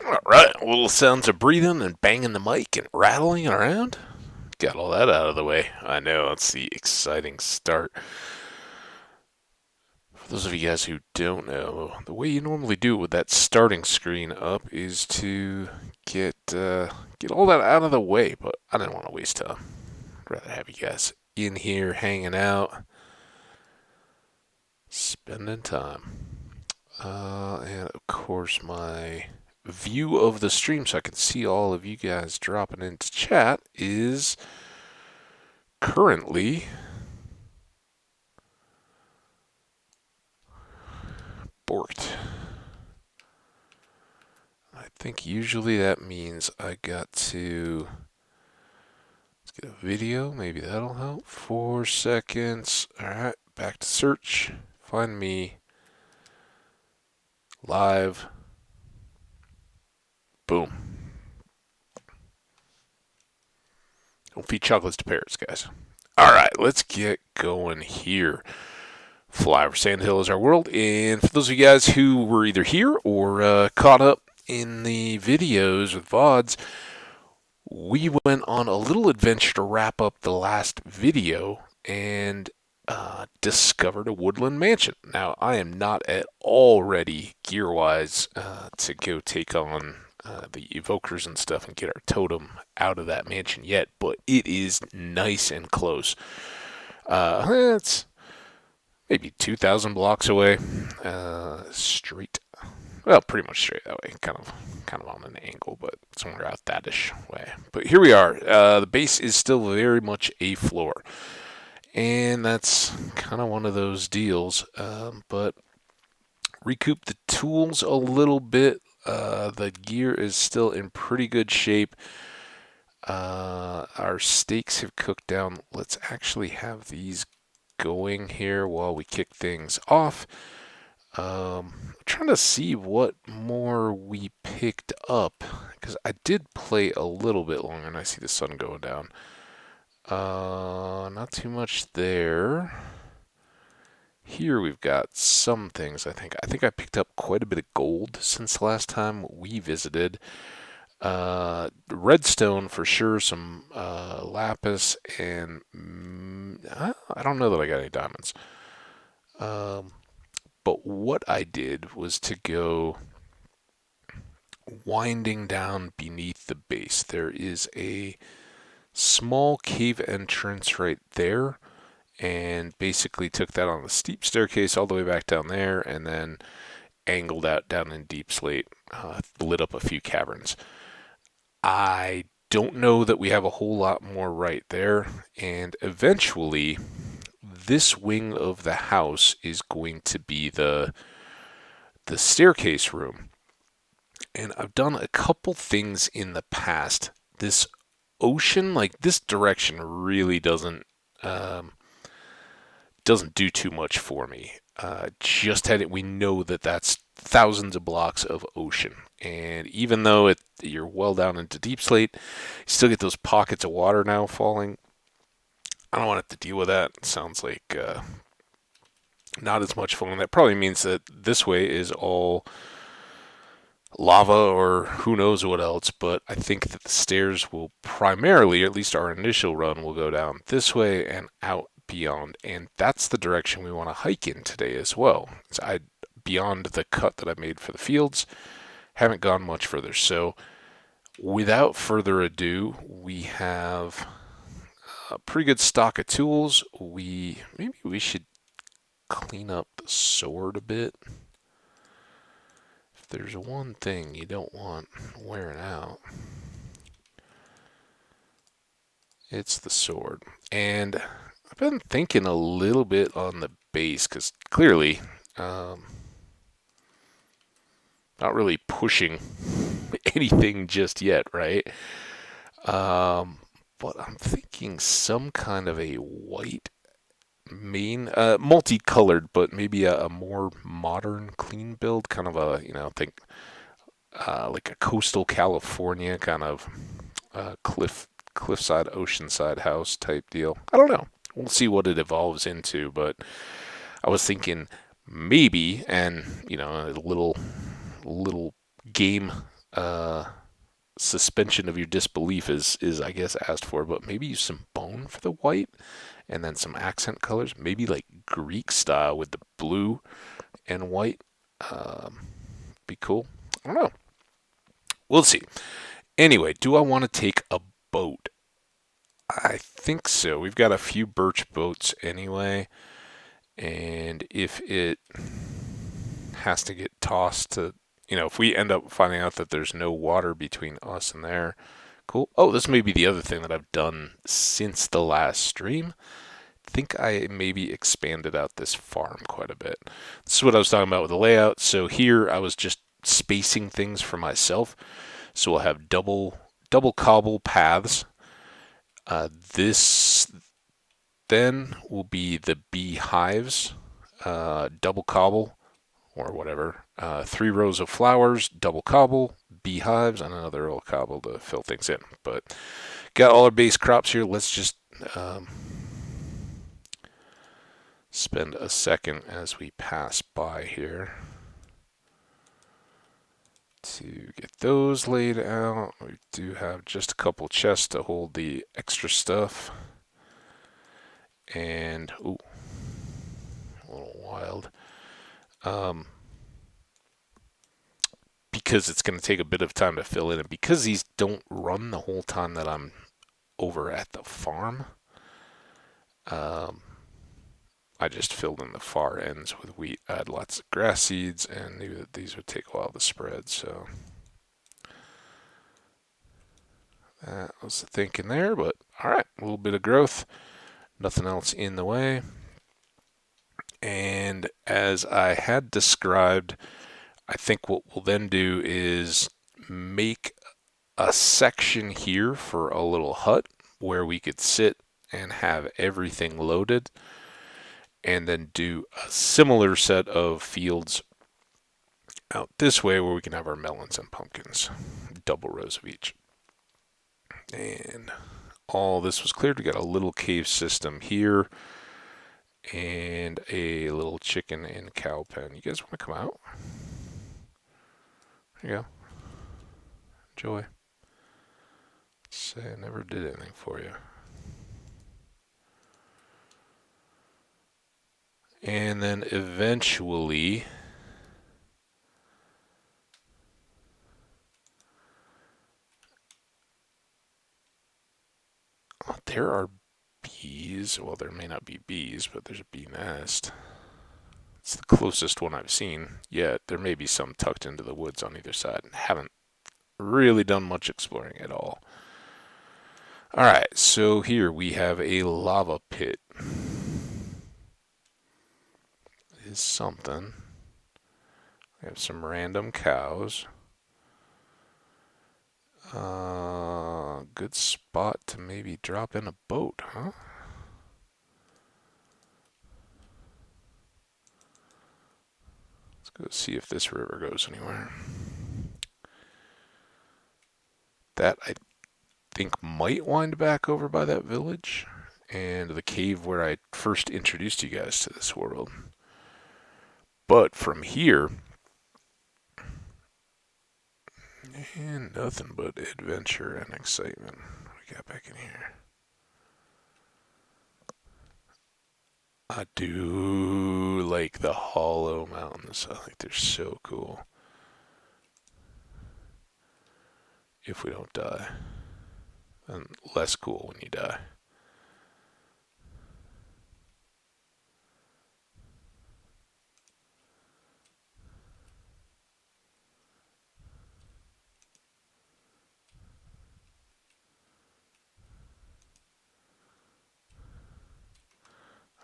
All right, little sounds of breathing and banging the mic and rattling around. Got all that out of the way. I know, it's the exciting start. For those of you guys who don't know, the way you normally do it with that starting screen up is to get all that out of the way, but I didn't want to waste time. I'd rather have you guys in here hanging out, spending time. And of course, my view of the stream so I can see all of you guys dropping into chat is currently borked. I think usually that means I got to let's get a video, maybe that'll help. 4 seconds. Alright, back to search. Find me live. Boom. Don't feed chocolates to parrots, guys. Alright, let's get going here. Flyover Sandhill is our world, and for those of you guys who were either here or caught up in the videos with VODs, we went on a little adventure to wrap up the last video and discovered a woodland mansion. Now, I am not at all ready gear-wise to go take on the evokers and stuff and get our totem out of that mansion yet, but it is nice and close. It's maybe 2,000 blocks away, straight. Well, pretty much straight that way, kind of on an angle, but somewhere out that-ish way. But here we are. The base is still very much a floor, and that's kind of one of those deals. But recoup the tools a little bit. The gear is still in pretty good shape. Our steaks have cooked down. Let's actually have these going here while we kick things off. Trying to see what more we picked up because I did play a little bit longer and I see the sun going down. Not too much there. Here we've got some things. I think I picked up quite a bit of gold since the last time we visited. Redstone for sure, some lapis, and I don't know that I got any diamonds. Um, but what I did was to go winding down beneath the base. There is a small cave entrance right there, and basically took that on the steep staircase all the way back down there, and then angled out down in Deep Slate, lit up a few caverns. I don't know that we have a whole lot more right there, and eventually this wing of the house is going to be the staircase room. And I've done a couple things in the past. This ocean, like this direction, really doesn't do too much for me. Just had it. We know that that's thousands of blocks of ocean, and even though you're well down into Deep Slate, you still get those pockets of water now falling. I don't want to have to deal with that. It sounds like not as much fun. That probably means that this way is all lava or who knows what else, but I think that the stairs will primarily, or at least our initial run, will go down this way and out beyond, and that's the direction we want to hike in today as well. Beyond the cut that I made for the fields, haven't gone much further. So without further ado, we have a pretty good stock of tools. Maybe we should clean up the sword a bit. If there's one thing you don't want wearing out, it's the sword. And I've been thinking a little bit on the base because clearly, not really pushing anything just yet, right? But I'm thinking some kind of a white main, multicolored, but maybe a more modern, clean build, kind of think like a coastal California kind of cliffside, oceanside house type deal. I don't know. We'll see what it evolves into, but I was thinking maybe, and a little game suspension of your disbelief is I guess asked for, but maybe use some bone for the white and then some accent colors, maybe like Greek style with the blue and white. Um, be cool. I don't know. We'll see. Anyway, do I want to take a boat? I think so. We've got a few birch boats anyway, and if it has to get tossed to, if we end up finding out that there's no water between us and there, cool. Oh, this may be the other thing that I've done since the last stream. I think I maybe expanded out this farm quite a bit. This is what I was talking about with the layout. So here I was just spacing things for myself. So we'll have double cobble paths. This then will be the beehives, double cobble or whatever. 3 rows of flowers, double cobble, beehives, and another little cobble to fill things in. But got all our base crops here. Let's just spend a second as we pass by here to get those laid out. We do have just a couple chests to hold the extra stuff. And, ooh, a little wild. Because it's going to take a bit of time to fill in, and because these don't run the whole time that I'm over at the farm, I just filled in the far ends with wheat. I had lots of grass seeds and knew that these would take a while to spread, so that was the thinking there. But all right, a little bit of growth, nothing else in the way. And as I had described, I think what we'll then do is make a section here for a little hut where we could sit and have everything loaded, and then do a similar set of fields out this way where we can have our melons and pumpkins, double rows of each. And all this was cleared. We got a little cave system here and a little chicken and cow pen. You guys want to come out? There you go. Enjoy. Say I never did anything for you. And then eventually, there are bees. Well, there may not be bees, but there's a bee nest. It's the closest one I've seen yet. There may be some tucked into the woods on either side, and haven't really done much exploring at all. All right, so here we have a lava pit. Is something. We have some random cows. Good spot to maybe drop in a boat, huh? Let's go see if this river goes anywhere. That I think might wind back over by that village and the cave where I first introduced you guys to this world. But from here, and nothing but adventure and excitement. What we got back in here? I do like the hollow mountains. I think they're so cool. If we don't die. And less cool when you die.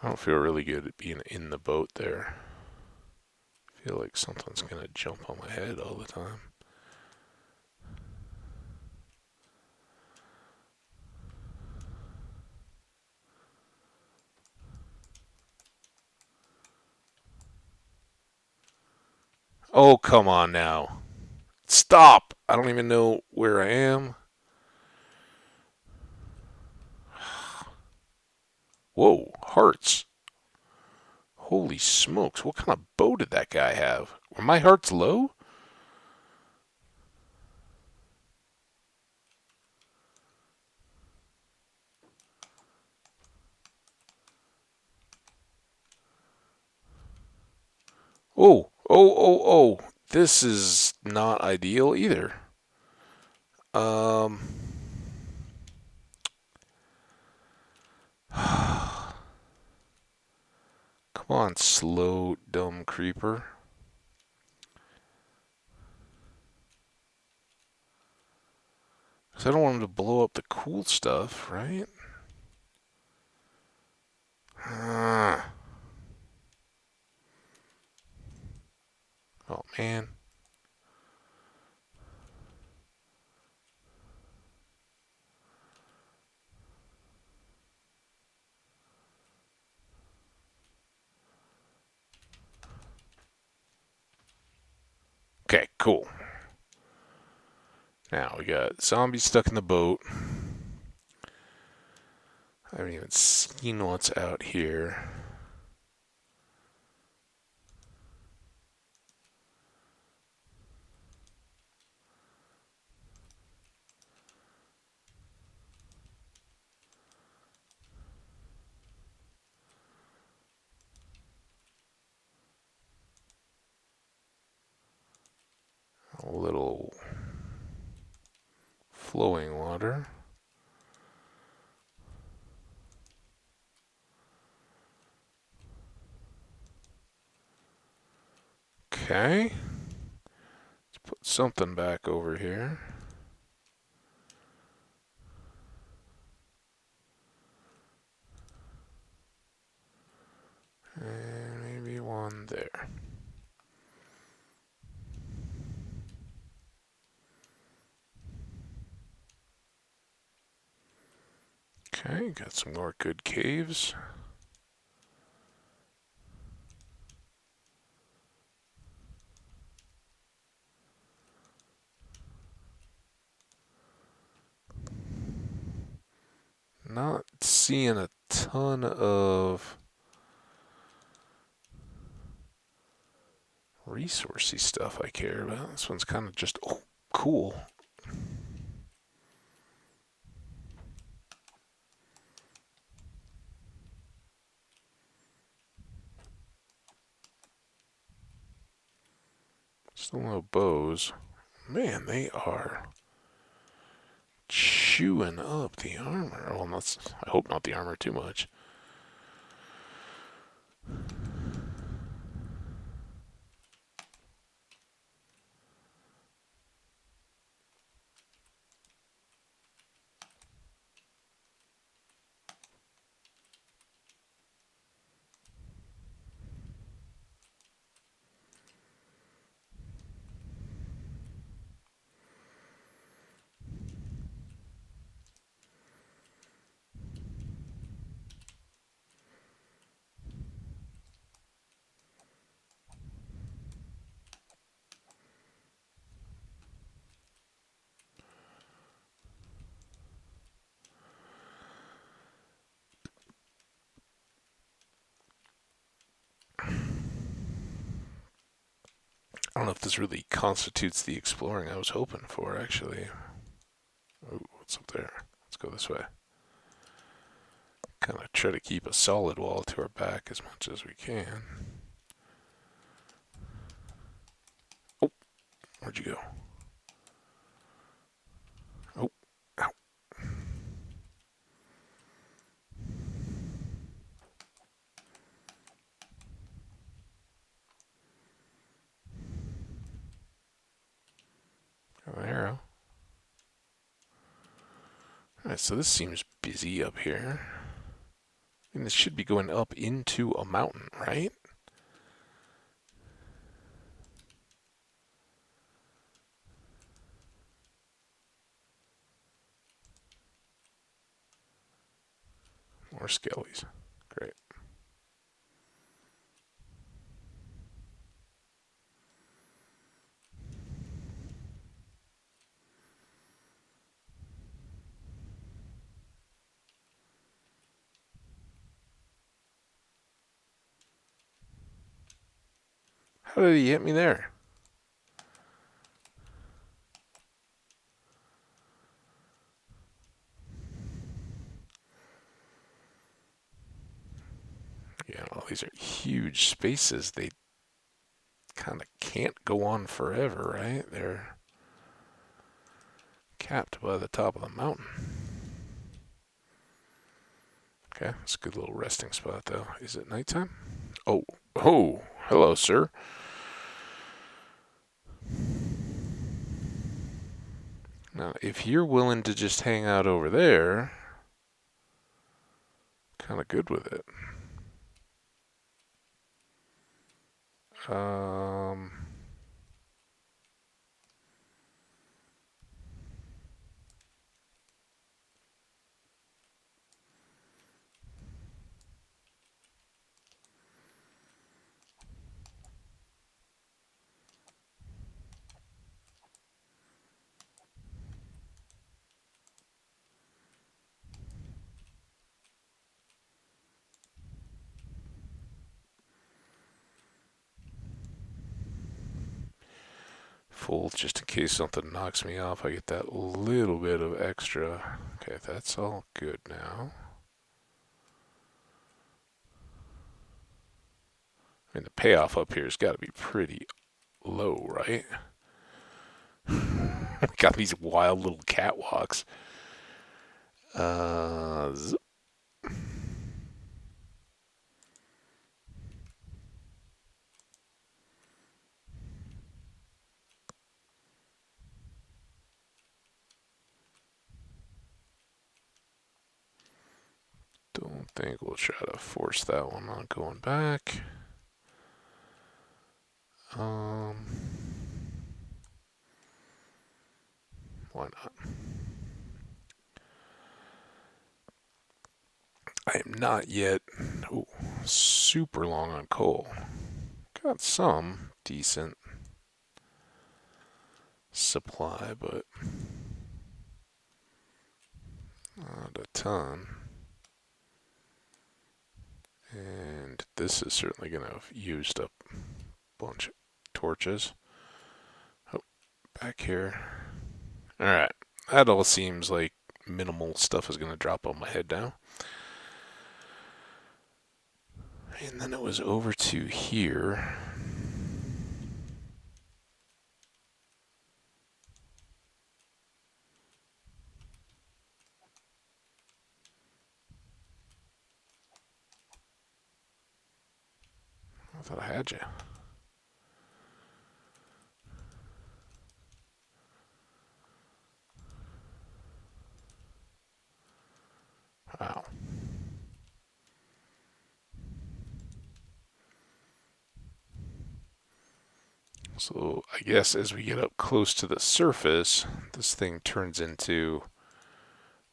I don't feel really good at being in the boat there. I feel like something's gonna jump on my head all the time. Oh, come on now. Stop! I don't even know where I am. Whoa, hearts. Holy smokes, what kind of bow did that guy have? Were my hearts low? Oh, oh, oh, oh. This is not ideal either. Um, come on, slow, dumb creeper. Because I don't want him to blow up the cool stuff, right? Ah. Oh, man. Okay, cool. Now we got zombies stuck in the boat. I haven't even seen what's out here. A little flowing water. Okay. Let's put something back over here. And maybe one there. Okay, got some more good caves. Not seeing a ton of resourcey stuff I care about. This one's kind of just, oh, cool. Still no bows. Man, they are chewing up the armor. Well, that's, I hope not the armor too much. I don't know if this really constitutes the exploring I was hoping for, actually. Ooh, what's up there? Let's go this way. Kind of try to keep a solid wall to our back as much as we can. Oh, where'd you go? Oh, ow. Got an arrow. Alright, so this seems busy up here. And this should be going up into a mountain, right? More skellies. Great. How did he hit me there? Yeah, well, these are huge spaces. They kind of can't go on forever, right? They're capped by the top of the mountain. Okay, it's a good little resting spot, though. Is it nighttime? Oh, hello, sir. Now, if you're willing to just hang out over there, kind of good with it. Um, Full, just in case something knocks me off, I get that little bit of extra. Okay, that's all good now. I mean, the payoff up here has got to be pretty low, right? Got these wild little catwalks. Zip. Don't think we'll try to force that one on going back. Um, why not? I am not yet super long on coal. Got some decent supply, but not a ton. And this is certainly going to have used up a bunch of torches. Oh, back here. Alright, that all seems like minimal stuff is going to drop on my head now. And then it was over to here. I thought I had you. Wow. So I guess as we get up close to the surface, this thing turns into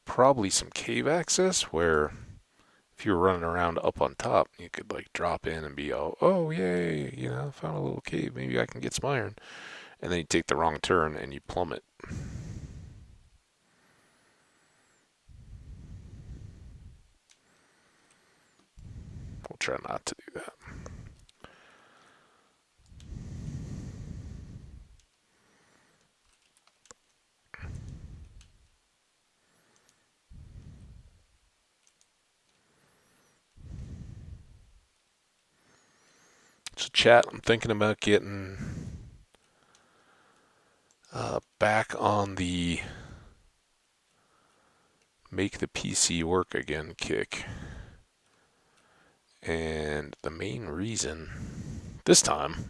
probably some cave access where if you were running around up on top, you could like drop in and be all, oh yay, found a little cave, maybe I can get some iron. And then you take the wrong turn and you plummet. We'll try not to do that. So chat, I'm thinking about getting back on the make the PC work again kick. And the main reason this time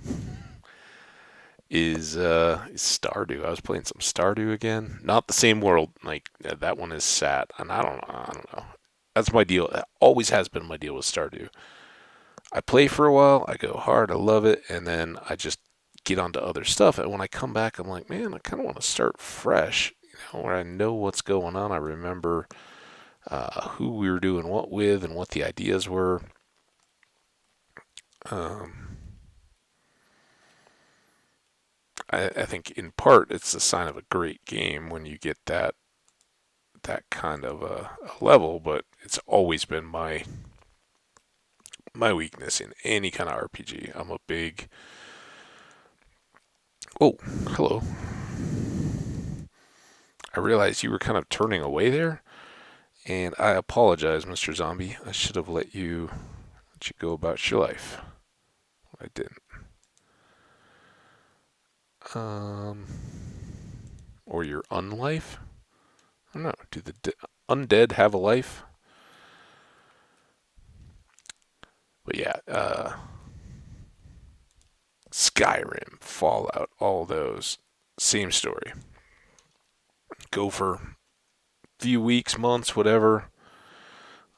is Stardew. I was playing some Stardew again. Not the same world. Like that one is sat, and I don't know. That's my deal. That always has been my deal with Stardew. I play for a while, I go hard, I love it, and then I just get onto other stuff. And when I come back, I'm like, man, I kind of want to start fresh, where I know what's going on. I remember who we were doing what with and what the ideas were. I think in part it's a sign of a great game when you get that kind of a level, but it's always been my weakness in any kind of RPG. I'm a big. Oh, hello. I realized you were kind of turning away there, and I apologize, Mr. Zombie. I should have let you go about your life. I didn't. Um, or your unlife? I don't know. Do the undead have a life? But yeah, Skyrim, Fallout, all those. Same story. Go for a few weeks, months, whatever,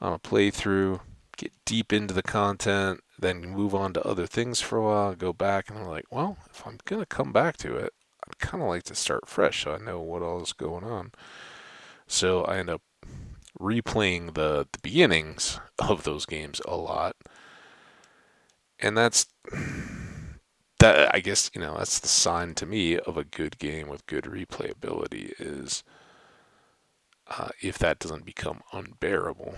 on a playthrough, get deep into the content, then move on to other things for a while, go back, and I'm like, well, if I'm going to come back to it, I'd kind of like to start fresh so I know what all is going on. So I end up replaying the beginnings of those games a lot. And that's that, I guess, that's the sign to me of a good game with good replayability is if that doesn't become unbearable.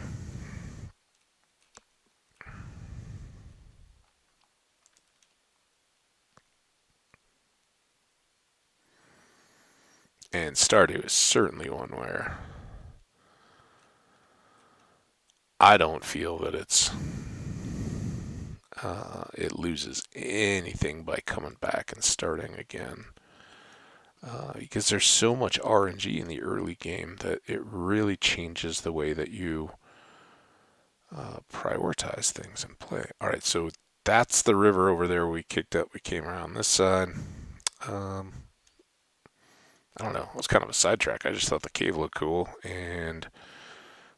And Stardew is certainly one where I don't feel that it loses anything by coming back and starting again. Because there's so much RNG in the early game that it really changes the way that you prioritize things and play. All right, so that's the river over there we kicked up. We came around this side. Um, I don't know. It was kind of a sidetrack. I just thought the cave looked cool and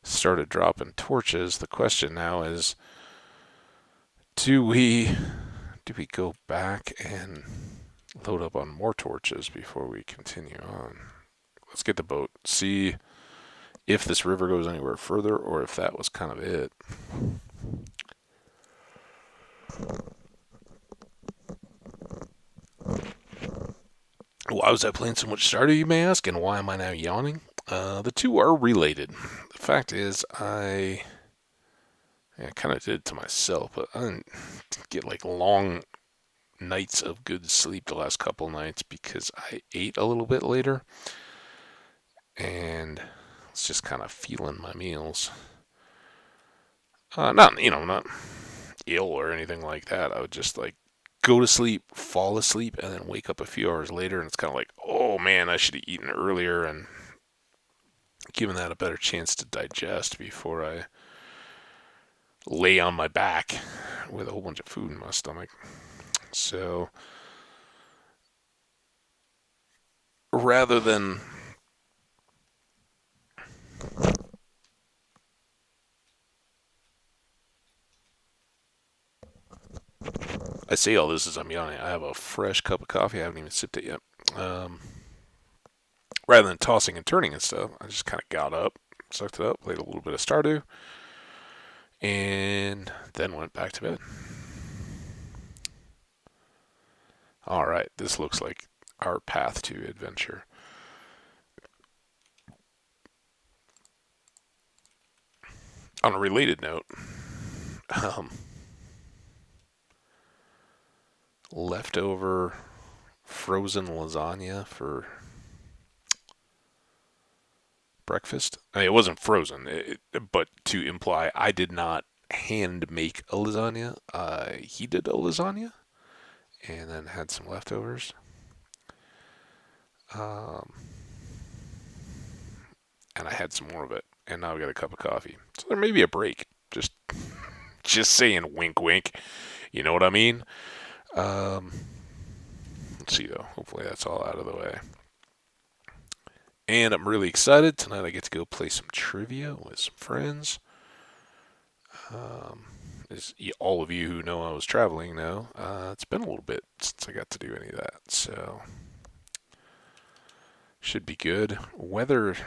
started dropping torches. The question now is, do we go back and load up on more torches before we continue on? Let's get the boat. See if this river goes anywhere further or if that was kind of it. Why was I playing so much Stardew, you may ask, and why am I now yawning? The two are related. The fact is, I kind of did it to myself, but I didn't get like long nights of good sleep the last couple nights because I ate a little bit later, and it's just kind of feeling my meals. Not ill or anything like that. I would just like go to sleep, fall asleep, and then wake up a few hours later, and it's kind of like, oh man, I should have eaten earlier and given that a better chance to digest before I lay on my back with a whole bunch of food in my stomach. So rather than I say all this as I'm yawning, I have a fresh cup of coffee. I haven't even sipped it yet. Um, Rather than tossing and turning and stuff, I just kind of got up, sucked it up, played a little bit of Stardew, and then went back to bed. All right, this looks like our path to adventure. On a related note, um, leftover frozen lasagna for breakfast. I mean, it wasn't frozen, but to imply I did not hand make a lasagna. He did a lasagna and then had some leftovers. Um, and I had some more of it, and now I got a cup of coffee. So there may be a break. Just saying, wink, wink. You know what I mean? Um, let's see though. Hopefully that's all out of the way. And I'm really excited tonight. I get to go play some trivia with some friends. Um, as all of you who know I was traveling know, it's been a little bit since I got to do any of that, so should be good. Weather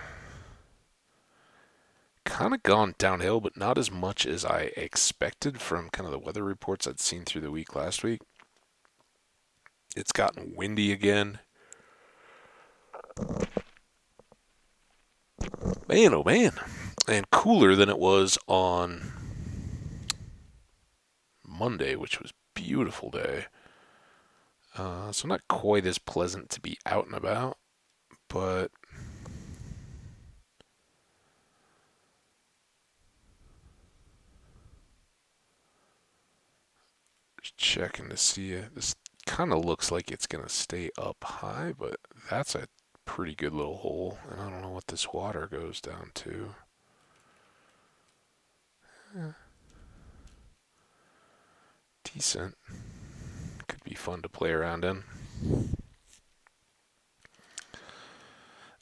kind of gone downhill, but not as much as I expected from kind of the weather reports I'd seen through the week last week. It's gotten windy again. Man, oh man. And cooler than it was on Monday, which was a beautiful day. So not quite as pleasant to be out and about, but just checking to see this kind of looks like it's going to stay up high, but that's a pretty good little hole. And I don't know what this water goes down to. Yeah, decent. Could be fun to play around in.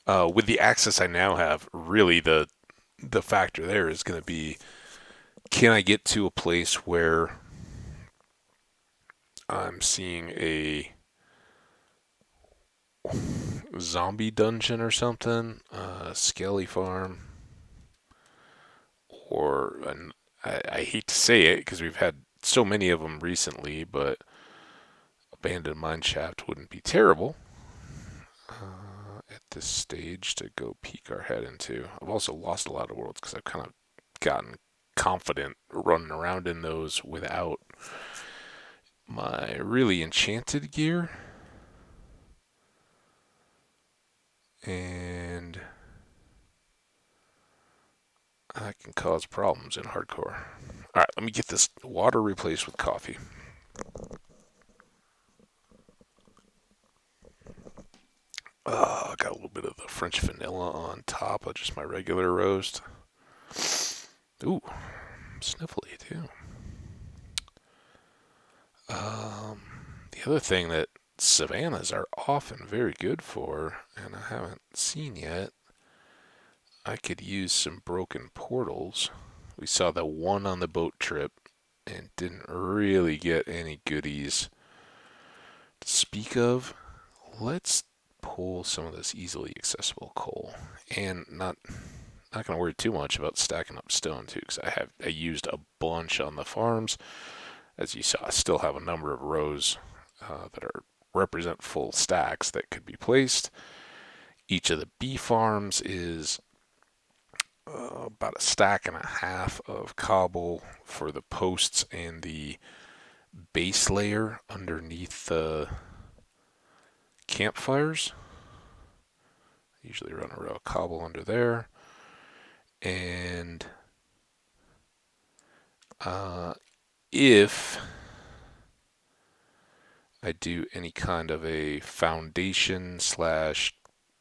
With the access I now have, really the factor there is going to be, can I get to a place where I'm seeing a zombie dungeon or something, skelly farm, or I hate to say it because we've had so many of them recently, but abandoned mine shaft wouldn't be terrible at this stage to go peek our head into. I've also lost a lot of worlds because I've kind of gotten confident running around in those without my really enchanted gear. And that can cause problems in hardcore. Alright, let me get this water replaced with coffee. Got a little bit of the French vanilla on top of just my regular roast. Ooh, sniffly too. The other thing that savannas are often very good for, and I haven't seen yet, I could use some broken portals. We saw the one on the boat trip and didn't really get any goodies to speak of. Let's pull some of this easily accessible coal, and not going to worry too much about stacking up stone too, because I used a bunch on the farms. As you saw, I still have a number of rows that represent full stacks that could be placed. Each of the bee farms is about a stack and a half of cobble for the posts and the base layer underneath the campfires. Usually run a row of cobble under there. And if I do any kind of a foundation slash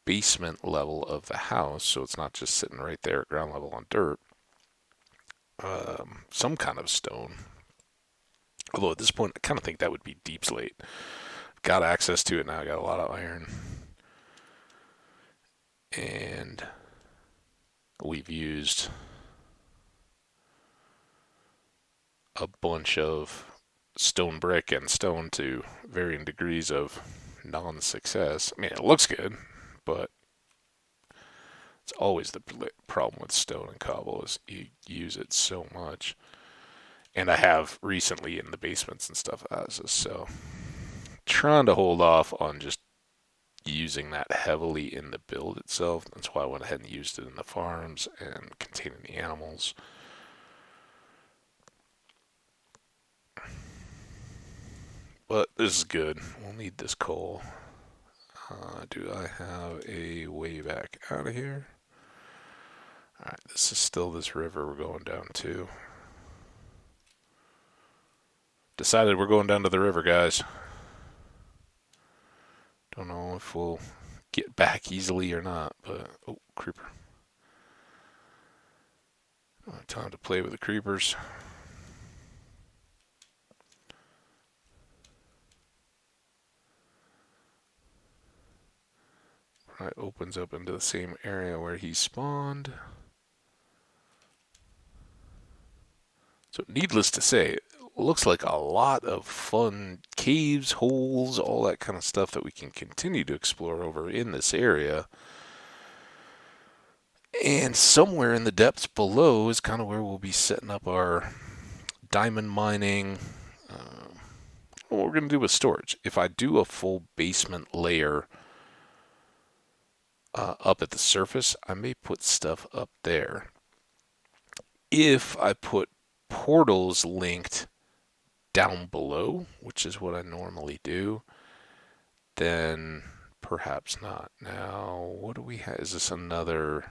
basement level of the house, so it's not just sitting right there at ground level on dirt, some kind of stone. Although at this point, I kind of think that would be deep slate. Got access to it now. I got a lot of iron. And we've used a bunch of stone brick and stone to varying degrees of non-success. I mean, it looks good, but it's always the problem with stone and cobble is you use it so much. And I have recently in the basements and stuff houses, so trying to hold off on just using that heavily in the build itself. That's why I went ahead and used it in the farms and containing the animals. But this is good. We'll need this coal. Do I have a way back out of here? Alright, this is still this river we're going down to. Decided we're going down to the river, guys. Don't know if we'll get back easily or not, but... Oh, creeper. Time to play with the creepers. Right, opens up into the same area where he spawned. So needless to say, it looks like a lot of fun caves, holes, all that kind of stuff that we can continue to explore over in this area. And somewhere in the depths below is kind of where we'll be setting up our diamond mining. What we're going to do with storage. If I do a full basement layer up at the surface, I may put stuff up there. If I put portals linked down below, which is what I normally do, then perhaps not. Now, what do we have? Is this another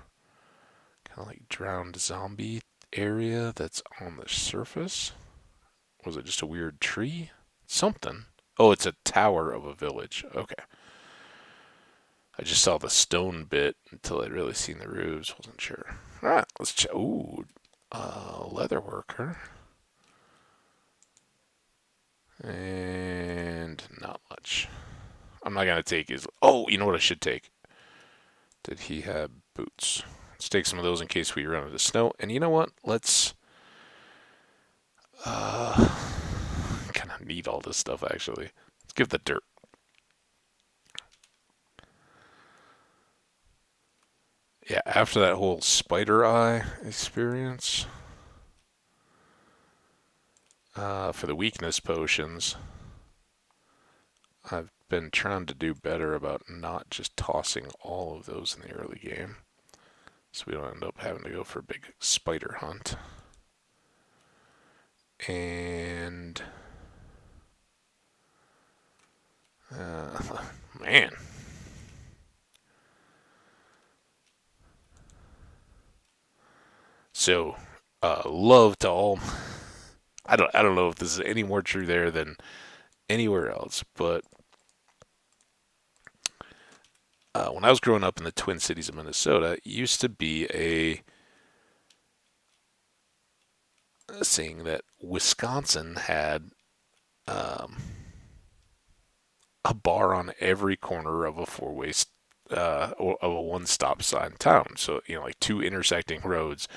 kind of like drowned zombie area that's on the surface? Was it just a weird tree? Something. Oh, it's a tower of a village. Okay. I just saw the stone bit until I'd really seen the roofs. Wasn't sure. All right, let's check. Ooh, leather worker. And not much. I'm not gonna take his. Oh, you know what I should take? Did he have boots? Let's take some of those in case we run into snow. And you know what? Let's. Uh, kind of need all this stuff actually. Let's give the dirt. Yeah, after that whole spider eye experience, for the weakness potions, I've been trying to do better about not just tossing all of those in the early game, so we don't end up having to go for a big spider hunt. And man, so love to all. I don't know if this is any more true there than anywhere else, but when I was growing up in the Twin Cities of Minnesota, it used to be a saying that Wisconsin had um, a bar on every corner of a four-way or of a one-stop sign town. So like two intersecting roads,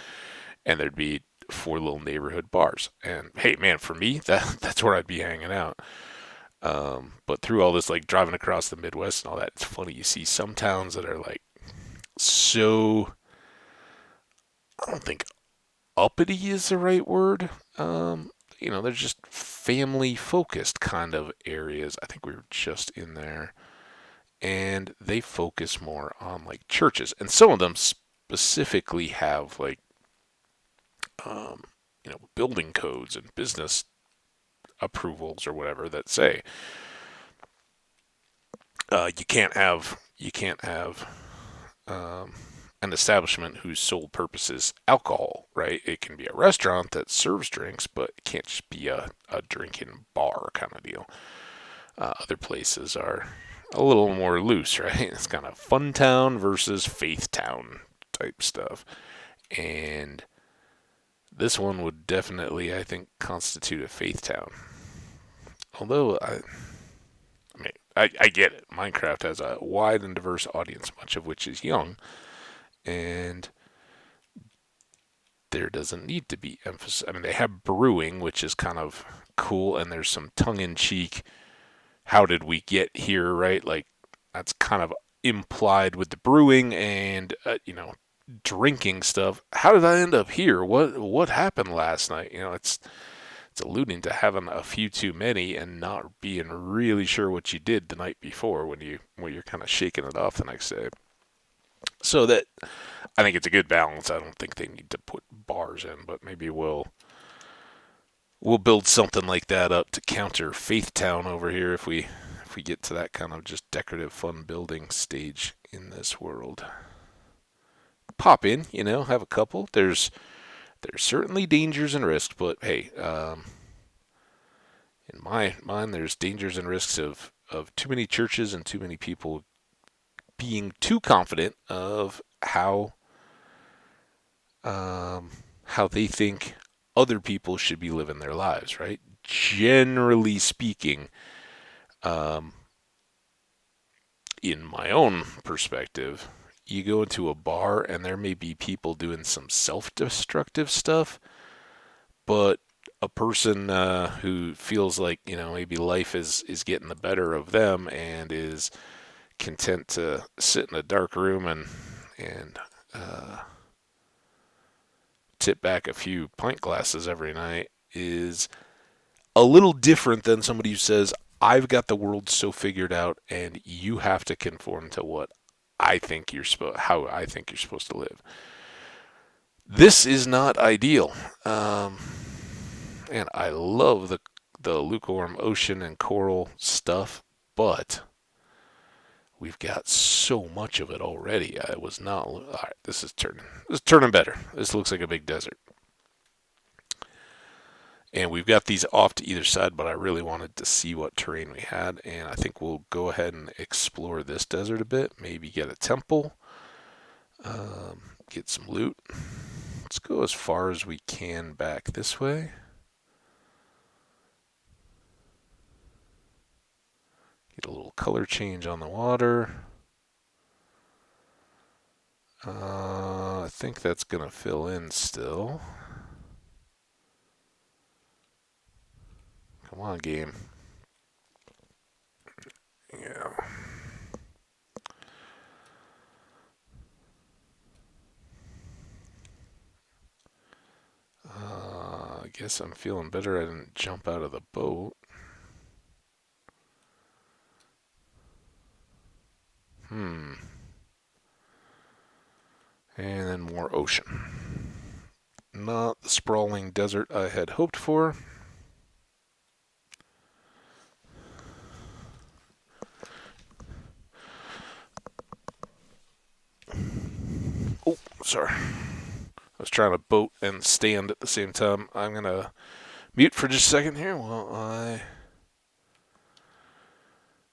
and there'd be four little neighborhood bars. And hey, man, for me, that's where I'd be hanging out. But through all this, like driving across the Midwest and all that, it's funny. You see some towns that are like so. I don't think uppity is the right word. They're just family focused kind of areas. I think we were just in there, and they focus more on like churches, and some of them specifically have like building codes and business approvals or whatever that say you can't have um, an establishment whose sole purpose is alcohol, right? It can be a restaurant that serves drinks, but it can't just be a drinking bar kind of deal. Other places are a little more loose, right? It's kind of fun town versus faith town type stuff. And this one would definitely, I think, constitute a faith town. Although, I get it. Minecraft has a wide and diverse audience, much of which is young, and there doesn't need to be emphasis. I mean, they have brewing, which is kind of cool, and there's some tongue in cheek. How did we get here, right? Like, that's kind of implied with the brewing and, drinking stuff. How did I end up here? What happened last night? It's alluding to having a few too many and not being really sure what you did the night before when you're kind of shaking it off the next day. So that I think it's a good balance. I don't think they need to put bars in, but maybe we'll build something like that up to counter Faith Town over here if we get to that kind of just decorative fun building stage in this world. Pop in, have a couple. There's certainly dangers and risks, but hey, in my mind, there's dangers and risks of too many churches and too many people being too confident of how they think other people should be living their lives, right? Generally speaking, um, in my own perspective, you go into a bar and there may be people doing some self-destructive stuff, but a person who feels like maybe life is getting the better of them and is content to sit in a dark room and tip back a few pint glasses every night is a little different than somebody who says, I've got the world so figured out and you have to conform to what how I think you're supposed to live. This is not ideal. And I love the lukewarm ocean and coral stuff, but we've got so much of it already. I was not. All right, this is turning better. This looks like a big desert. And we've got these off to either side, but I really wanted to see what terrain we had, and I think we'll go ahead and explore this desert a bit, maybe get a temple, get some loot. Let's go as far as we can back this way. Get a little color change on the water. I think that's going to fill in still. Come on, game. Yeah. I guess I'm feeling better. I didn't jump out of the boat. And then more ocean. Not the sprawling desert I had hoped for. Oh, sorry. I was trying to boat and stand at the same time. I'm going to mute for just a second here while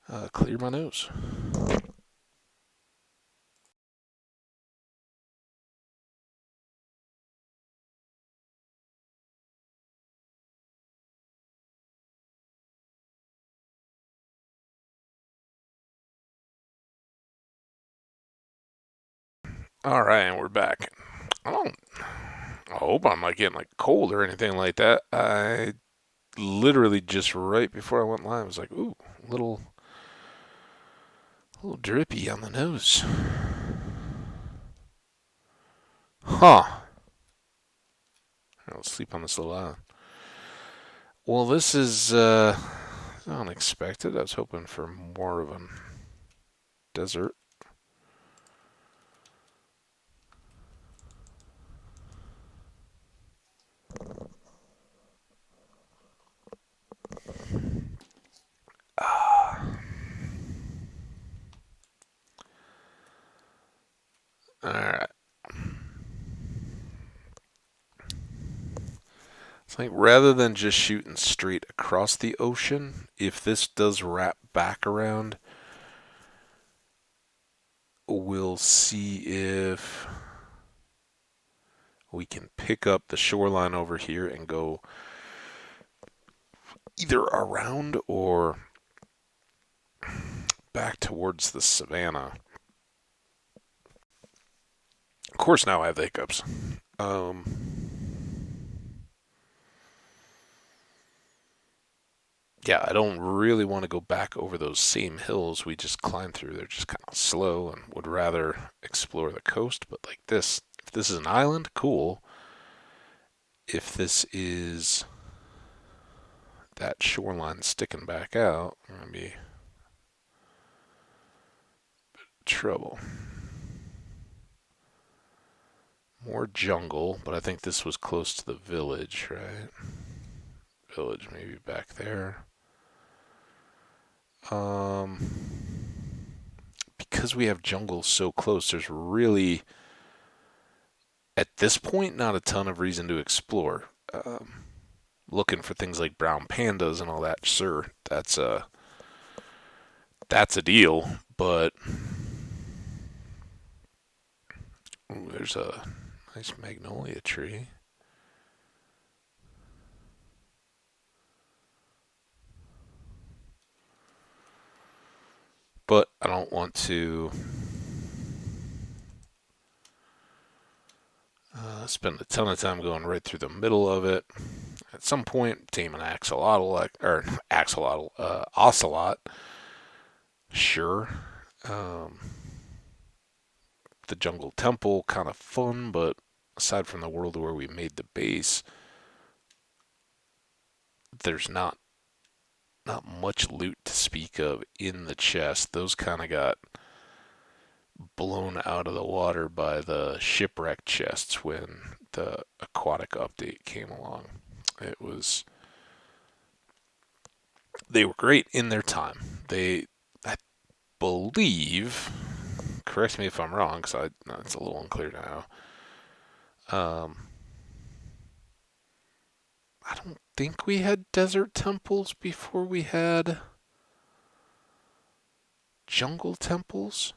I clear my nose. All right, and we're back. I hope I'm not getting cold or anything like that. I literally just right before I went live was like, ooh, a little drippy on the nose. Huh. I'll sleep on this little island. Well, this is unexpected. I was hoping for more of a desert. Alright. It's like rather than just shooting straight across the ocean, if this does wrap back around, we'll see if we can pick up the shoreline over here and go either around or back towards the savannah. Of course, now I have the hiccups. Yeah, I don't really want to go back over those same hills we just climbed through. They're just kind of slow and would rather explore the coast. But like this, if this is an island, cool. If this is that shoreline sticking back out, we're going to be trouble. More jungle, but I think this was close to the village, right? Village maybe back there. Because we have jungle so close, there's really, at this point, not a ton of reason to explore. Looking for things like brown pandas and all that, sure, that's a deal. But ooh, there's a nice magnolia tree. But I don't want to spend a ton of time going right through the middle of it. At some point, tame an axolotl, or axolotl, ocelot. Sure. The jungle temple, kind of fun, but aside from the world where we made the base, there's not much loot to speak of in the chest. Those kind of got blown out of the water by the shipwreck chests when the aquatic update came along. They were great in their time. I believe, correct me if I'm wrong, because it's a little unclear now. I don't think we had desert temples before we had jungle temples.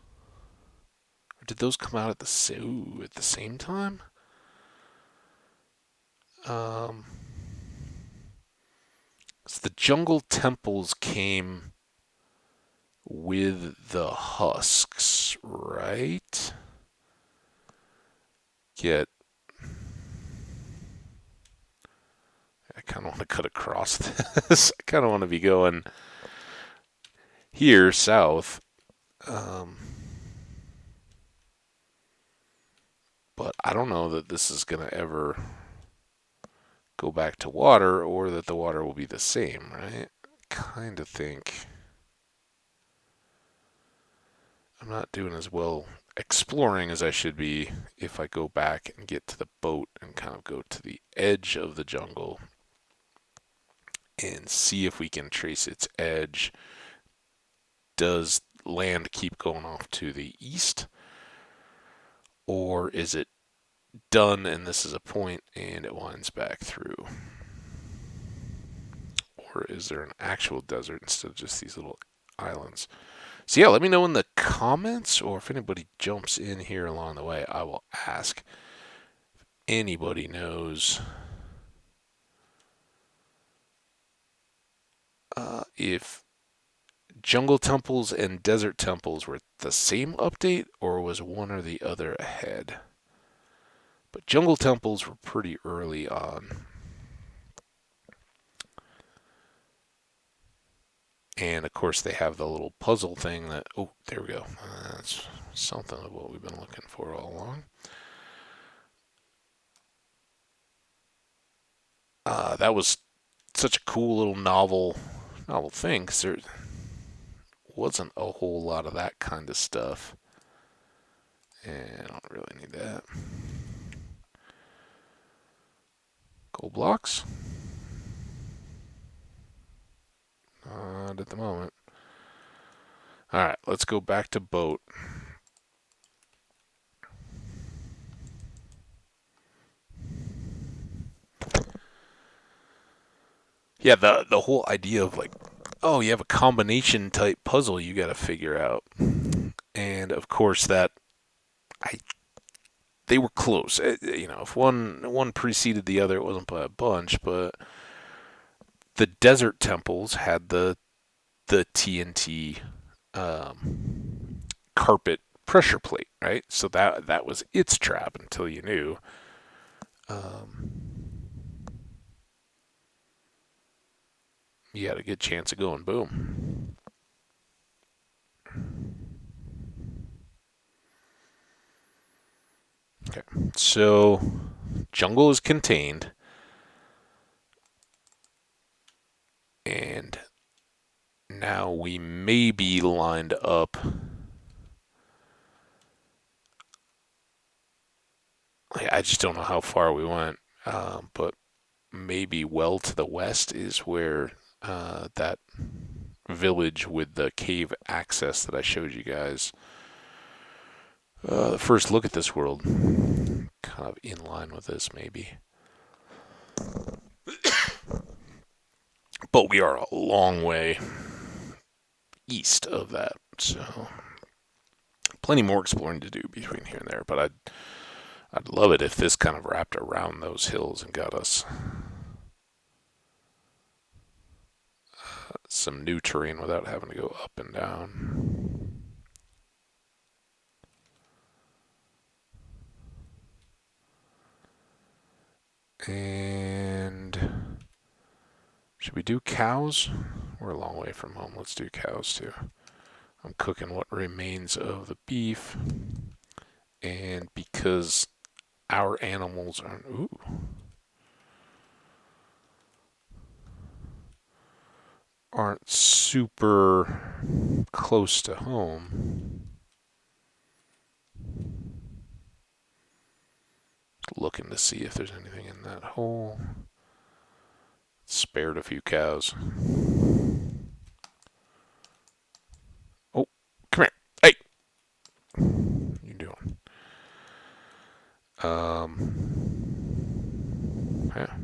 Or did those come out at the same time? Um, so the jungle temples came with the husks, right? Get. I kind of want to cut across this. I kind of want to be going here south. Um, but I don't know that this is going to ever go back to water or that the water will be the same, right? Kind of think I'm not doing as well exploring as I should be if I go back and get to the boat and kind of go to the edge of the jungle and see if we can trace its edge. Does land keep going off to the east? Or is it done and this is a point and it winds back through? Or is there an actual desert instead of just these little islands? So yeah, let me know in the comments, or if anybody jumps in here along the way, I will ask. If anybody knows if jungle temples and desert temples were the same update, or was one or the other ahead? But jungle temples were pretty early on. And of course, they have the little puzzle thing that, oh, there we go. That's something of what we've been looking for all along. That was such a cool little novel thing because there wasn't a whole lot of that kind of stuff. And I don't really need that. Gold blocks? Not at the moment. Alright, let's go back to boat. Yeah, the whole idea of like, oh, you have a combination type puzzle you got to figure out. And of course that I they were close. If one preceded the other, it wasn't by a bunch, but the desert temples had the TNT carpet pressure plate, right? So that was its trap until you knew. You had a good chance of going boom. Okay, so jungle is contained, and now we may be lined up. I just don't know how far we went, but maybe well to the west is where that village with the cave access that I showed you guys. The first look at this world, kind of in line with this, maybe. But we are a long way east of that, so plenty more exploring to do between here and there. But I'd love it if this kind of wrapped around those hills and got us some new terrain without having to go up and down. And should we do cows? We're a long way from home. Let's do cows too. I'm cooking what remains of the beef. And because our animals aren't super close to home, looking to see if there's anything in that hole. Spared a few cows. Oh, come here. Hey! What you doing? Yeah.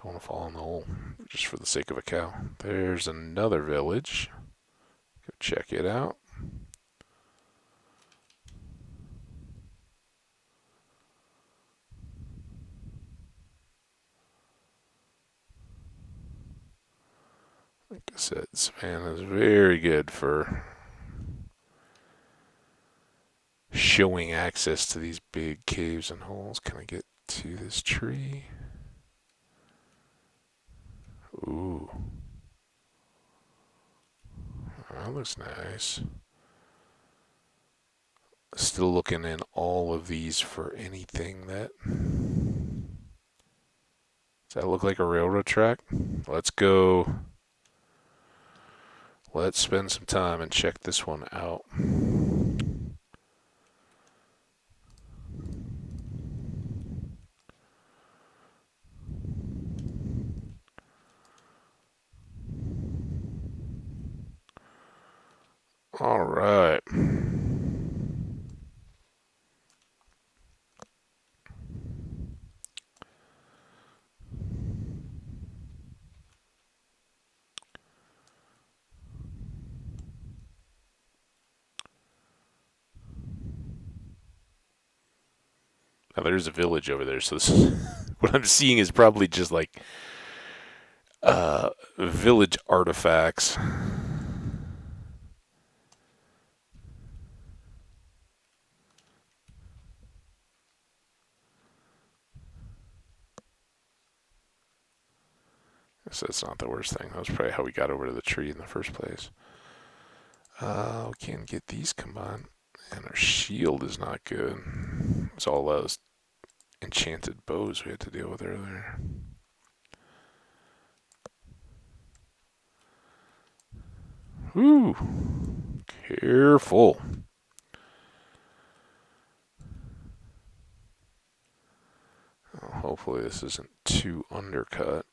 Don't want to fall in the hole just for the sake of a cow. There's another village. Go check it out. Like I said, Savannah is very good for showing access to these big caves and holes. Can I get to this tree? Ooh. That looks nice. Still looking in all of these for anything that... Does that look like a railroad track? Let's go. Let's spend some time and check this one out. All right. Now there's a village over there, so this what I'm seeing is probably just like village artifacts. So that's not the worst thing. That was probably how we got over to the tree in the first place. We can't get these combined. And our shield is not good. It's all those enchanted bows we had to deal with earlier. Whew. Careful. Oh, hopefully this isn't too undercut.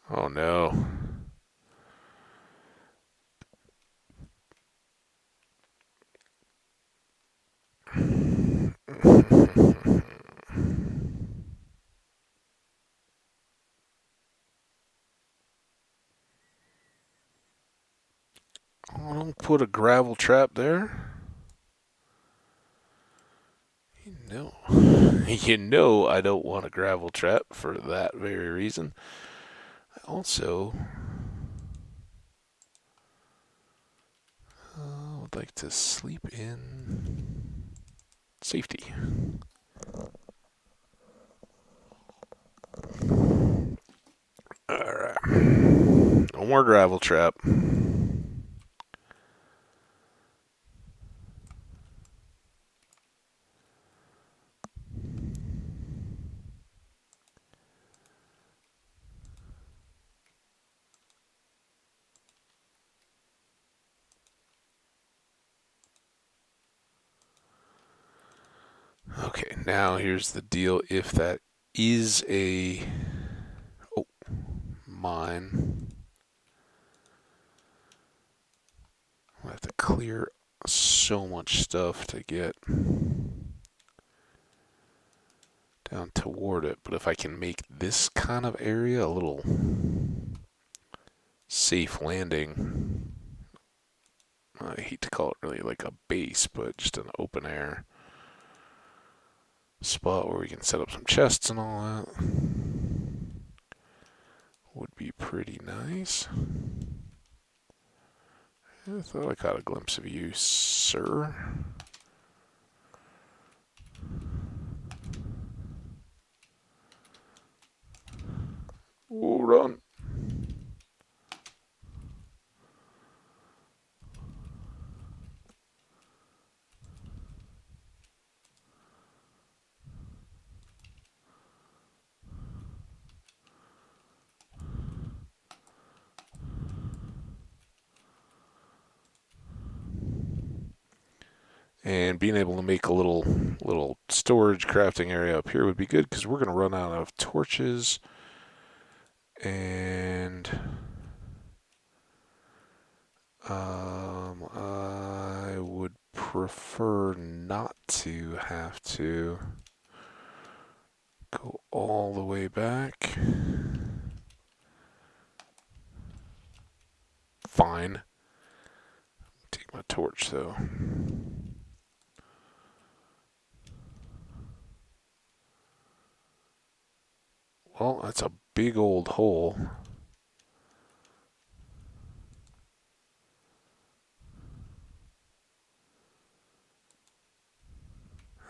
Oh no. Oh, don't put a gravel trap there. You know I don't want a gravel trap for that very reason. I also would like to sleep in safety. Alright. No more gravel trap. Okay, now here's the deal. If that is a mine, I'll have to clear so much stuff to get down toward it. But if I can make this kind of area a little safe landing, I hate to call it really like a base, but just an open air spot where we can set up some chests and all that would be pretty nice. I thought I caught a glimpse of you, sir. Hold on. And being able to make a little storage crafting area up here would be good because we're going to run out of torches. And I would prefer prefer not to have to go all the way back. Fine. Take my torch though. Well, that's a big old hole.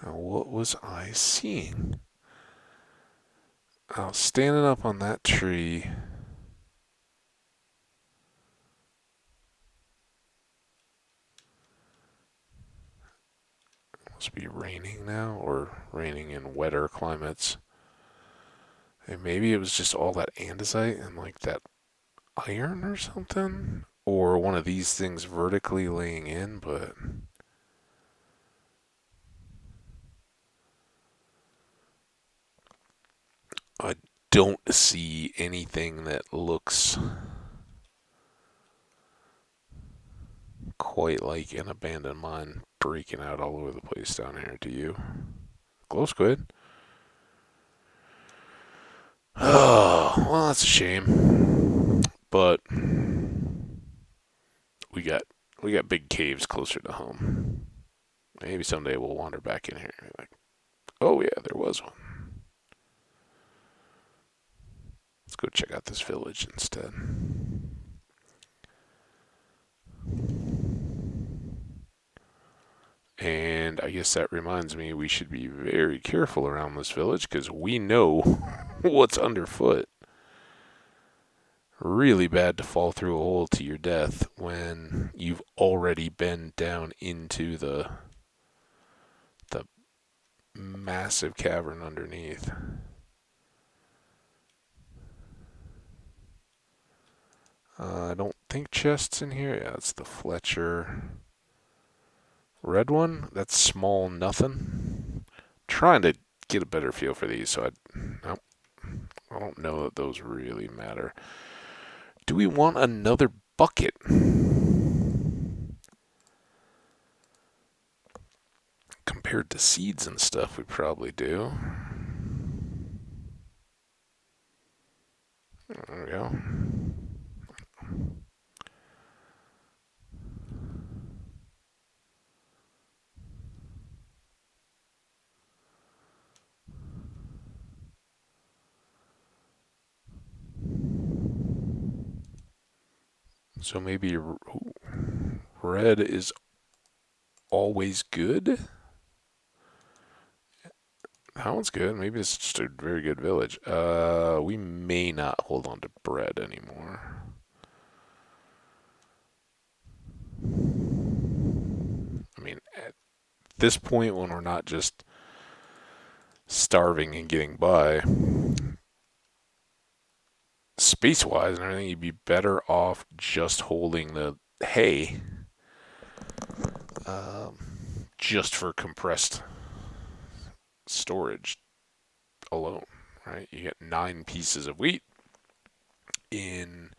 Now, what was I seeing? I was standing up on that tree. It must be raining now, or raining in wetter climates. And maybe it was just all that andesite and like that iron or something, or one of these things vertically laying in, but I don't see anything that looks quite like an abandoned mine breaking out all over the place down here. Do you? Glow squid? Oh, well, that's a shame. But we got we got big caves closer to home. Maybe someday we'll wander back in here and be like, oh yeah, there was one. Let's go check out this village instead. And I guess that reminds me we should be very careful around this village because we know what's underfoot. Really bad to fall through a hole to your death when you've already been down into the massive cavern underneath. I don't think chests in here. Yeah, it's the Fletcher red one. That's small nothing. Trying to get a better feel for these, so nope, I don't know that those really matter. Do we want another bucket? Compared to seeds and stuff, we probably do. There we go. So maybe red is always good? That one's good. Maybe it's just a very good village. We may not hold on to bread anymore. I mean, at this point, when we're not just starving and getting by, space-wise and everything, you'd be better off just holding the hay, um, just for compressed storage alone, right? You get 9 pieces of wheat in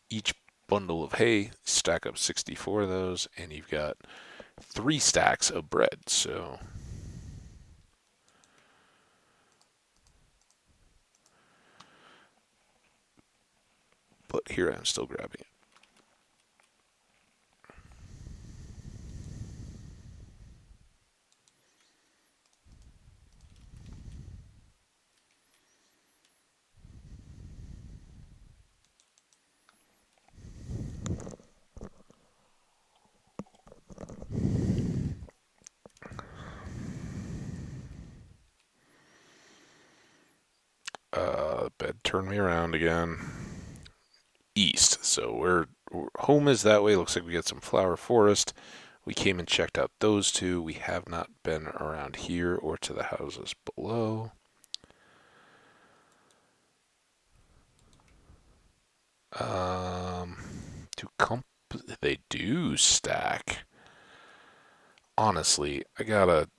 each bundle of hay, stack up 64 of those, and you've got 3 stacks of bread. So but here I'm still grabbing it. Bed turned me around again. East. So we're home is that way. Looks like we got some flower forest. We came and checked out those two. We have not been around here or to the houses below. Do they do stack? Honestly, I gotta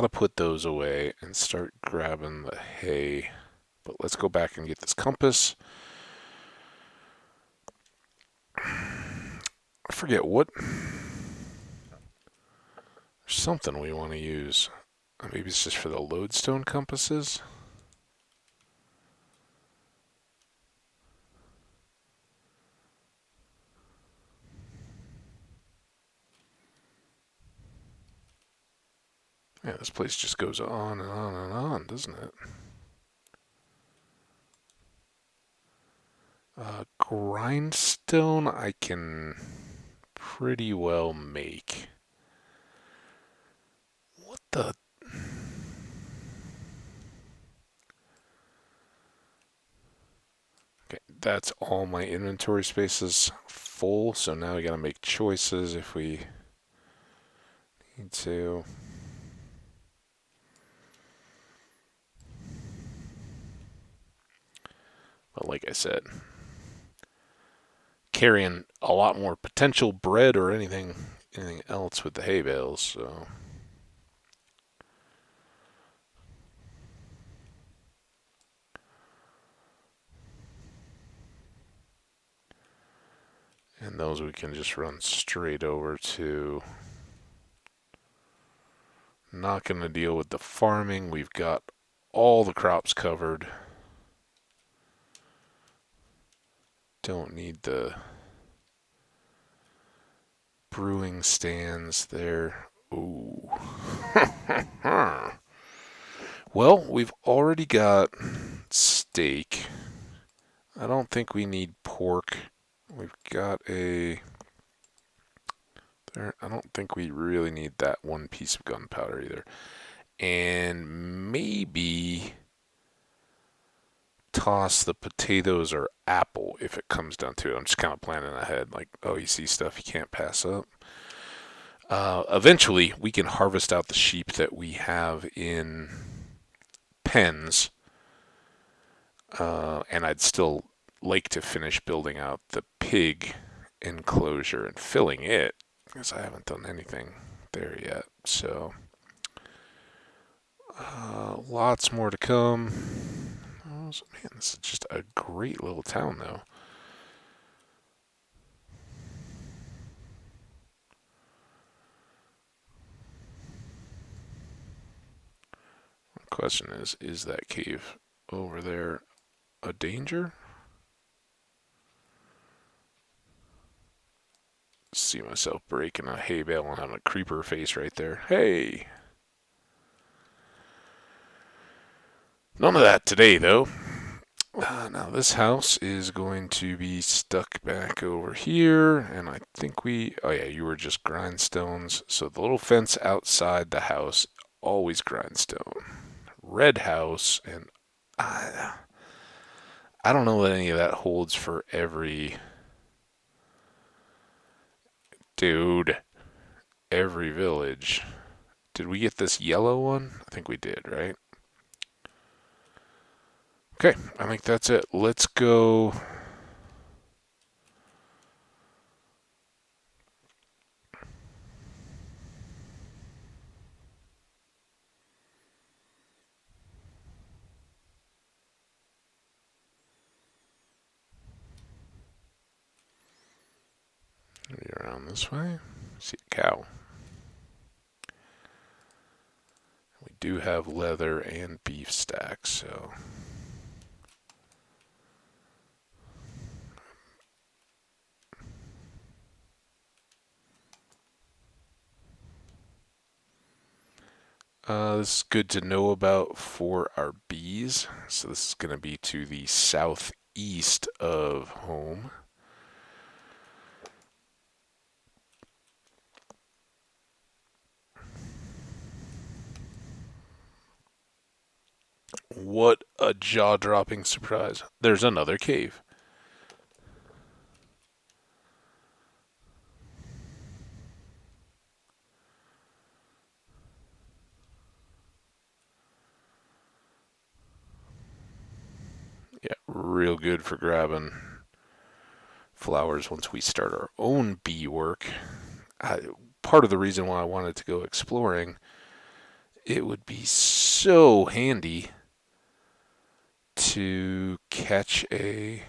put those away and start grabbing the hay. But let's go back and get this compass. I forget what something we want to use. Maybe it's just for the lodestone compasses. Yeah, this place just goes on and on and on, doesn't it? Grindstone I can pretty well make. What the? Okay, that's all my inventory space is full, so now we gotta make choices if we need to. But like I said, carrying a lot more potential bread or anything else with the hay bales, so. And those we can just run straight over to. Not going to deal with the farming. We've got all the crops covered. Don't need the brewing stands there. Ooh. Well, we've already got steak. I don't think we need pork. We've got a. There, I don't think we really need that one piece of gunpowder either. And maybe toss the potatoes or apple if it comes down to it. I'm just kind of planning ahead. Like, oh, you see stuff you can't pass up. Eventually, we can harvest out the sheep that we have in pens, and I'd still like to finish building out the pig enclosure and filling it because I haven't done anything there yet. So, lots more to come. Oh, man, this is just a great little town, though. Question is that cave over there a danger? See myself breaking a hay bale and having a creeper face right there. Hey! None of that today, though. Now, this house is going to be stuck back over here, and I think we. Oh, yeah, you were just grindstones. So the little fence outside the house, always grindstone. Red house, and I don't know that any of that holds for every. Dude, every village. Did we get this yellow one? I think we did, right? Okay, I think that's it. Let's go. Maybe around this way. See a cow. We do have leather and beef stacks, so. This is good to know about for our bees. So this is going to be to the southeast of home. What a jaw-dropping surprise. There's another cave. Yeah, real good for grabbing flowers once we start our own bee work. Part of the reason why I wanted to go exploring, it would be so handy to catch a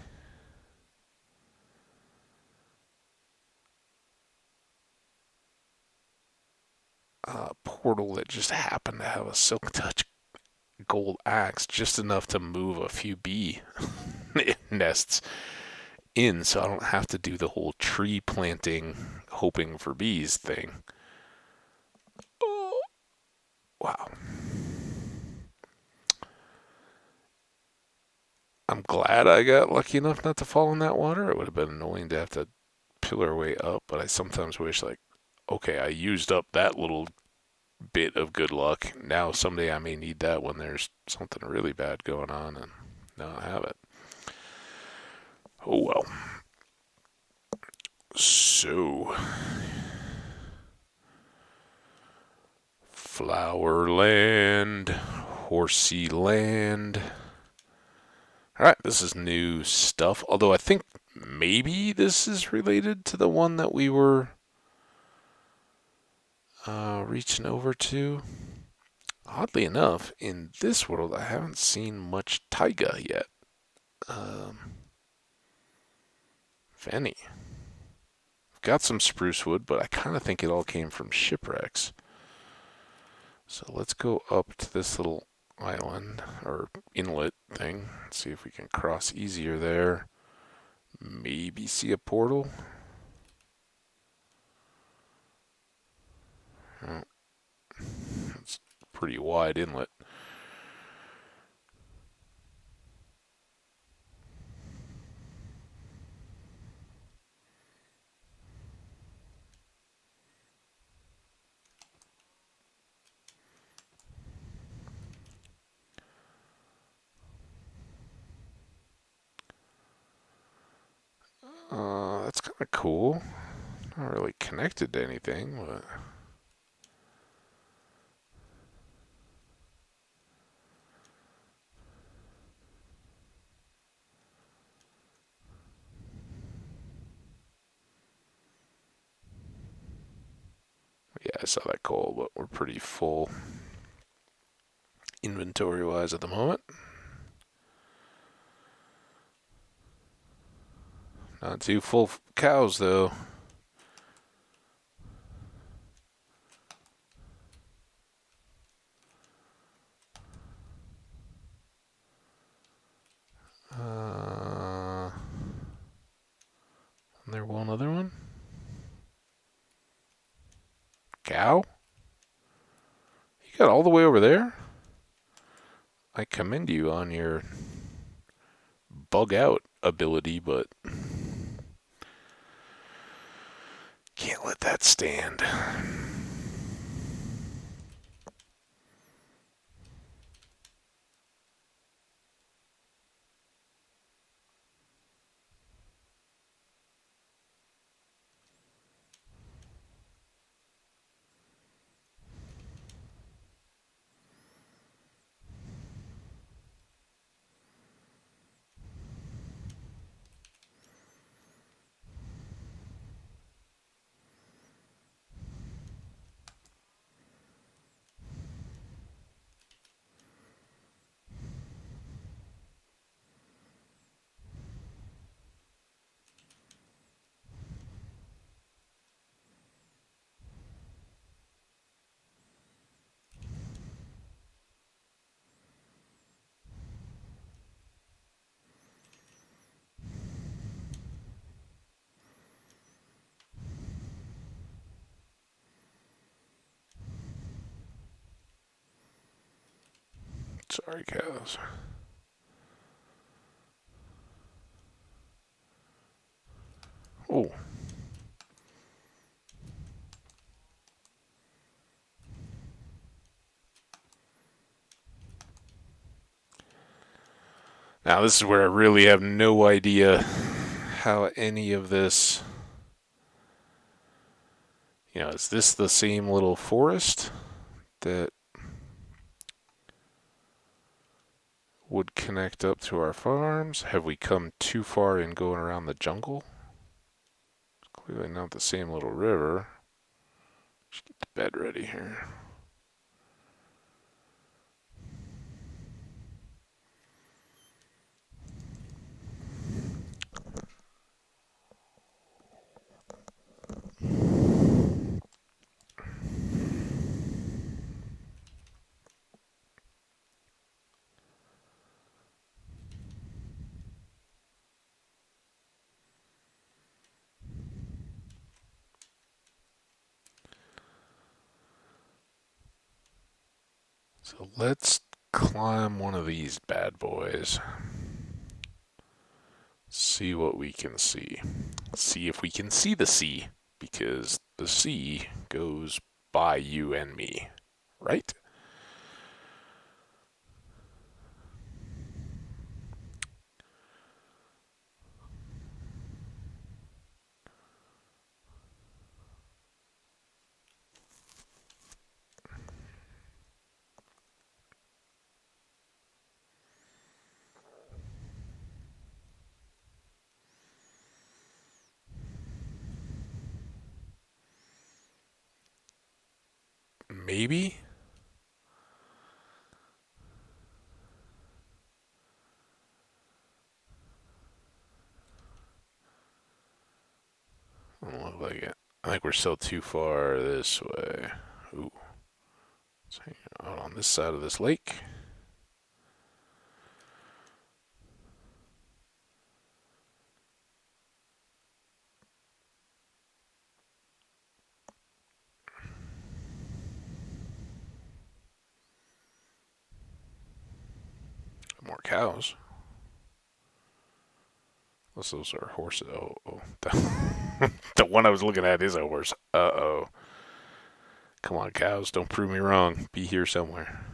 portal that just happened to have a Silk Touch gold axe, just enough to move a few bee nests in, so I don't have to do the whole tree planting, hoping for bees thing. Oh, wow. I'm glad I got lucky enough not to fall in that water. It would have been annoying to have to pillar way up, but I sometimes wish, like, okay, I used up that little bit of good luck. Now someday I may need that when there's something really bad going on, and now I have it. Oh well. So, Flowerland, Horsey Land. Alright, this is new stuff. Although I think maybe this is related to the one that we were reaching over to. Oddly enough, in this world, I haven't seen much taiga yet. If any. I've got some spruce wood, but I kind of think it all came from shipwrecks. So let's go up to this little island, or inlet thing. See if we can cross easier there. Maybe see a portal. Oh, it's a pretty wide inlet. That's kind of cool. Not really connected to anything, but yeah, I saw that coal, but we're pretty full inventory-wise at the moment. Not too full cows, though. And there one other one. Cow? You got all the way over there? I commend you on your bug out ability, but can't let that stand. Sorry, cows. Oh. Now, this is where I really have no idea how any of this. Is this the same little forest that would connect up to our farms? Have we come too far in going around the jungle? It's clearly not the same little river. Just get the bed ready here. So let's climb one of these bad boys. See what we can see. See if we can see the sea, because the sea goes by you and me, right? Maybe? Don't look like it. I think we're still too far this way. Ooh. Let's hang out on this side of this lake. More cows. Unless those are horses. Oh. The one I was looking at is a horse. Uh-oh. Come on, cows. Don't prove me wrong. Be here somewhere.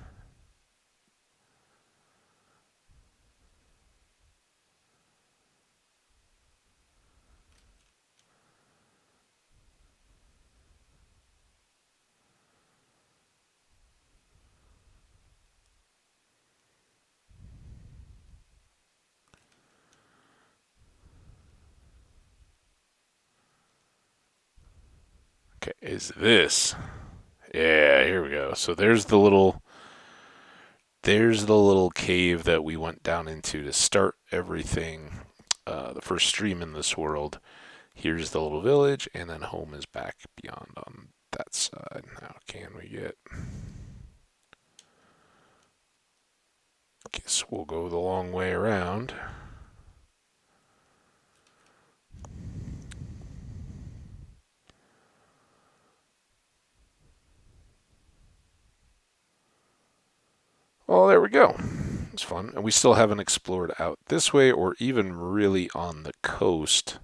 Okay, is this? Yeah, here we go. So there's the little cave that we went down into to start everything. The first stream in this world. Here's the little village, and then home is back beyond on that side. Now, can we get? Guess we'll go the long way around. Well, there we go. It's fun. And we still haven't explored out this way or even really on the coast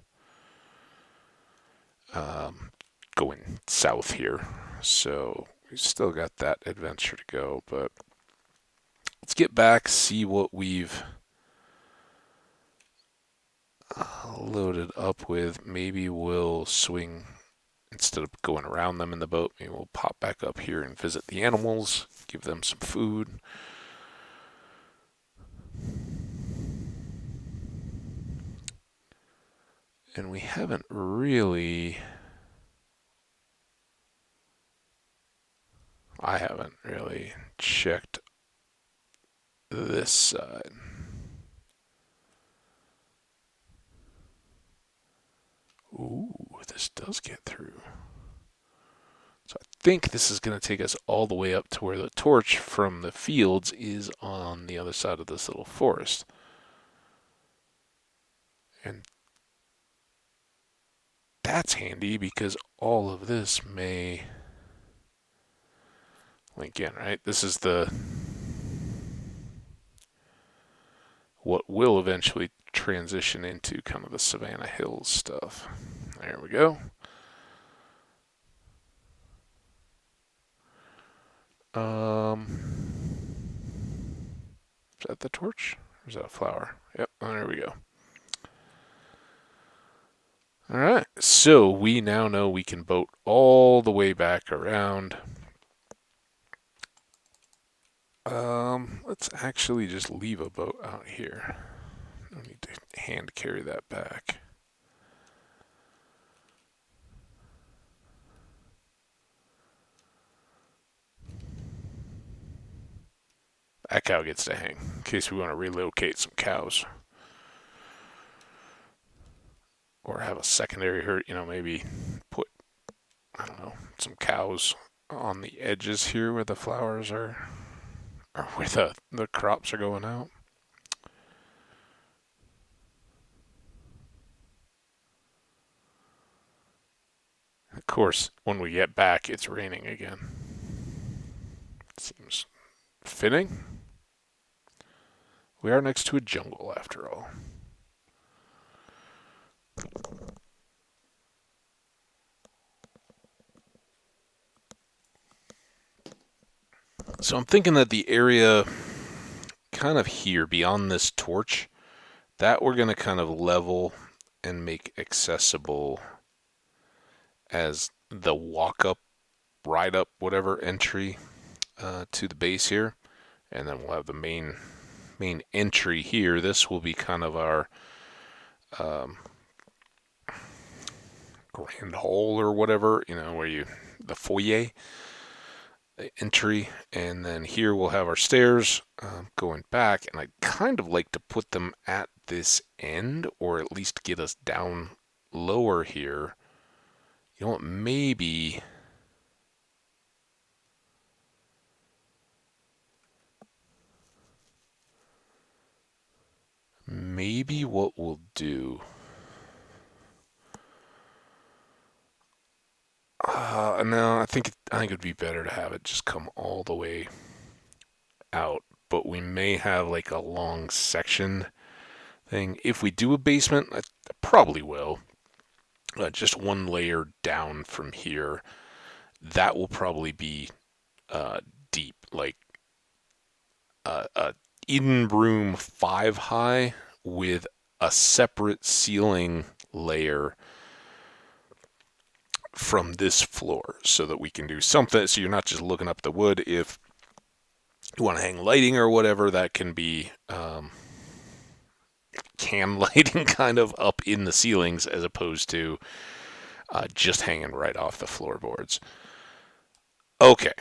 going south here. So we still got that adventure to go. But let's get back, see what we've loaded up with. Maybe we'll swing, instead of going around them in the boat, maybe we'll pop back up here and visit the animals, give them some food. And we haven't really, I haven't really checked this side. Ooh, this does get through. So I think this is going to take us all the way up to where the torch from the fields is on the other side of this little forest. And that's handy because all of this may link in, right? This is the what will eventually transition into kind of the Savannah Hills stuff. There we go. Is that the torch? Or is that a flower? Yep, oh, there we go. All right, so we now know we can boat all the way back around. Let's actually just leave a boat out here. No need to hand carry that back. That cow gets to hang in case we want to relocate some cows. Or have a secondary herd, maybe put, I don't know, some cows on the edges here where the flowers are, or where the crops are going out. Of course, when we get back, it's raining again. It seems Fitting. We are next to a jungle, after all. So I'm thinking that the area kind of here, beyond this torch, that we're going to kind of level and make accessible as the walk up, ride up, whatever entry to the base here. And then we'll have the main entry here. This will be kind of our um, grand hall or whatever, where the foyer entry. And then here we'll have our stairs going back. And I'd kind of like to put them at this end, or at least get us down lower here. You know what? Maybe what we'll do. No, I think it'd be better to have it just come all the way out. But we may have like a long section thing. If we do a basement, I probably will. Just one layer down from here. That will probably be deep, like a in room 5 high with a separate ceiling layer from this floor, so that we can do something. So you're not just looking up the wood. If you want to hang lighting or whatever, that can be can lighting kind of up in the ceilings, as opposed to just hanging right off the floorboards. Okay,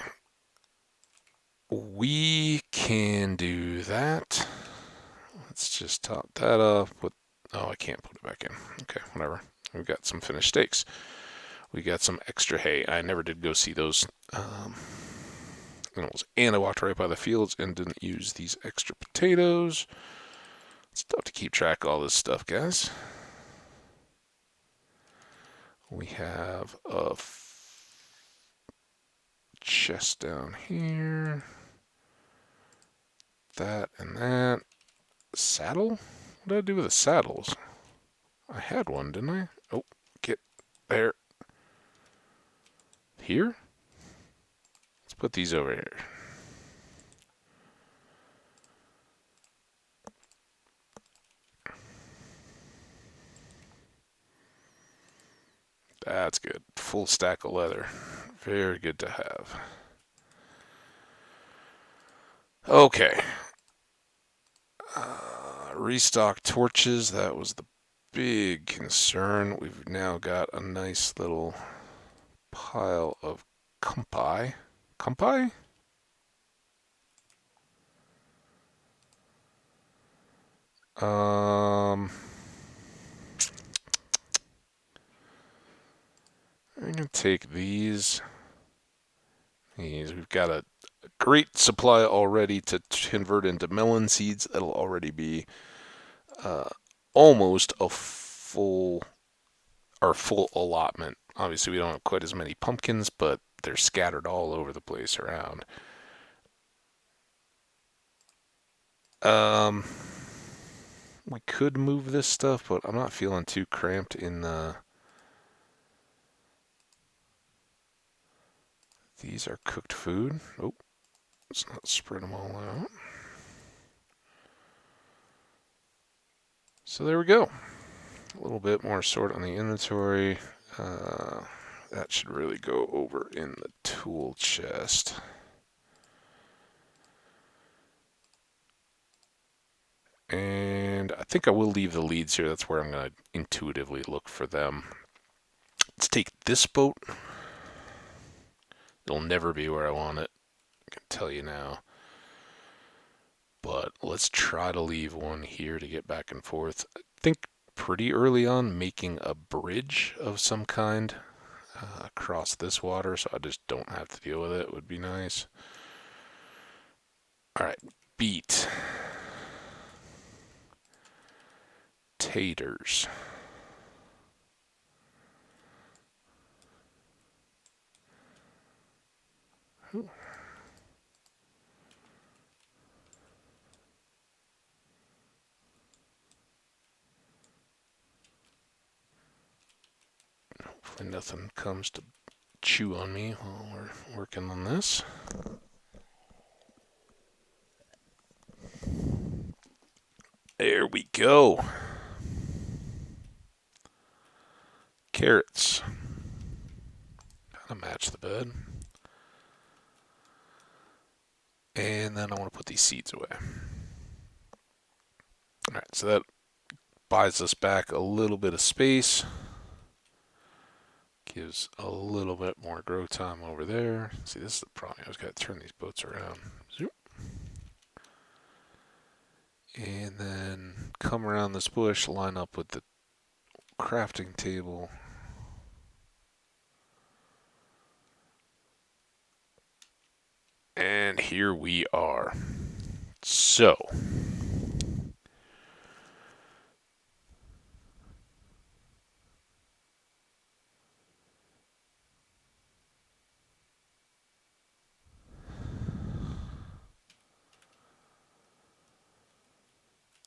we can do that. Let's just top that up with. Oh, I can't put it back in. Okay, whatever. We've got some finished steaks. We got some extra hay. I never did go see those animals. And I walked right by the fields and didn't use these extra potatoes. It's tough to keep track of all this stuff, guys. We have a chest down here. That and that. Saddle? What did I do with the saddles? I had one, didn't I? Oh, get there. Here? Let's put these over here. That's good. Full stack of leather. Very good to have. Okay. Restock torches. That was the big concern. We've now got a nice little pile of kumpai. Kumpai? I'm gonna take these. We've got a great supply already to convert into melon seeds. That'll already be almost a full allotment. Obviously, we don't have quite as many pumpkins, but they're scattered all over the place around. We could move this stuff, but I'm not feeling too cramped in the. These are cooked food. Oh, let's not spread them all out. So there we go. A little bit more sort on the inventory. That should really go over in the tool chest. And I think I will leave the leads here. That's where I'm going to intuitively look for them. Let's take this boat. It'll never be where I want it. I can tell you now. But let's try to leave one here to get back and forth. I think pretty early on making a bridge of some kind across this water, so I just don't have to deal with it, would be nice. Alright, beet. Taters. Hopefully nothing comes to chew on me while we're working on this. There we go. Carrots. Kind of match the bed. And then I want to put these seeds away. Alright, so that buys us back a little bit of space. Gives a little bit more grow time over there. See, this is the problem. I just got to turn these boats around. Zoop. And then come around this bush, line up with the crafting table. And here we are. So,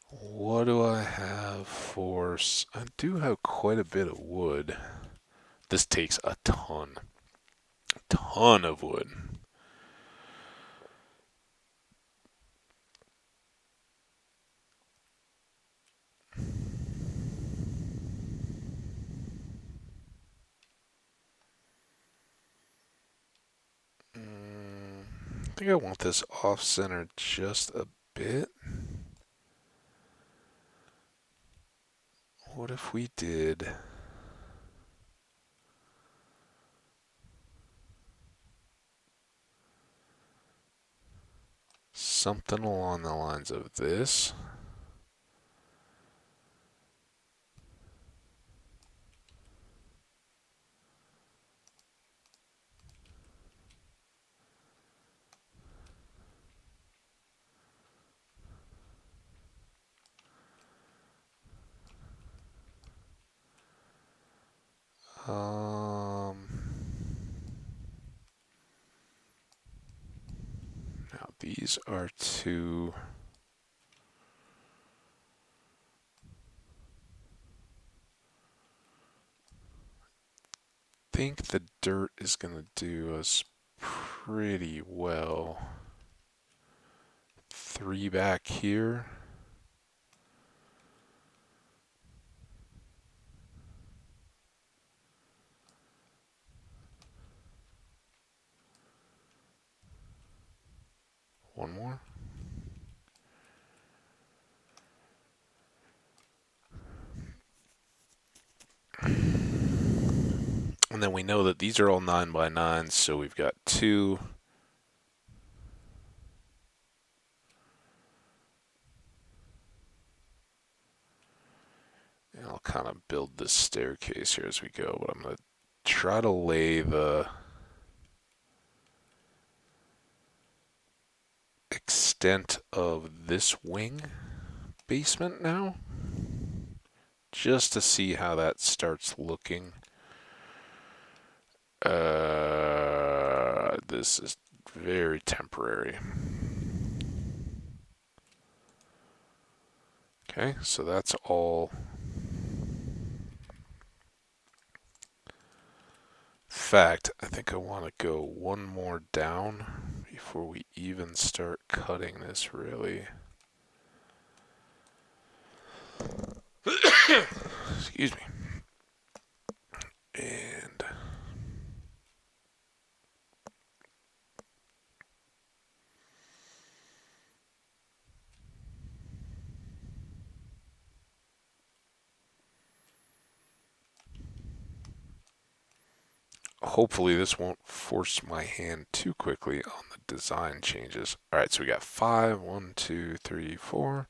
what do I have for... I do have quite a bit of wood. This takes a ton of wood. I think I want this off-center just a bit. What if we did... something along the lines of this? Now these are two. I think the dirt is going to do us pretty well. 3 back here. One more. And then we know that these are all 9 by 9s, so we've got 2. And I'll kind of build this staircase here as we go, but I'm going to try to lay the extent of this wing basement now, just to see how that starts looking. This is very temporary. Okay, so that's all. In fact, I think I want to go one more down before we even start cutting this, really. Excuse me. And hopefully this won't force my hand too quickly on the design changes. All right, so we got 5, 1, 2, 3, 4.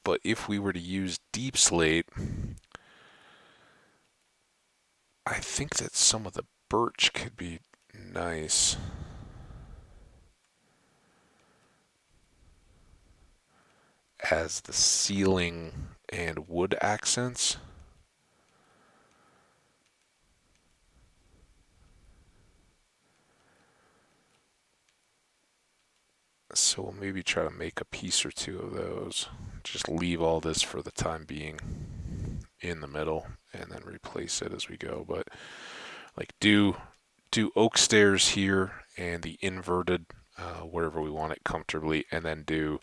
But if we were to use deep slate, I think that some of the birch could be nice. As the ceiling and wood accents. So we'll maybe try to make a piece or two of those. Just leave all this for the time being in the middle and then replace it as we go. But like do oak stairs here and the inverted wherever we want it comfortably, and then do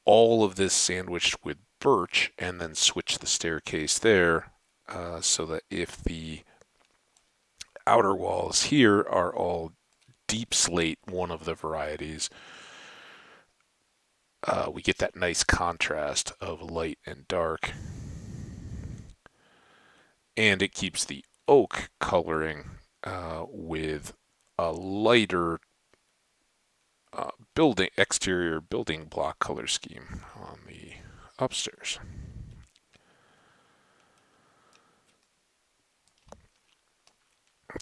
all of this sandwiched with birch and then switch the staircase there so that if the outer walls here are all deep slate, one of the varieties, we get that nice contrast of light and dark. And it keeps the oak coloring with a lighter building exterior building block color scheme on the upstairs.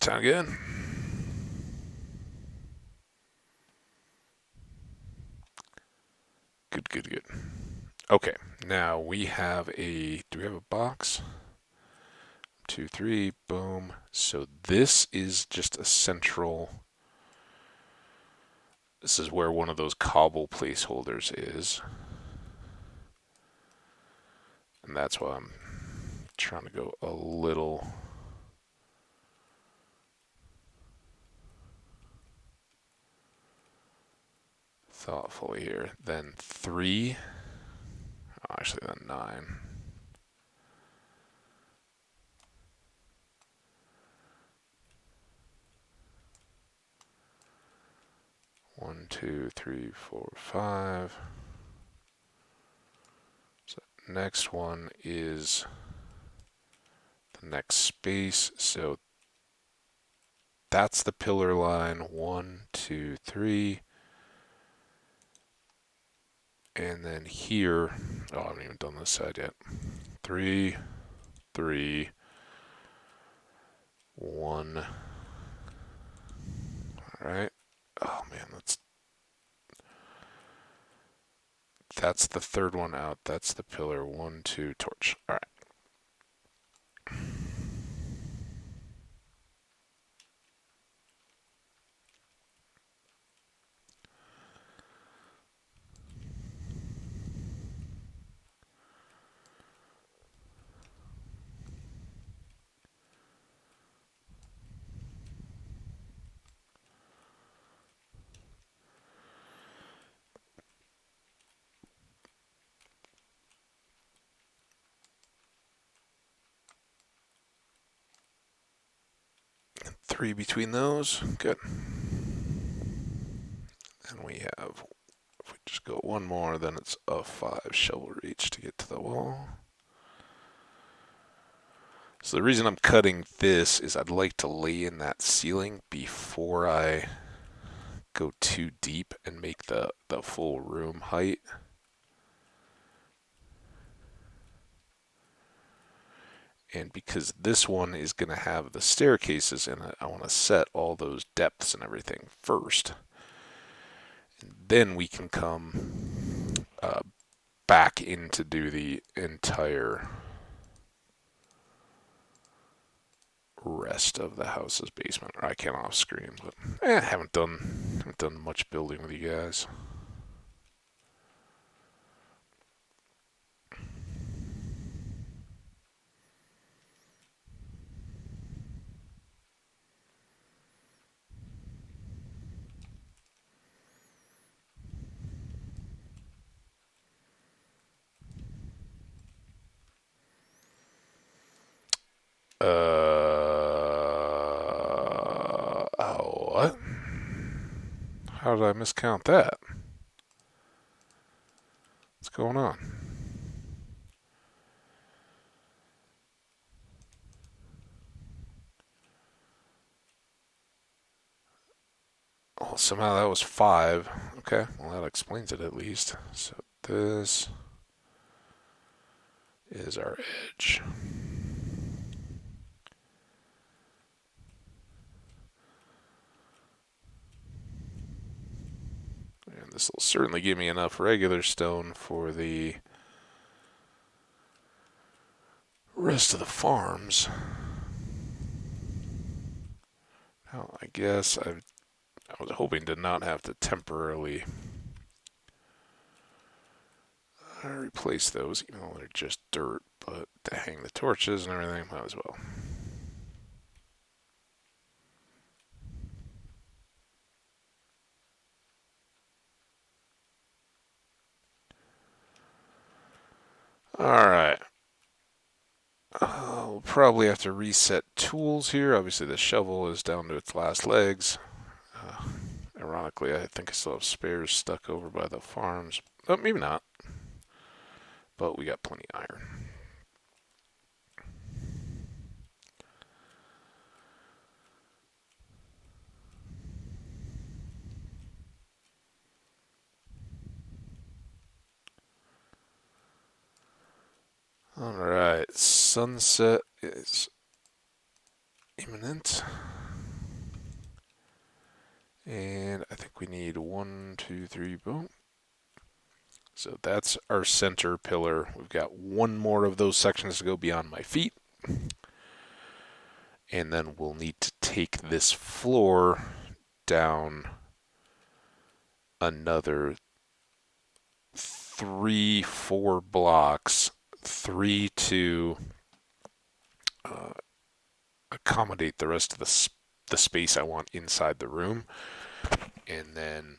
Sound good? Good, good, good. Okay, now we have do we have a box? 2, 3, boom. So this is just a central. This is where one of those cobble placeholders is. And that's why I'm trying to go a little thoughtfully here. Then 3. Oh, actually, then 9. One, two, three, four, 5. So next one is the next space. So that's the pillar line. 1, 2, 3. And then here, oh, I haven't even done this side yet. 3, 3, 1. All right. Oh man, that's the third one out. That's the pillar. 1, 2, torch. All right. 3 between those. Good. And we have, if we just go one more, then it's a 5 shovel reach to get to the wall. So the reason I'm cutting this is I'd like to lay in that ceiling before I go too deep and make the full room height. And because this one is going to have the staircases in it, I want to set all those depths and everything first. And then we can come back in to do the entire rest of the house's basement. Or I can't off screen, but I haven't done much building with you guys. Oh, what? How did I miscount that? What's going on? Well, somehow that was 5. Okay, well, that explains it at least. So this is our edge. And this will certainly give me enough regular stone for the rest of the farms. Now, I guess I was hoping to not have to temporarily I replace those, even though they're just dirt, but to hang the torches and everything, might as well. Alright. We'll probably have to reset tools here. Obviously, the shovel is down to its last legs. Ironically, I think I still have spares stuck over by the farms. Oh, maybe not. But we got plenty of iron. Alright, sunset is imminent. And I think we need 1, 2, 3, boom. So that's our center pillar. We've got one more of those sections to go beyond my feet. And then we'll need to take this floor down another 3, 4 blocks. 3 to accommodate the rest of the space I want inside the room. And then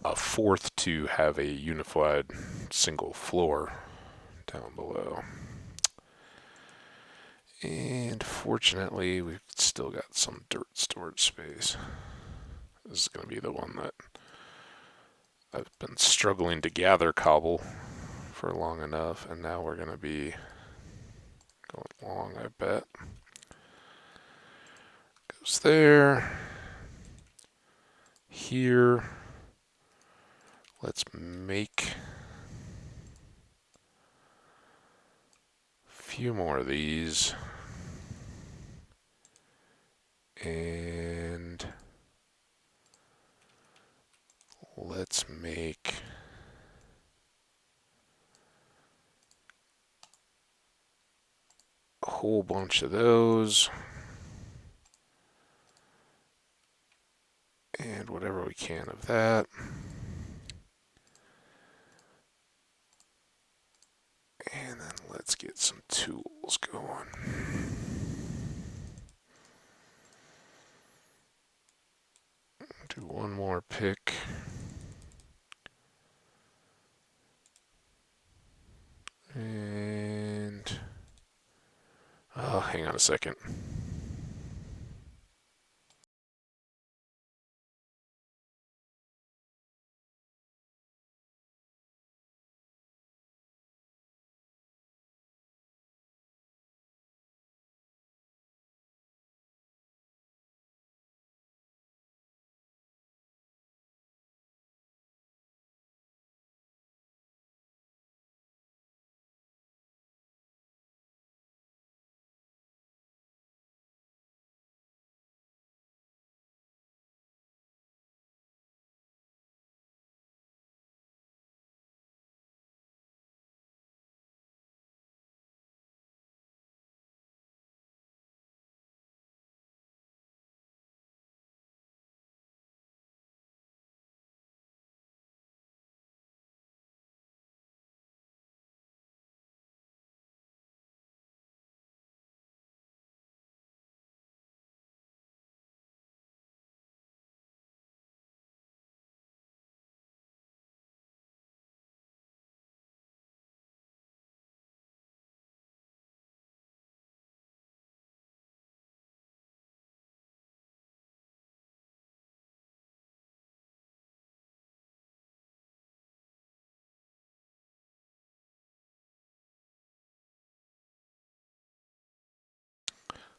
a 4th to have a unified single floor down below. And fortunately, we've still got some dirt storage space. This is going to be the one that I've been struggling to gather cobble for long enough, and now we're going to be going long, I bet. Goes there. Here. Let's make a few more of these. And let's make a whole bunch of those. And whatever we can of that. And then let's get some tools going. Do one more pick. And oh, hang on a second.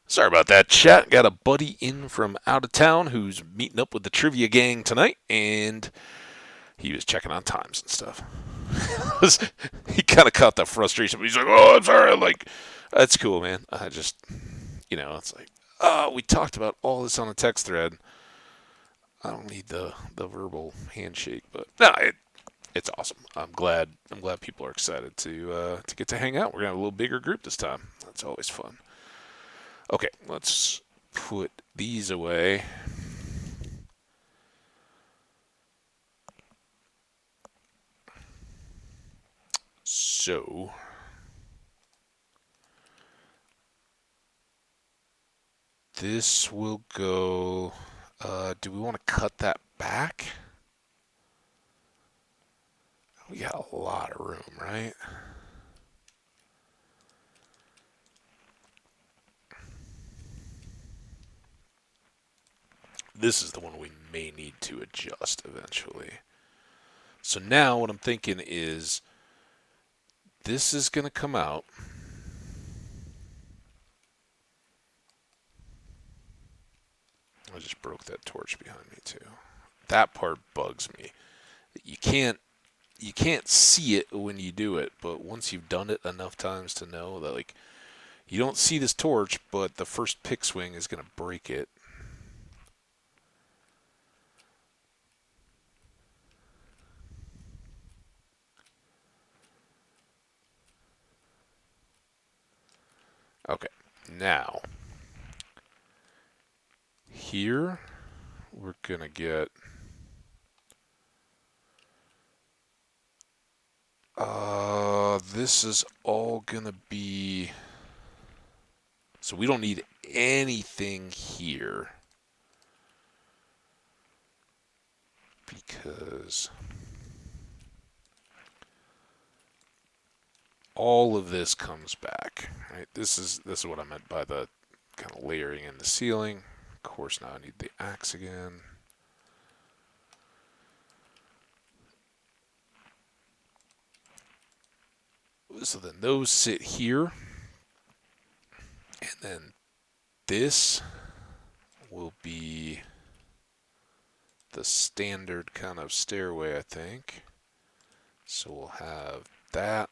Sorry about that, chat. Got a buddy in from out of town who's meeting up with the trivia gang tonight, and he was checking on times and stuff. He kind of caught the frustration, but he's like, "Oh, I'm sorry." I'm like, "That's cool, man. I just, it's like, oh, we talked about all this on a text thread. I don't need the verbal handshake, but no, it's awesome. I'm glad people are excited to get to hang out. We're gonna have a little bigger group this time. That's always fun. Okay, let's put these away. So this will go. Do we want to cut that back? We got a lot of room, right? This is the one we may need to adjust eventually. So now what I'm thinking is this is going to come out. I just broke that torch behind me too. That part bugs me. You can't see it when you do it, but once you've done it enough times to know that like you don't see this torch, but the first pick swing is going to break it. Okay, now here we're going to get this is all going to be, so we don't need anything here because all of this comes back, right? This is what I meant by the kind of layering in the ceiling. Of course, now I need the axe again. So then those sit here, and then this will be the standard kind of stairway, I think. So we'll have that.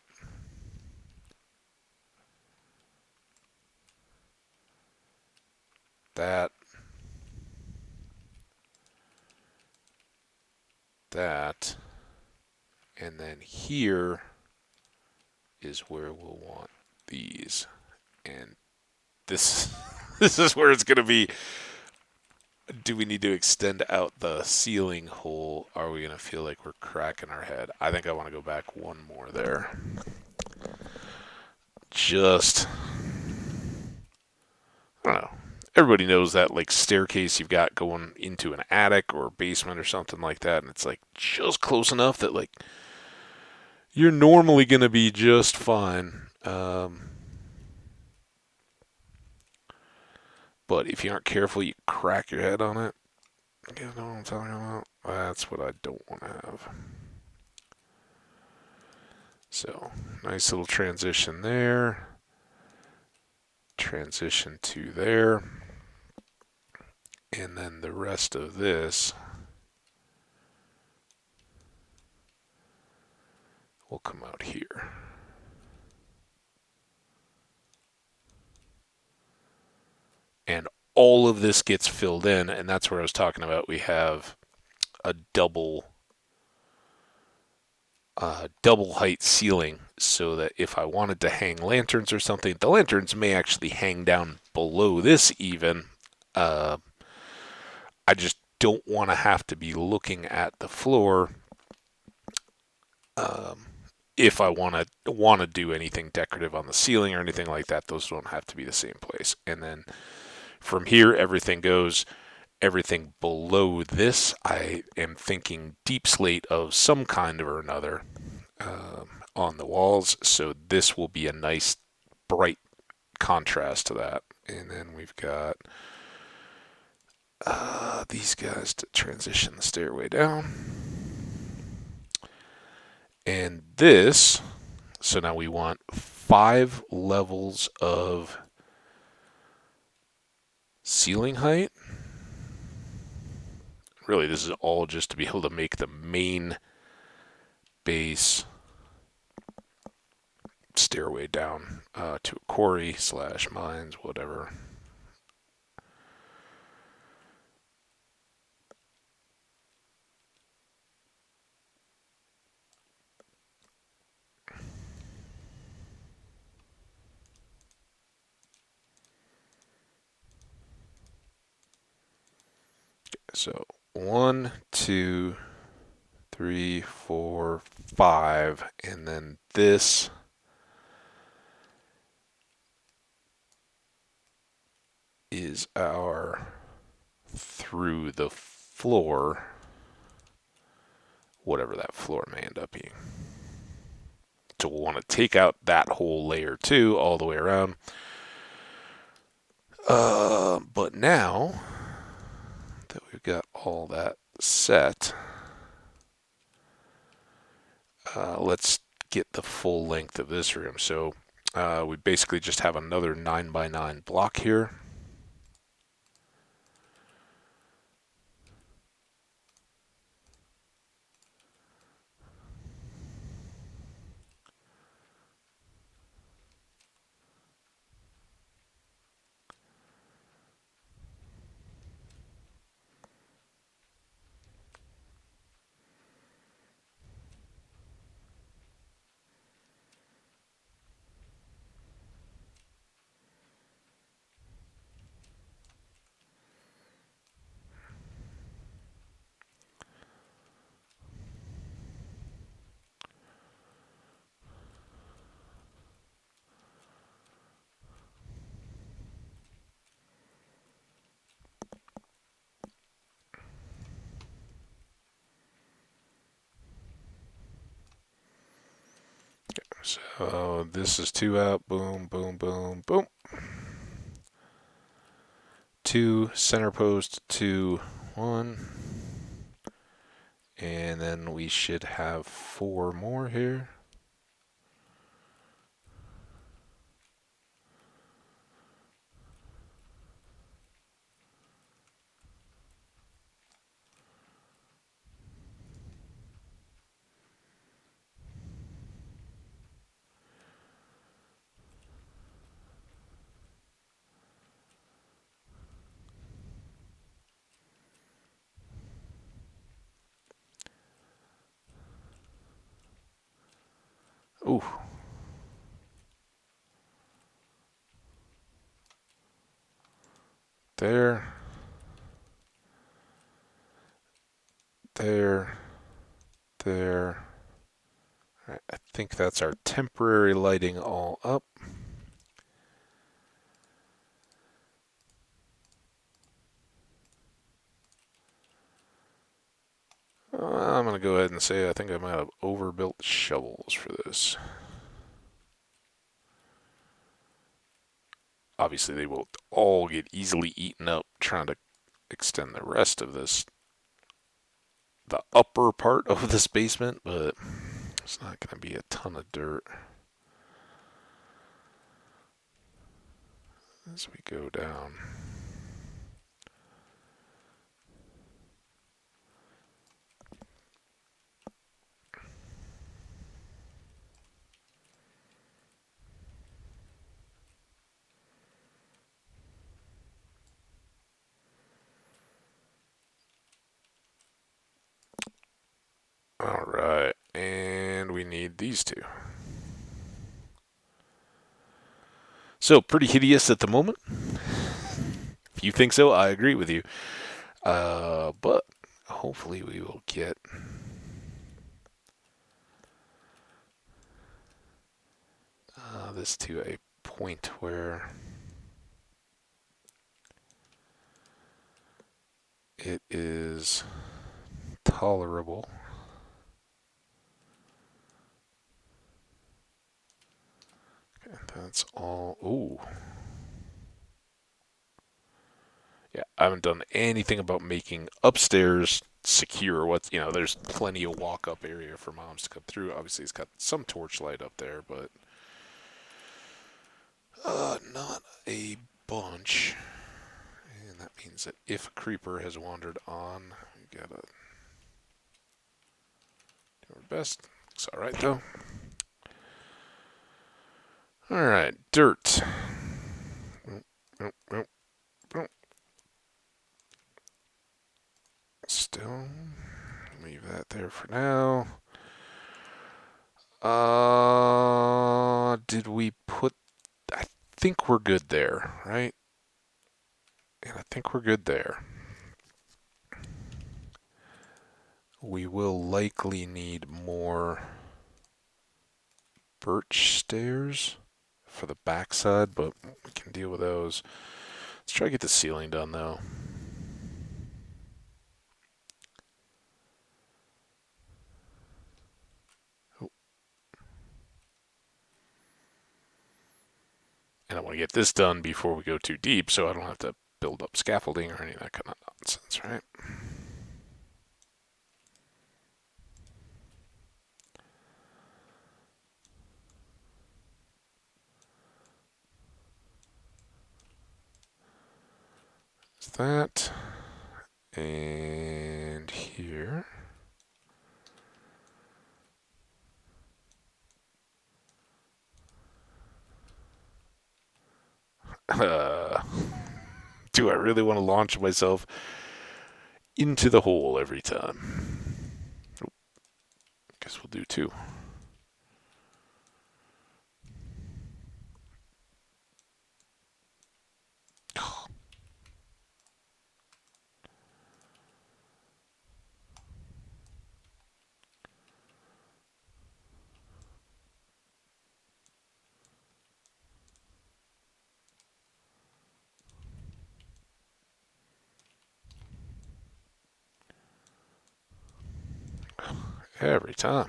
That. That. And then here is where we'll want these. And this this is where it's going to be. Do we need to extend out the ceiling hole? Are we going to feel like we're cracking our head? I think I want to go back one more there. Just, I don't know. Everybody knows that like staircase you've got going into an attic or basement or something like that, and it's like just close enough that like you're normally going to be just fine. But if you aren't careful, you crack your head on it. You know what I'm talking about? That's what I don't want to have. So, nice little transition there. Transition to there. And then the rest of this will come out here. And all of this gets filled in, and that's where I was talking about. We have a double height ceiling, so that if I wanted to hang lanterns or something, the lanterns may actually hang down below this even. I just don't want to have to be looking at the floor if I want to do anything decorative on the ceiling or anything like that. Those don't have to be the same place. And then from here, everything goes. Everything below this, I am thinking deep slate of some kind or another on the walls. So this will be a nice bright contrast to that. And then we've got these guys to transition the stairway down. And this, so now we want 5 levels of ceiling height. Really, this is all just to be able to make the main base stairway down to a quarry / mines, whatever. So 1, 2, 3, 4, 5, and then this is our through the floor, whatever that floor may end up being. So we'll want to take out that whole layer too, all the way around. But now that we've got all that set, let's get the full length of this room. So we basically just have another 9x9 block here. So this is 2 out, boom, boom, boom, boom. 2 center post, 2, 1. And then we should have 4 more here. Ooh. There. There. There. Right, I think that's our temporary lighting all up. I'm going to go ahead and say I think I might have overbuilt shovels for this. Obviously, they will all get easily eaten up trying to extend the rest of this, the upper part of this basement, but it's not going to be a ton of dirt. As we go down. All right, and we need these 2. So, pretty hideous at the moment. If you think so, I agree with you. But hopefully we will get this to a point where it is tolerable. Okay, that's all. Ooh. Yeah, I haven't done anything about making upstairs secure. There's plenty of walk-up area for moms to come through. Obviously, it's got some torchlight up there, but not a bunch. And that means that if a creeper has wandered on, we gotta do our best. Looks alright though. Alright, dirt. Stone. Leave that there for now. Did we put... I think we're good there, right? And I think we're good there. We will likely need more birch stairs for the backside, but we can deal with those. Let's try to get the ceiling done, though. Oh, and I want to get this done before we go too deep so I don't have to build up scaffolding or any of that kind of nonsense, right? Is that. And here. Do I really want to launch myself into the hole every time? Oh, guess we'll do two. Every time.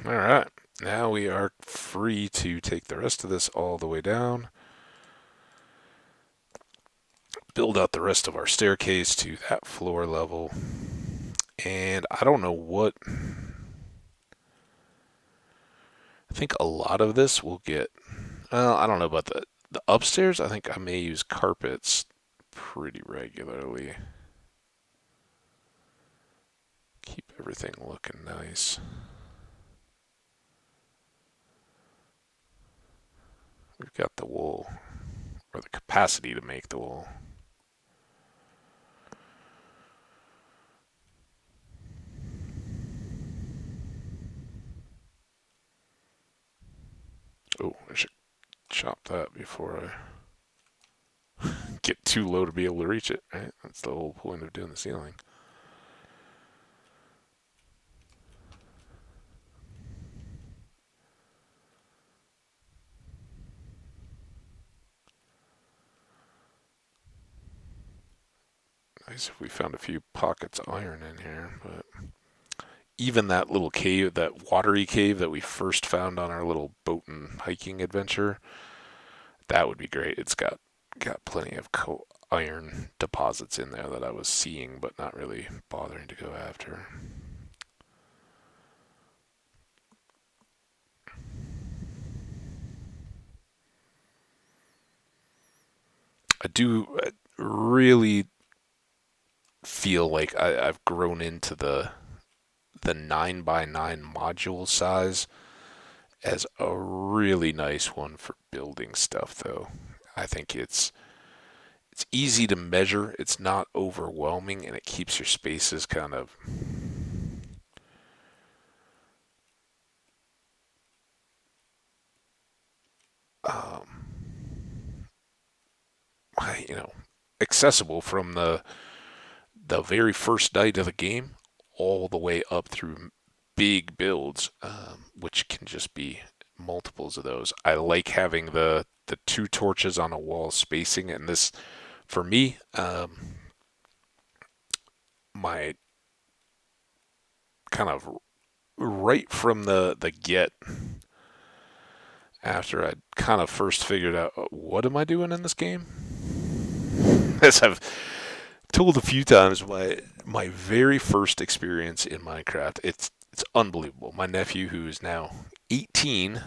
All right. Now we are free to take the rest of this all the way down. Build out the rest of our staircase to that floor level. And I don't know what. I think a lot of this will get. Well, I don't know about the upstairs. I think I may use carpets pretty regularly. Keep everything looking nice. We've got the wool, or the capacity to make the wool. Oh, I should chop that before I get too low to be able to reach it, right? That's the whole point of doing the ceiling. Nice if we found a few pockets of iron in here, but even that little cave, that watery cave that we first found on our little boat and hiking adventure, that would be great. It's got plenty of iron deposits in there that I was seeing, but not really bothering to go after. I do really feel like I've grown into the 9x9 module size as a really nice one for building stuff, though. I think it's easy to measure, it's not overwhelming, and it keeps your spaces kind of um, you know accessible from the very first night of the game all the way up through big builds, which can just be multiples of those. I like having the two torches on a wall spacing, and this for me, my kind of right from the get after I kind of first figured out what am I doing in this game, as I've told a few times, my very first experience in Minecraft, it's unbelievable. My nephew, who is now 18,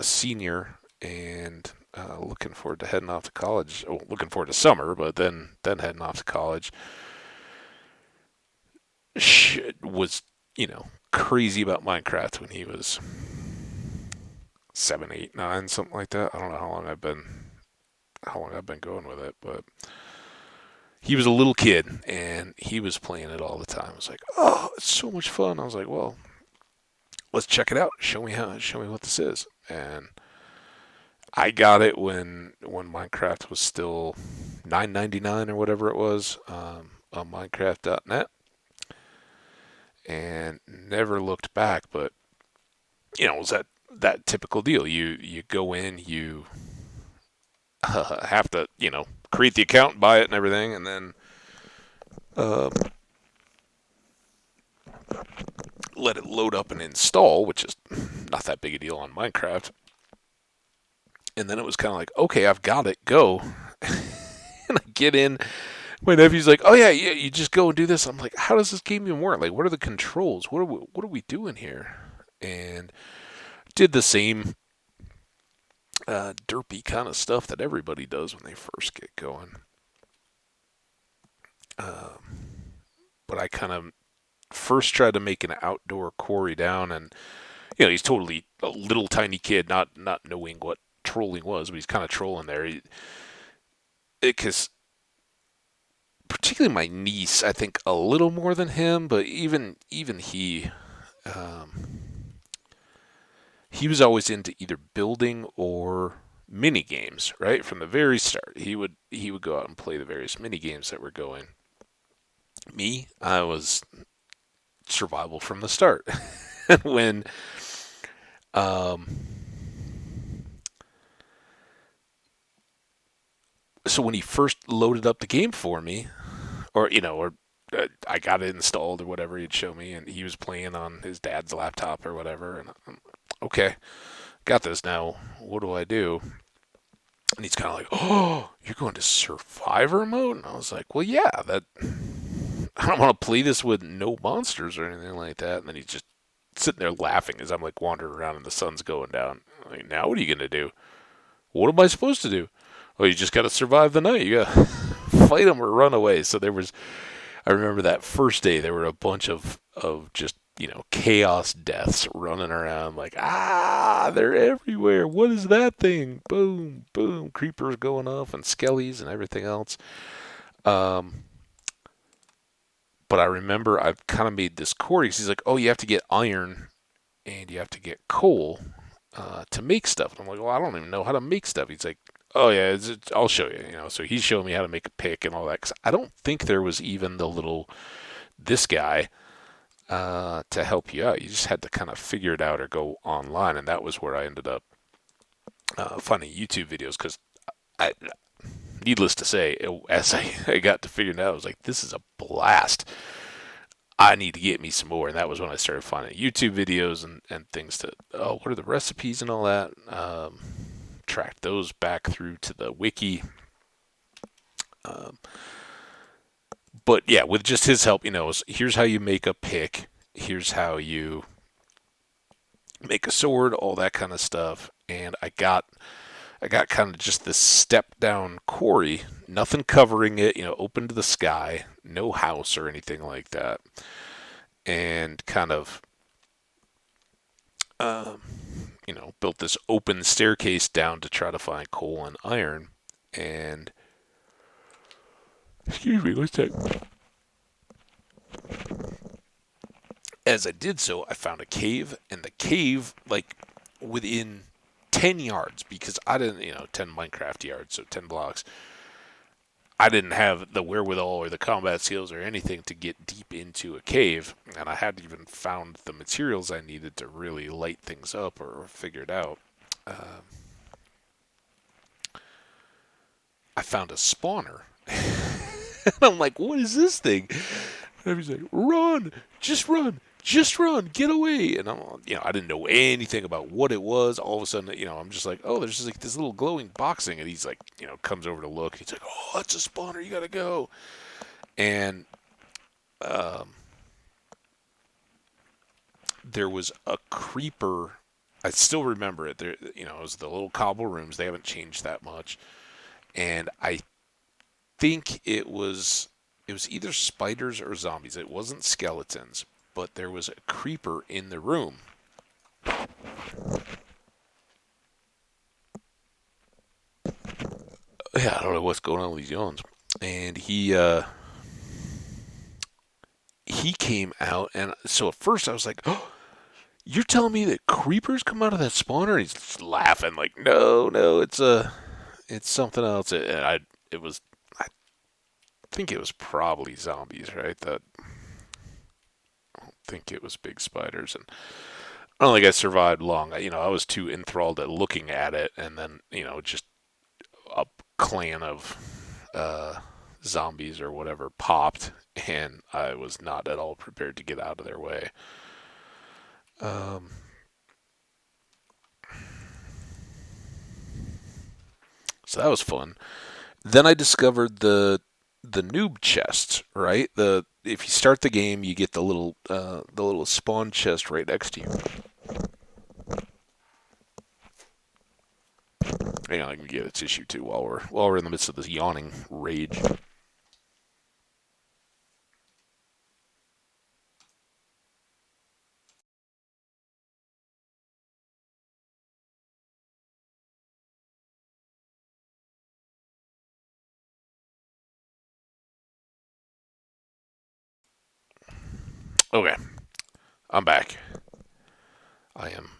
senior, and looking forward to heading off to college. Oh, looking forward to summer, but then heading off to college. Was crazy about Minecraft when he was 7, 8, 9, something like that. I don't know how long I've been going with it, but he was a little kid and he was playing it all the time. I was like, oh, it's so much fun. I was like, well, let's check it out. Show me what this is. And I got it when Minecraft was still $9.99 or whatever it was. on Minecraft.net and never looked back. But it was that typical deal. You go in, you have to create the account, buy it, and everything, and then um, let it load up and install, which is not that big a deal on Minecraft. And then it was kind of like, okay, I've got it, go. And I get in. My nephew's like, oh yeah, you just go and do this. I'm like, how does this game even work? Like, what are the controls? What are we doing here? And did the same derpy kind of stuff that everybody does when they first get going. But I kind of first tried to make an outdoor quarry down, and he's totally a little tiny kid, not knowing what trolling was, but he's kind of trolling there. Because particularly my niece, I think a little more than him, but even he was always into either building or mini games, right? From the very start, he would go out and play the various mini games that were going. Me, I was survival from the start. when um so when he first loaded up the game for me, or I got it installed or whatever he'd show me, and he was playing on his dad's laptop or whatever, and I'm, okay, got this now. What do I do? And he's kind of like, oh, you're going to survivor mode? And I was like, well, yeah, that I don't want to play this with no monsters or anything like that. And then he's just sitting there laughing as I'm like wandering around and the sun's going down. I'm like, now what are you gonna do? What am I supposed to do? Well, you just got to survive the night. You got to fight them or run away. So I remember that first day, there were a bunch of just, chaos deaths running around like, they're everywhere. What is that thing? Boom, boom, creepers going off and skellies and everything else. But I remember I've kind of made this quarry because he's like, oh, you have to get iron and you have to get coal to make stuff. And I'm like, well, I don't even know how to make stuff. He's like, oh yeah, I'll show you. So he's showing me how to make a pick and all that. Cause I don't think there was even this guy to help you out. You just had to kind of figure it out or go online, and that was where I ended up finding YouTube videos. Because needless to say, as I got to figuring it out, I was like, this is a blast. I need to get me some more. And that was when I started finding YouTube videos and things what are the recipes and all that. Tracked those back through to the wiki. But yeah, with just his help, here's how you make a pick. Here's how you make a sword, all that kind of stuff. And I got kind of just this step down quarry, nothing covering it, open to the sky, no house or anything like that. And kind of, built this open staircase down to try to find coal and iron. And, excuse me, what's that? As I did so, I found a cave, and the cave, like, within 10 yards, because I didn't, 10 Minecraft yards, so 10 blocks. I didn't have the wherewithal or the combat skills or anything to get deep into a cave, and I hadn't even found the materials I needed to really light things up or figure it out. I found a spawner. And I'm like, what is this thing? And he's like, run, just run, get away. And I didn't know anything about what it was. All of a sudden, I'm just like, oh, there's just like this little glowing box thing. And he's like, comes over to look. He's like, oh, that's a spawner. You got to go. And there was a creeper. I still remember it. There, it was the little cobble rooms. They haven't changed that much. And I think it was either spiders or zombies. It wasn't skeletons, but there was a creeper in the room. Yeah, I don't know what's going on with these yawns. And he came out, and so at first I was like, oh, you're telling me that creepers come out of that spawner? And he's just laughing like, no, it's something else. And it was think it was probably zombies, right? That I don't think it was big spiders, and I don't think I survived long. I was too enthralled at looking at it, and then just a clan of uh, zombies or whatever popped, and I was not at all prepared to get out of their way. Um, so that was fun. Then I discovered the noob chest, right? The If you start the game, you get the little spawn chest right next to you. Hang on, I can get a tissue too while we're in the midst of this yawning rage. Okay, I'm back. I am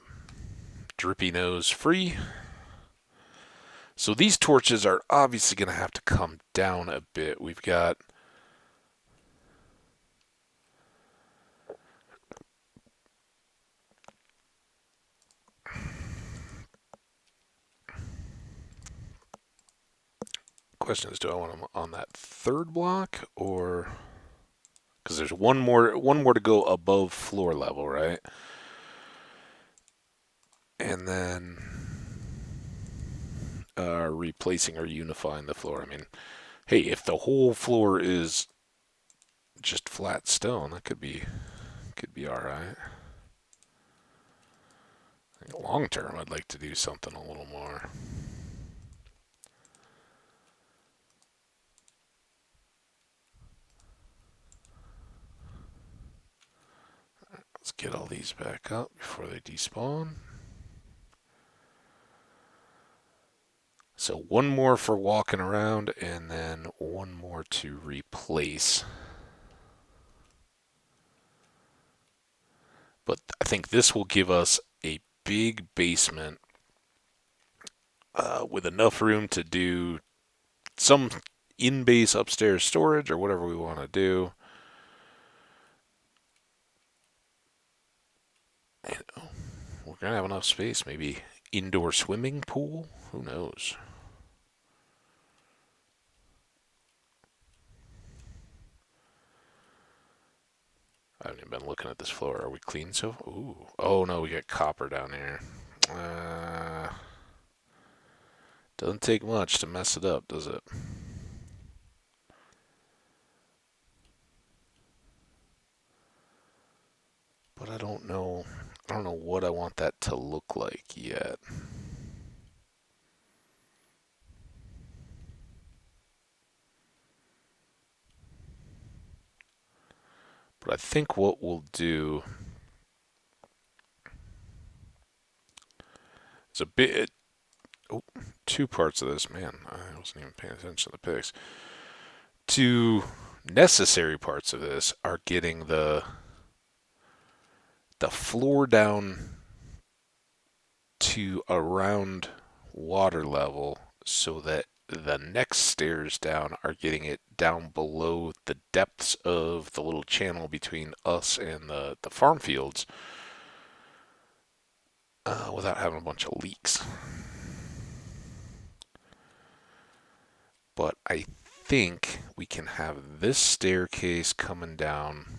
drippy nose free. So these torches are obviously going to have to come down a bit. We've got question is, do I want them on that third block or because there's one more to go above floor level, right? And then replacing or unifying the floor. I mean, hey, if the whole floor is just flat stone, that could be all right. Long term, I'd like to do something a little more. Let's get all these back up before they despawn. So one more for walking around, and then one more to replace. But I think this will give us a big basement with enough room to do some in-base upstairs storage or whatever we want to do. We're gonna have enough space. Maybe indoor swimming pool. Who knows? I haven't even been looking at this floor. Are we clean so? Ooh. Oh no, we got copper down here. Doesn't take much to mess it up, does it? But I don't know. I don't know what I want that to look like yet. But I think what we'll do is a bit. Oh, two parts of this. Man, I wasn't even paying attention to the pics. Two necessary parts of this are getting the floor down to around water level so that the next stairs down are getting it down below the depths of the little channel between us and the farm fields without having a bunch of leaks. But I think we can have this staircase coming down,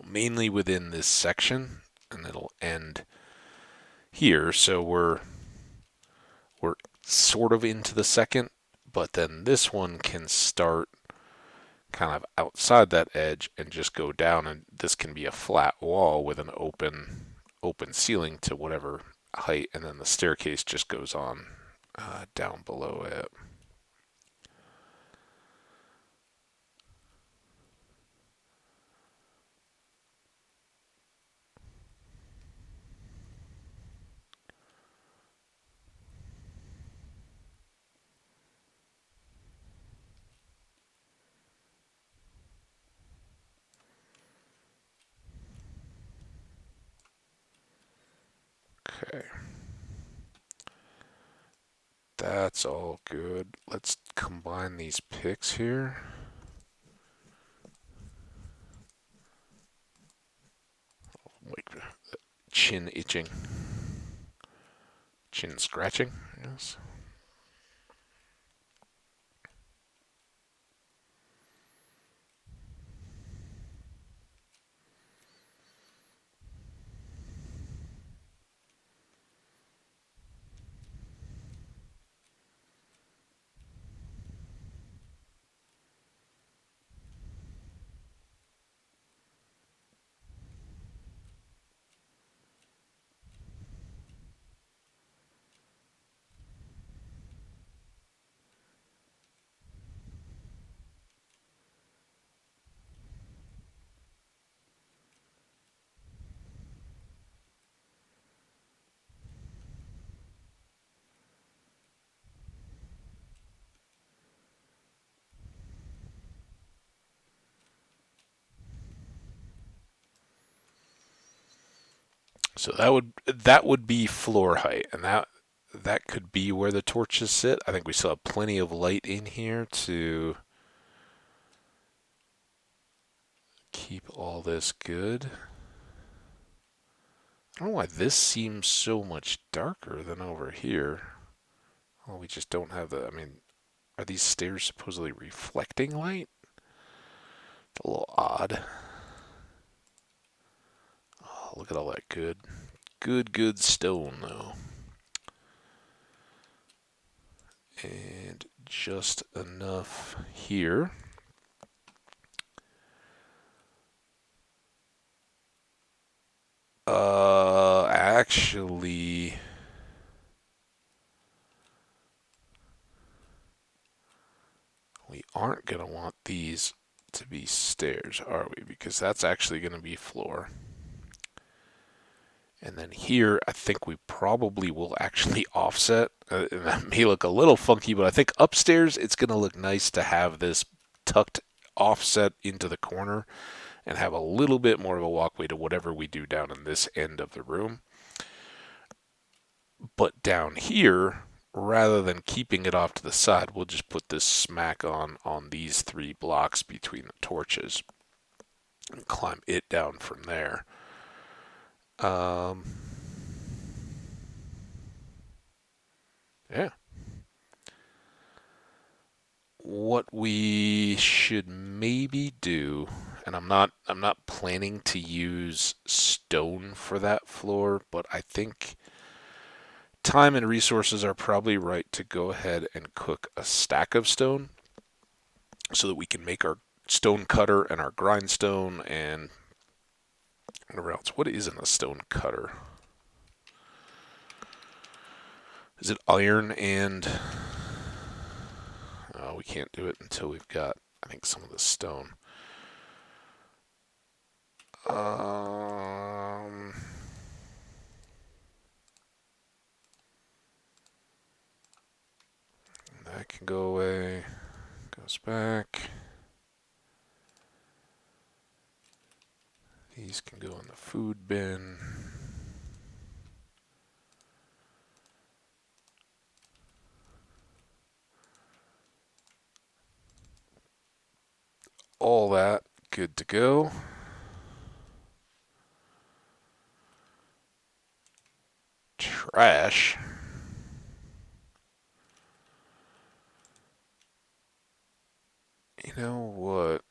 mainly within this section, and it'll end here. So we're sort of into the second, but then this one can start kind of outside that edge and just go down, and this can be a flat wall with an open ceiling to whatever height, and then the staircase just goes on down below it. Okay. That's all good. Let's combine these picks here. Like chin itching. Chin scratching, yes. So that would be floor height, and that could be where the torches sit. I think we still have plenty of light in here to keep all this good. I don't know why this seems so much darker than over here. Well, we just don't have the. I mean, are these stairs supposedly reflecting light? It's a little odd. Oh, look at all that good stone though. And just enough here. Actually, we aren't going to want these to be stairs, are we? Because that's actually going to be floor. And then here, I think we probably will actually offset. And that may look a little funky, but I think upstairs it's going to look nice to have this tucked offset into the corner and have a little bit more of a walkway to whatever we do down in this end of the room. But down here, rather than keeping it off to the side, we'll just put this smack on these 3 blocks between the torches and climb it down from there. Yeah. What we should maybe do, and I'm not planning to use stone for that floor, but I think time and resources are probably right to go ahead and cook a stack of stone so that we can make our stone cutter and our grindstone and whatever else. What isn't a stone cutter? Is it iron and... Oh, we can't do it until we've got, I think, some of the stone. That can go away. Goes back. These can go in the food bin. All that good to go. Trash. You know what?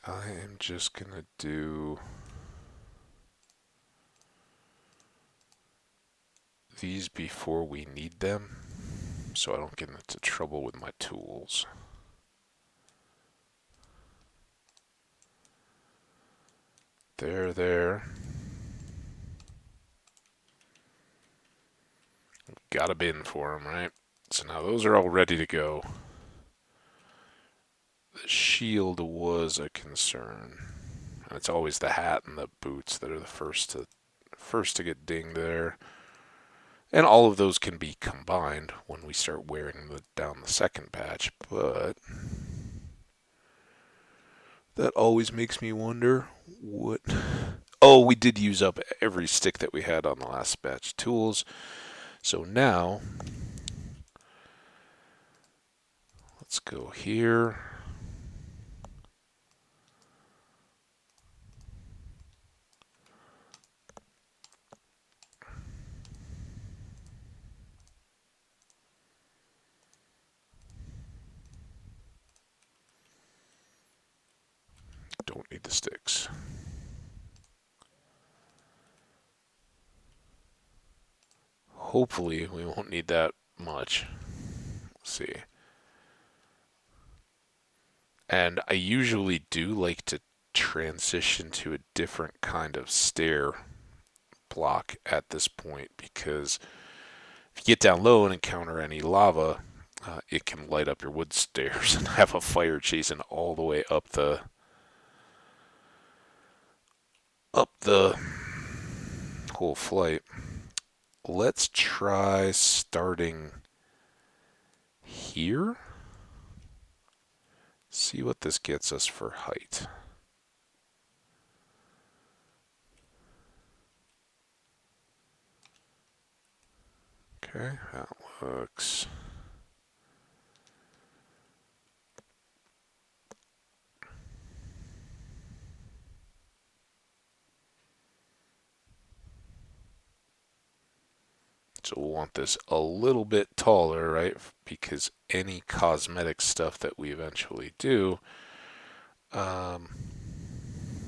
I am just gonna do these before we need them so I don't get into trouble with my tools. There. Got a bin for them, right? So now those are all ready to go. The shield was a concern. And it's always the hat and the boots that are the first to get dinged there. And all of those can be combined when we start wearing down the second batch, but that always makes me wonder what... Oh, we did use up every stick that we had on the last batch of tools. So now, let's go here. Don't need the sticks. Hopefully, we won't need that much. Let's see. And I usually do like to transition to a different kind of stair block at this point because if you get down low and encounter any lava, it can light up your wood stairs and have a fire chasing all the way up the whole flight. Let's try starting here. See what this gets us for height. Okay, that looks... So we'll want this a little bit taller, right? Because any cosmetic stuff that we eventually do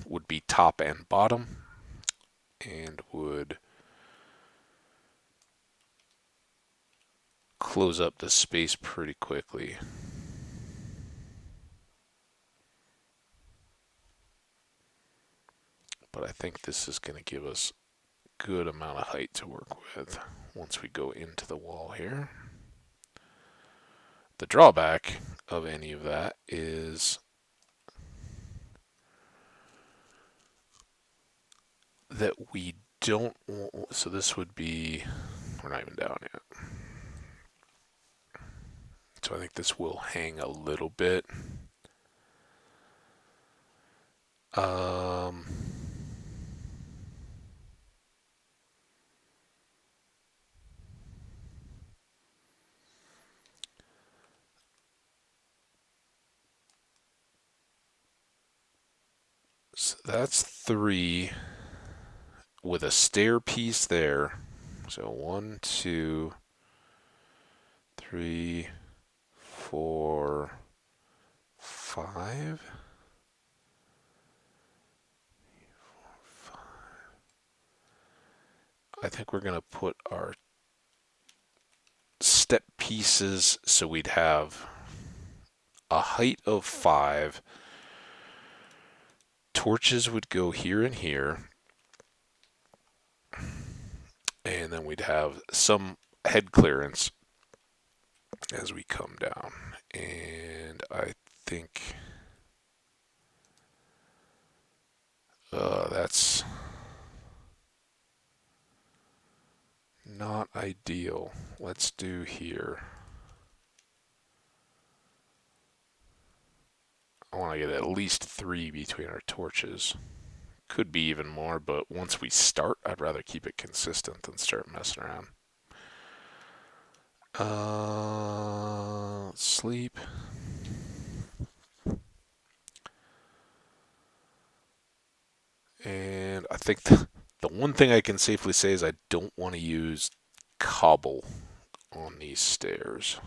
would be top and bottom and would close up the space pretty quickly. But I think this is going to give us a good amount of height to work with once we go into the wall here. The drawback of any of that is that we don't want, so this would be, we're not even down yet. So I think this will hang a little bit. Um, so that's 3 with a stair piece there. So 1, 2, 3, 4, 5. I think we're going to put our step pieces so we'd have a height of 5. Torches would go here and here. And then we'd have some head clearance as we come down. And I think that's not ideal. Let's do here. I want to get at least 3 between our torches. Could be even more, but once we start, I'd rather keep it consistent than start messing around. Sleep. And I think the one thing I can safely say is I don't want to use cobble on these stairs.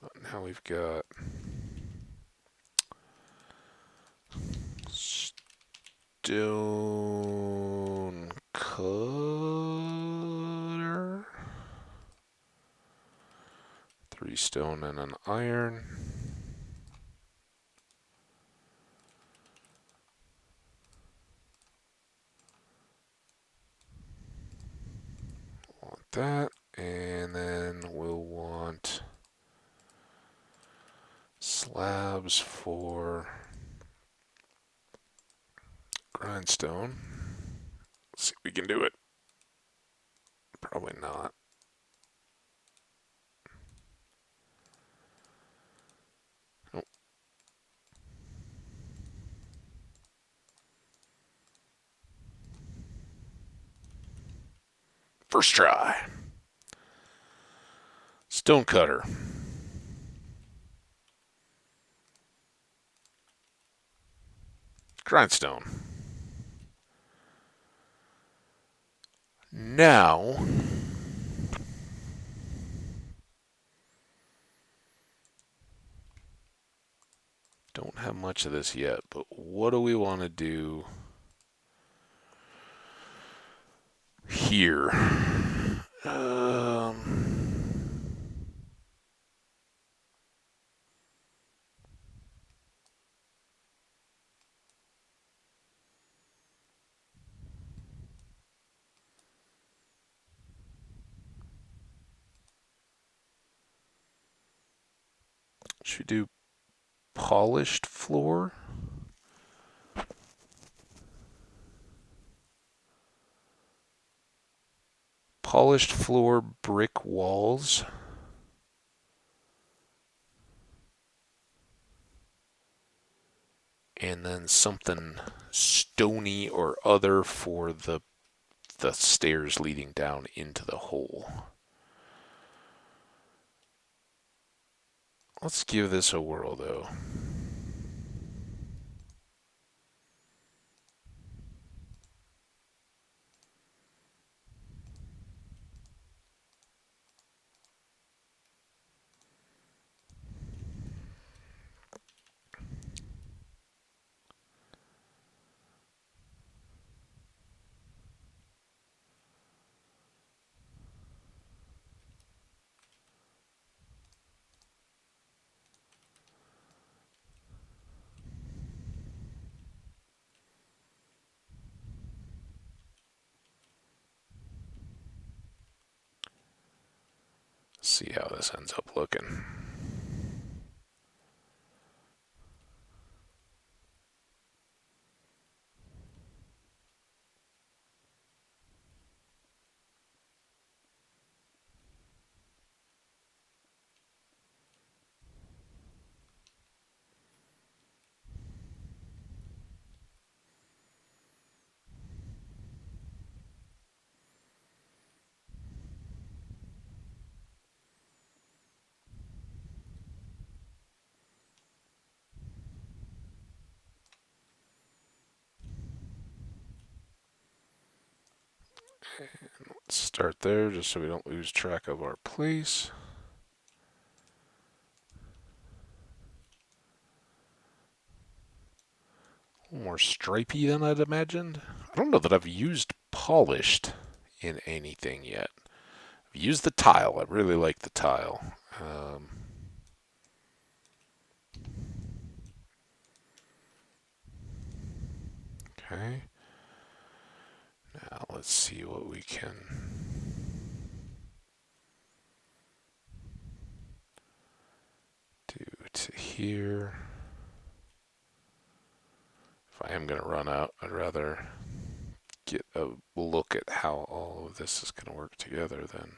But now we've got stone cutter, 3 stone and an iron. Want that, and then we'll want slabs for grindstone. Let's see if we can do it. Probably not. Oh. First try. Stonecutter. Grindstone. Now, don't have much of this yet, but what do we want to do here? Should we do polished floor? Polished floor, brick walls. And then something stony or other for the stairs leading down into the hole. Let's give this a whirl, though. See how this ends up looking. Let's start there just so we don't lose track of our place. A little more stripey than I'd imagined. I don't know that I've used polished in anything yet. I've used the tile. I really like the tile. Okay. Now let's see what we can do to here. If I am going to run out, I'd rather get a look at how all of this is going to work together then.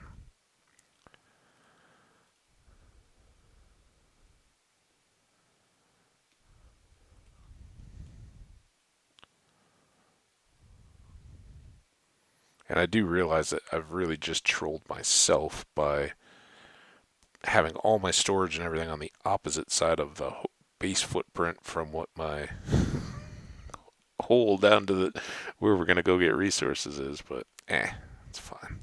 And I do realize that I've really just trolled myself by having all my storage and everything on the opposite side of the base footprint from what my hole down to the where we're gonna go get resources is, but it's fine.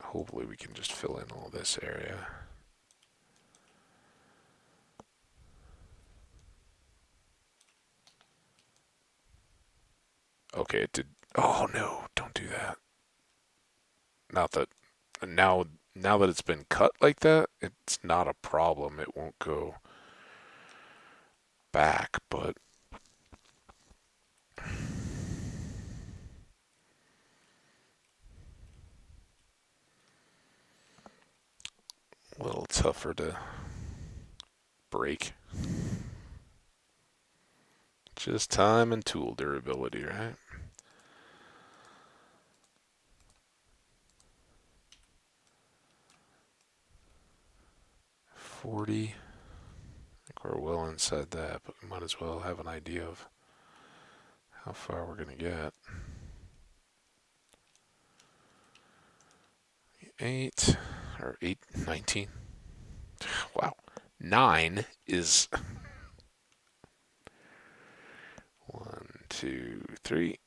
Hopefully we can just fill in all this area. Okay, it did. Oh no, don't do that. Not that now that it's been cut like that, it's not a problem. It won't go back, but A little tougher to break. Just time and tool durability, right? $40. I think we're well inside that, but we might as well have an idea of how far we're going to get. 8 or 8, 19. Wow. 9 is 1, 2, 3.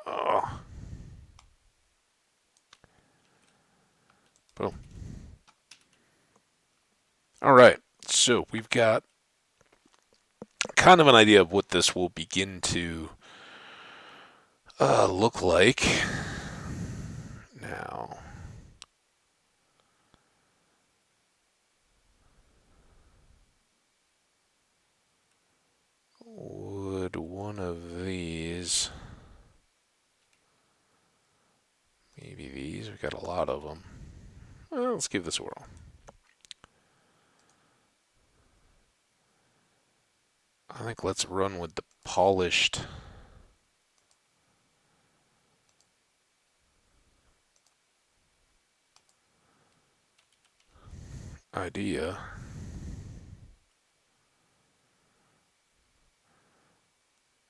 Oh. Boom. All right. So we've got kind of an idea of what this will begin to look like. Now, would one of these, maybe these, we've got a lot of them. Well, let's give this a whirl. I think let's run with the polished idea.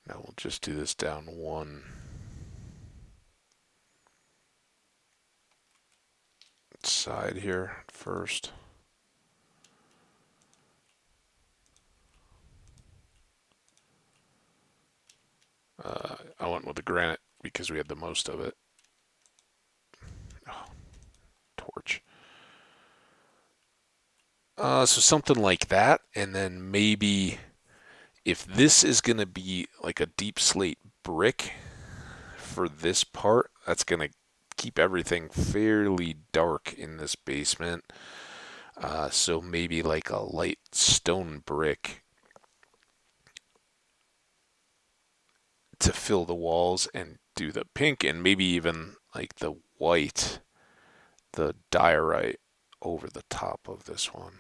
Now we'll just do this down one side here first. I went with the granite because we had the most of it. Oh, torch. So something like that, and then maybe if this is going to be like a deep slate brick for this part, that's going to keep everything fairly dark in this basement. So maybe like a light stone brick to fill the walls and do the pink, and maybe even like the white, the diorite over the top of this one.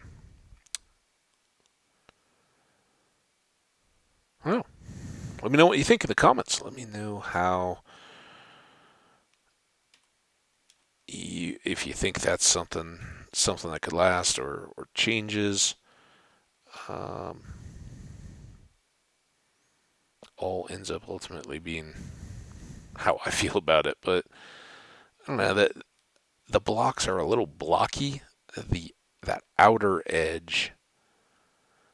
Oh, let me know what you think in the comments. Let me know how if you think that's something that could last or changes. Um, all ends up ultimately being how I feel about it, but I don't know that the blocks are a little blocky. The that outer edge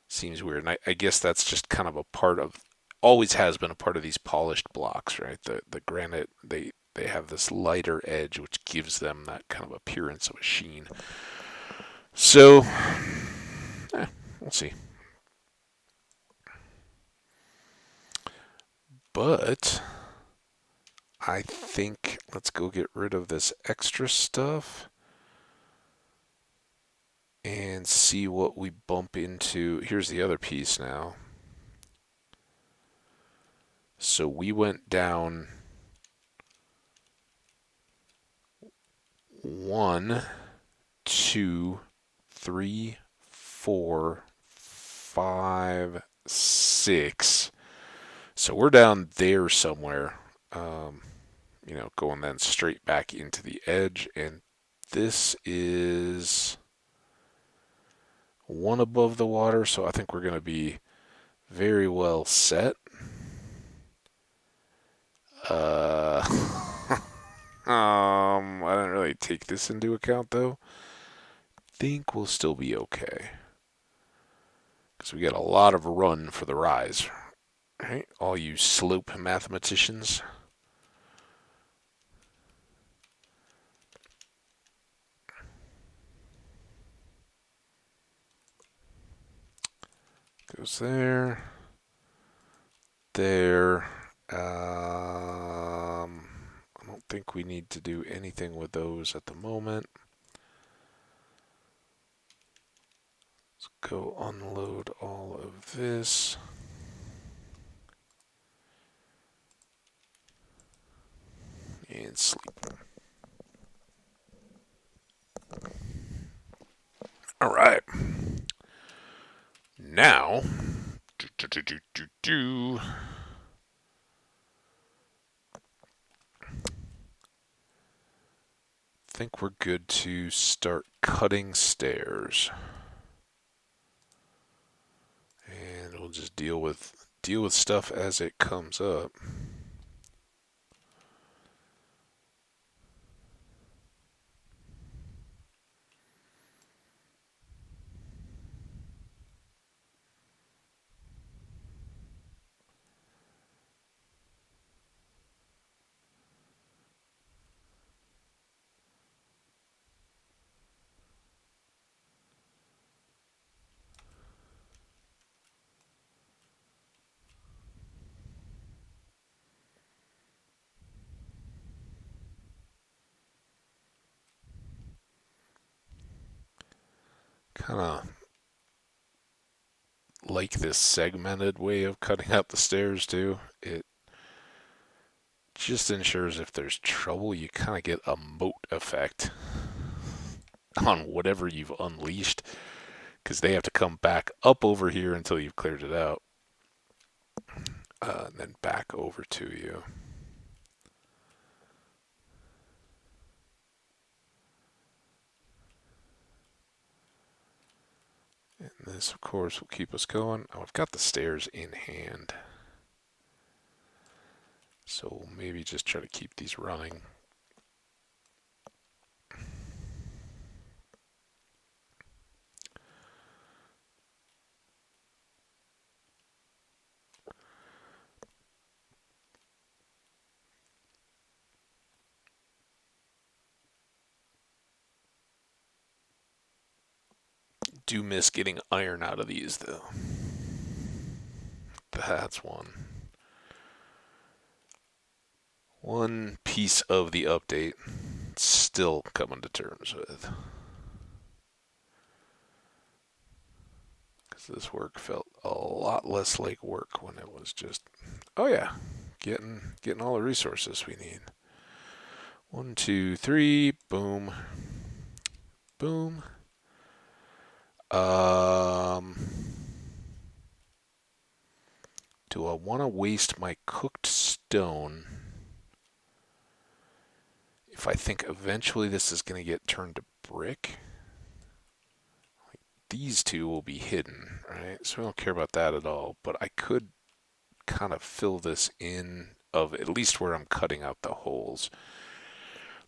seems weird, and I guess that's just kind of a part of, always has been a part of these polished blocks, right? The granite, they have this lighter edge which gives them that kind of appearance of a sheen. So, we'll see. But I think let's go get rid of this extra stuff and see what we bump into. Here's the other piece now. So we went down 1, 2, 3, 4, 5, 6. So we're down there somewhere. Going then straight back into the edge, and this is one above the water, so I think we're going to be very well set. I didn't really take this into account though. Think we'll still be okay because we got a lot of run for the rise. Right, all you slope mathematicians. Goes there. There. I don't think we need to do anything with those at the moment. Go unload all of this. And sleep. All right. Now, think we're good to start cutting stairs. And we'll just deal with stuff as it comes up. Kind of like this segmented way of cutting out the stairs too. It just ensures if there's trouble, you kind of get a moat effect on whatever you've unleashed, because they have to come back up over here until you've cleared it out, and then back over to you. And this, of course, will keep us going. Oh, I've got the stairs in hand, so maybe just try to keep these running. Do miss getting iron out of these, though. That's one piece of the update still coming to terms with. Because this work felt a lot less like work when it was just, oh yeah, getting all the resources we need. 1, 2, 3, boom, boom. Do I want to waste my cooked stone if I think eventually this is going to get turned to brick? Like, these two will be hidden, right? So we don't care about that at all. But I could kind of fill this in of at least where I'm cutting out the holes.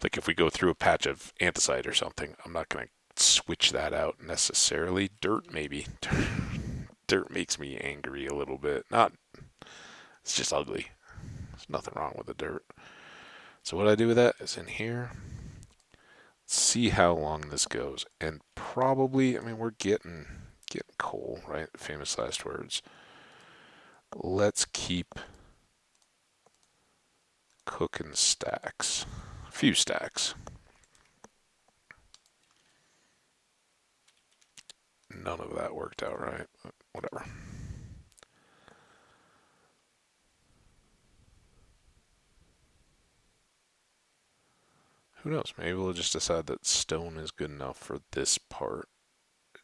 Like if we go through a patch of anthracite or something, I'm not going to switch that out necessarily. Dirt, maybe. Dirt makes me angry a little bit. Not, it's just ugly. There's nothing wrong with the dirt. So what I do with that is in here. See how long this goes, and probably, I mean, we're getting coal, right? Famous last words. Let's keep cooking stacks, a few stacks. None of that worked out right. Whatever. Who knows? Maybe we'll just decide that stone is good enough for this part,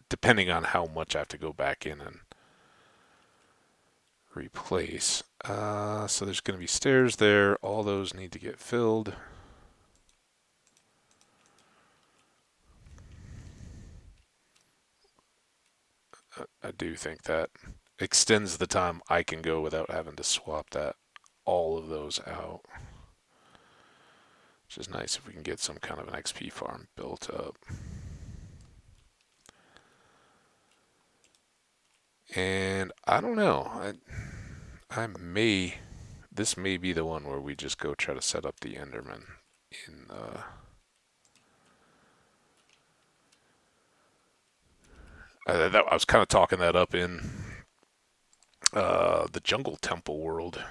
depending on how much I have to go back in and replace. So there's going to be stairs there. All those need to get filled. I do think that extends the time I can go without having to swap all of those out. Which is nice if we can get some kind of an XP farm built up. And I don't know. This may be the one where we just go try to set up the Enderman in I was kind of talking that up in the Jungle Temple world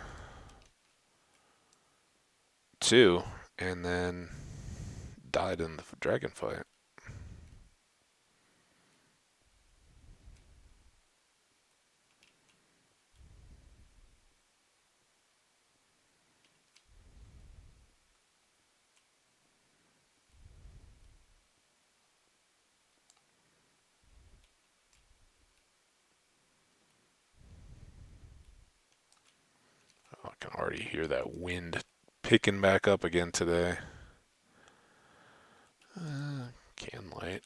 too, and then died in the dragon fight. already hear that wind picking back up again today. Can light.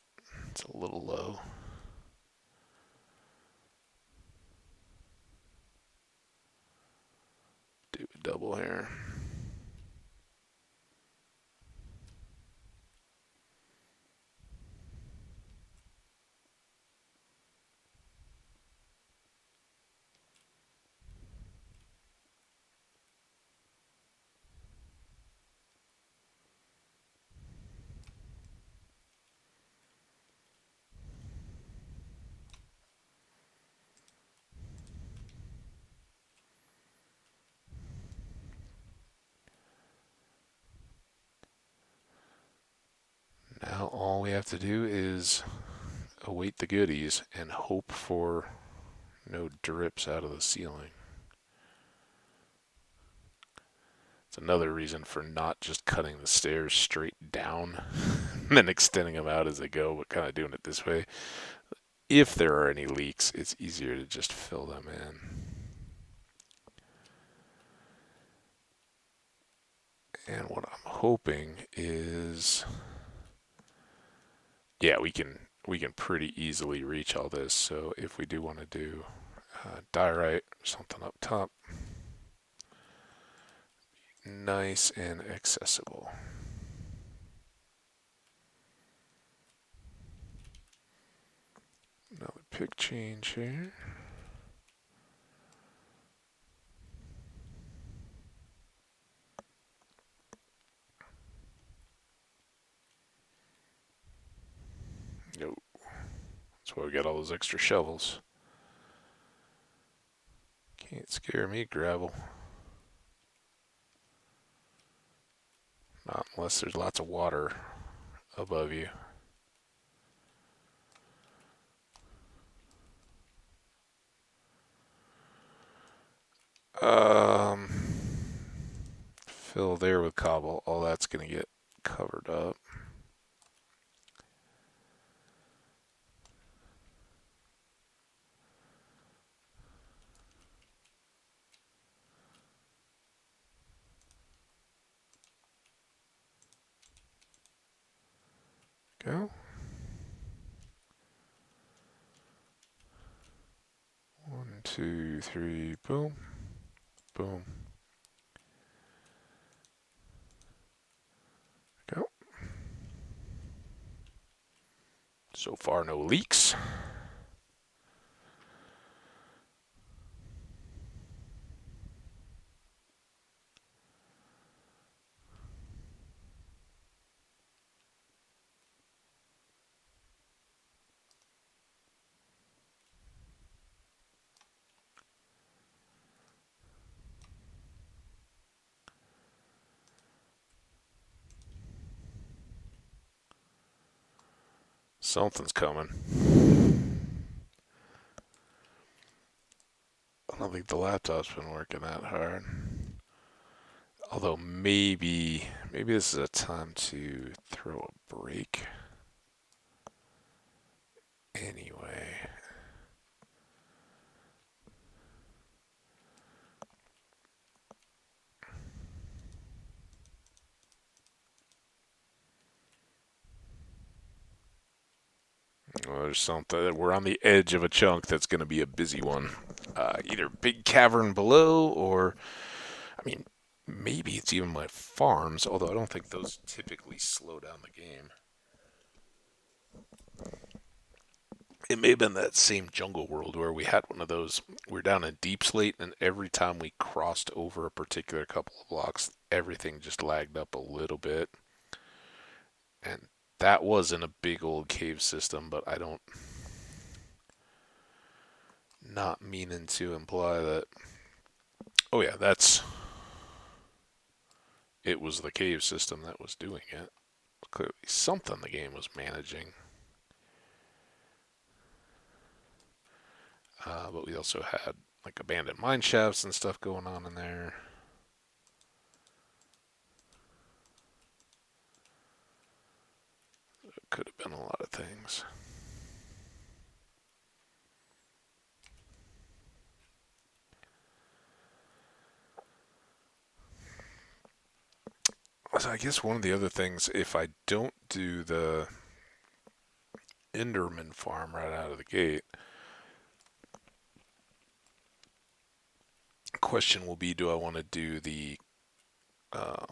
It's a little low. Do a double here. Now all we have to do is await the goodies and hope for no drips out of the ceiling. It's another reason for not just cutting the stairs straight down and then extending them out as they go, but kind of doing it this way. If there are any leaks, it's easier to just fill them in. And what I'm hoping is, yeah, we can pretty easily reach all this. So if we do want to do diorite or something up top, nice and accessible. Another pick change here. Nope. That's why we got all those extra shovels. Can't scare me, gravel. Not unless there's lots of water above you. Fill there with cobble. All that's going to get covered up. Go. 1, 2, 3, boom, boom. Go. So far, no leaks. Something's coming. I don't think the laptop's been working that hard. Although maybe this is a time to throw a break. Anyway. Well, there's something. We're on the edge of a chunk that's going to be a busy one. Either big cavern below, or, I mean, maybe it's even my farms, although I don't think those typically slow down the game. It may have been that same jungle world where we had one of those. We're down in deep slate, and every time we crossed over a particular couple of blocks, everything just lagged up a little bit. And that was in a big old cave system, but I don't. Not meaning to imply that. Oh, yeah, it was the cave system that was doing it. Clearly, something the game was managing. But we also had like abandoned mine shafts and stuff going on in there. It could have been a lot of things. I guess one of the other things, if I don't do the Enderman farm right out of the gate, question will be, do I want to do the uh,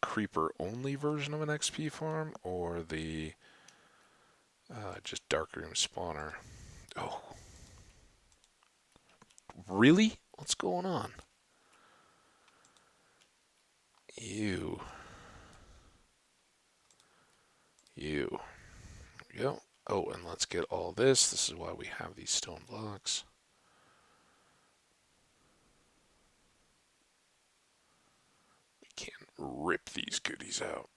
creeper only version of an XP farm or the just darkroom spawner? Oh, really? What's going on? You. There we go. Oh, and let's get all this. This is why we have these stone blocks. We can rip these goodies out.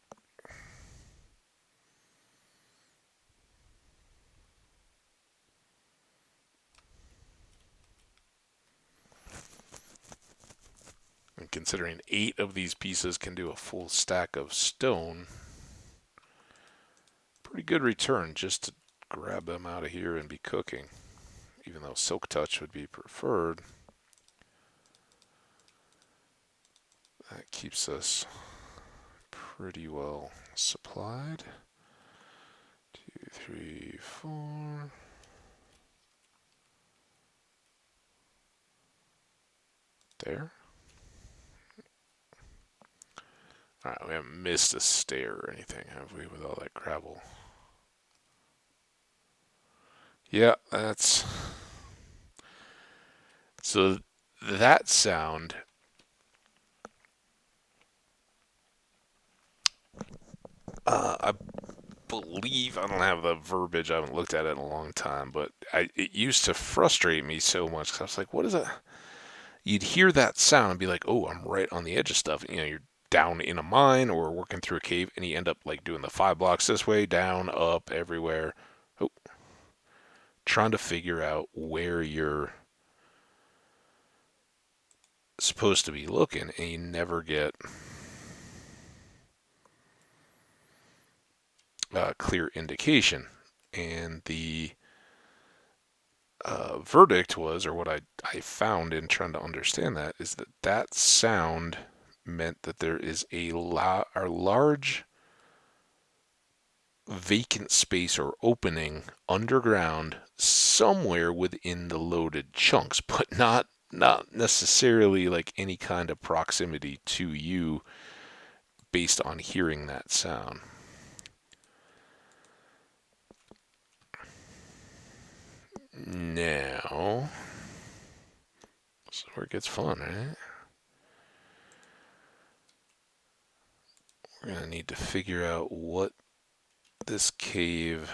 And considering 8 of these pieces can do a full stack of stone, pretty good return just to grab them out of here and be cooking. Even though Silk Touch would be preferred, that keeps us pretty well supplied. 2, 3, 4. There. Alright, we haven't missed a stair or anything, have we, with all that gravel? Yeah, that's... So that sound... I believe, I don't have the verbiage, I haven't looked at it in a long time, but it used to frustrate me so much, because I was like, what is that? You'd hear that sound and be like, oh, I'm right on the edge of stuff. You know, you're down in a mine or working through a cave, and you end up like doing the 5 blocks this way, down, up, everywhere. Oh, trying to figure out where you're supposed to be looking, and you never get a clear indication. And the verdict was, or what I found in trying to understand that, is that that sound meant that there is a large vacant space or opening underground somewhere within the loaded chunks, but not necessarily like any kind of proximity to you based on hearing that sound. Now, this is where it gets fun, right? We're going to need to figure out what this cave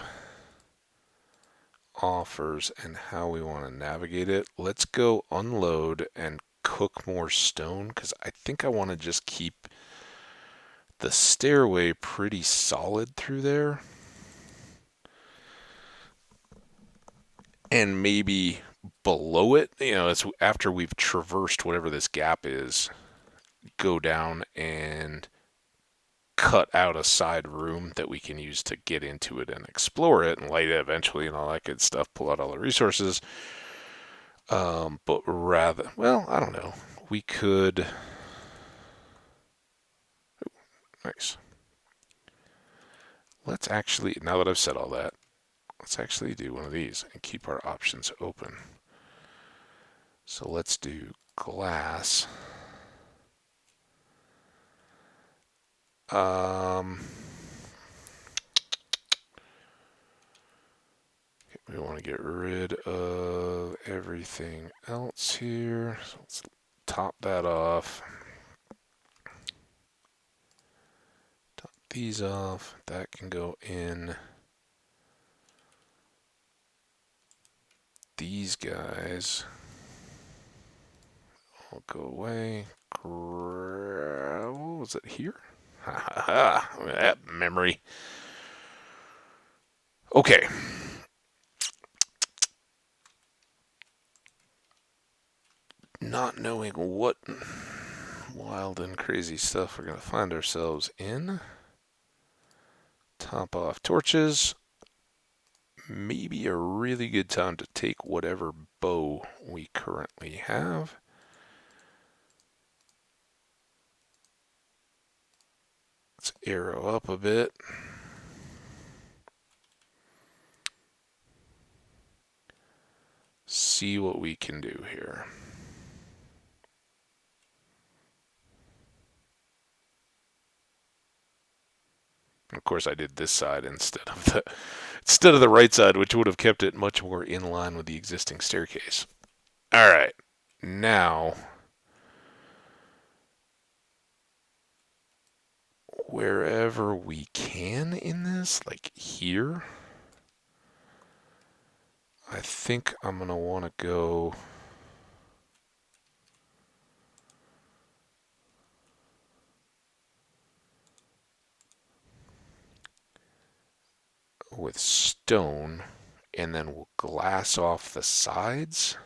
offers and how we want to navigate it. Let's go unload and cook more stone, because I think I want to just keep the stairway pretty solid through there. And maybe below it, you know, it's after we've traversed whatever this gap is, go down and cut out a side room that we can use to get into it and explore it and light it eventually and all that good stuff, pull out all the resources. But rather, well, I don't know. We could... Ooh, nice. Let's actually, now that I've said all that, let's actually do one of these and keep our options open. So let's do glass. We want to get rid of everything else here. So let's top that off. Top these off. That can go in. These guys will go away. What was it here? Ha ha ha. That memory. Okay. Not knowing what wild and crazy stuff we're going to find ourselves in. Top off torches. Maybe a really good time to take whatever bow we currently have. Let's arrow up a bit. See what we can do here. Of course, I did this side instead of the right side, which would have kept it much more in line with the existing staircase. All right, now wherever we can in this, like here, I think I'm gonna want to go with stone, and then we'll glass off the sides.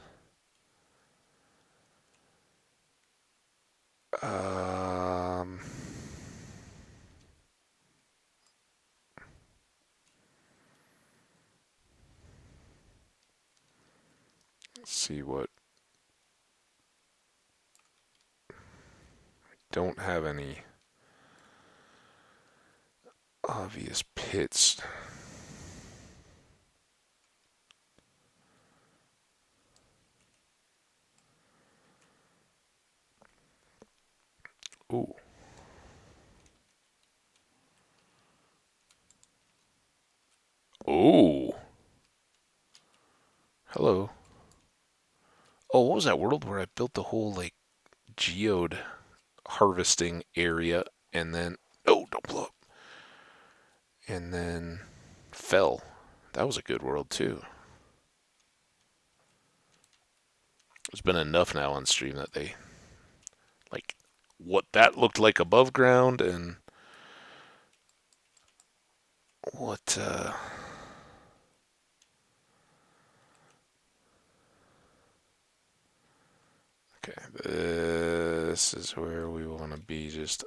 Um, let's see what. Don't have any obvious pits. Ooh. Ooh. Hello. Oh, what was that world where I built the whole like geode harvesting area and then don't blow up. And then fell. That was a good world too. There's been enough now on stream that they like what that looked like above ground and what okay, this is where we want to be just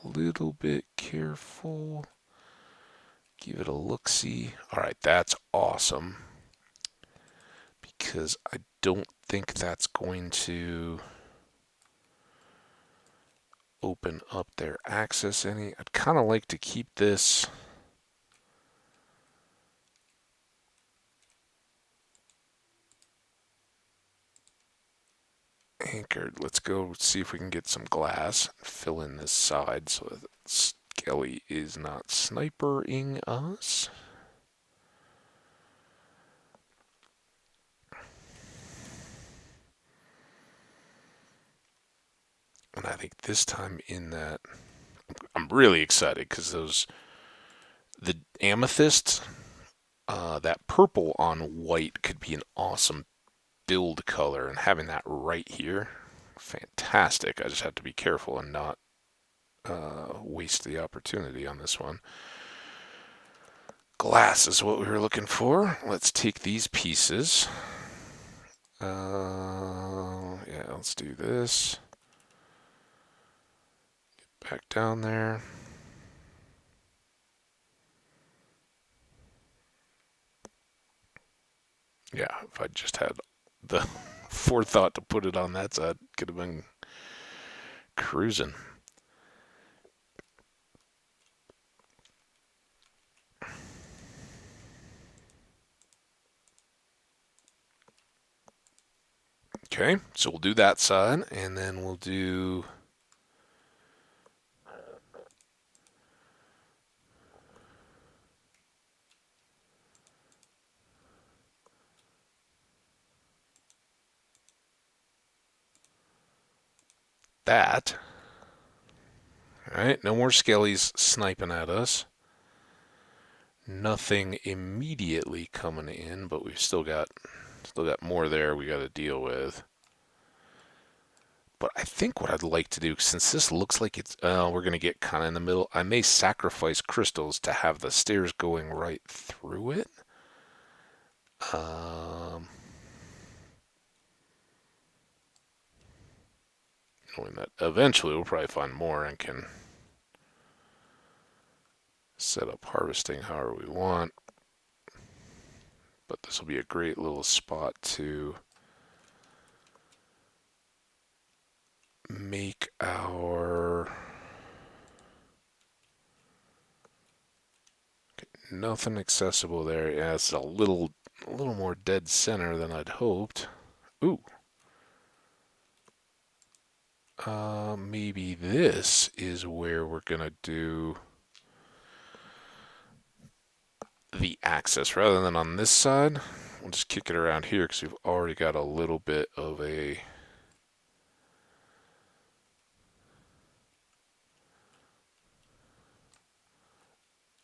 a little bit careful. Give it a look-see. Alright, that's awesome. Because I don't think that's going to open up their access any. I'd kind of like to keep this anchored. Let's go see if we can get some glass. Fill in this side so that Skelly is not snipering us. And I think this time in that, I'm really excited because the amethyst, that purple on white could be an awesome build color, and having that right here, fantastic. I just have to be careful and not waste the opportunity on this one. Glass is what we were looking for. Let's take these pieces. Yeah, let's do this. Get back down there. Yeah, if I just had the forethought to put it on that side, could have been cruising. Okay, so we'll do that side, and then we'll do that. Alright, no more skellies sniping at us. Nothing immediately coming in, but we've still got more there we got to deal with. But I think what I'd like to do, since this looks like it's, we're going to get kind of in the middle, I may sacrifice crystals to have the stairs going right through it. Knowing that eventually we'll probably find more and can set up harvesting however we want. But this will be a great little spot to make our Nothing accessible there. Yeah, it's a little more dead center than I'd hoped. Ooh. Maybe this is where we're gonna do the access rather than on this side. We'll just kick it around here because we've already got a little bit of a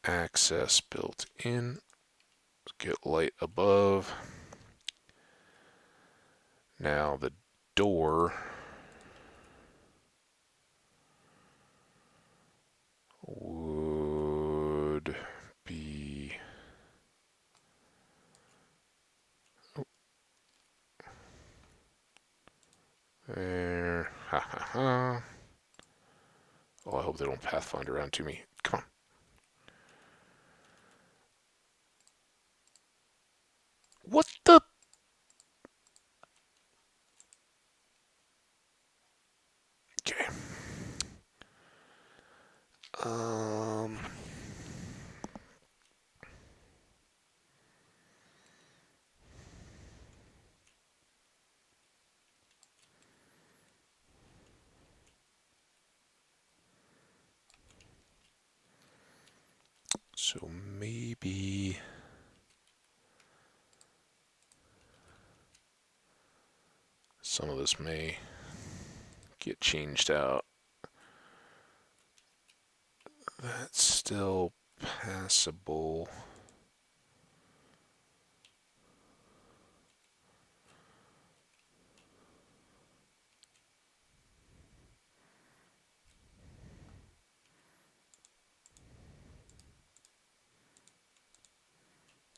access built in. Let's get light above. Now the door would be there. Ha ha ha. Oh, I hope they don't pathfinder around to me. Come on. What the? Okay. Um. So maybe some of this may get changed out. That's still passable.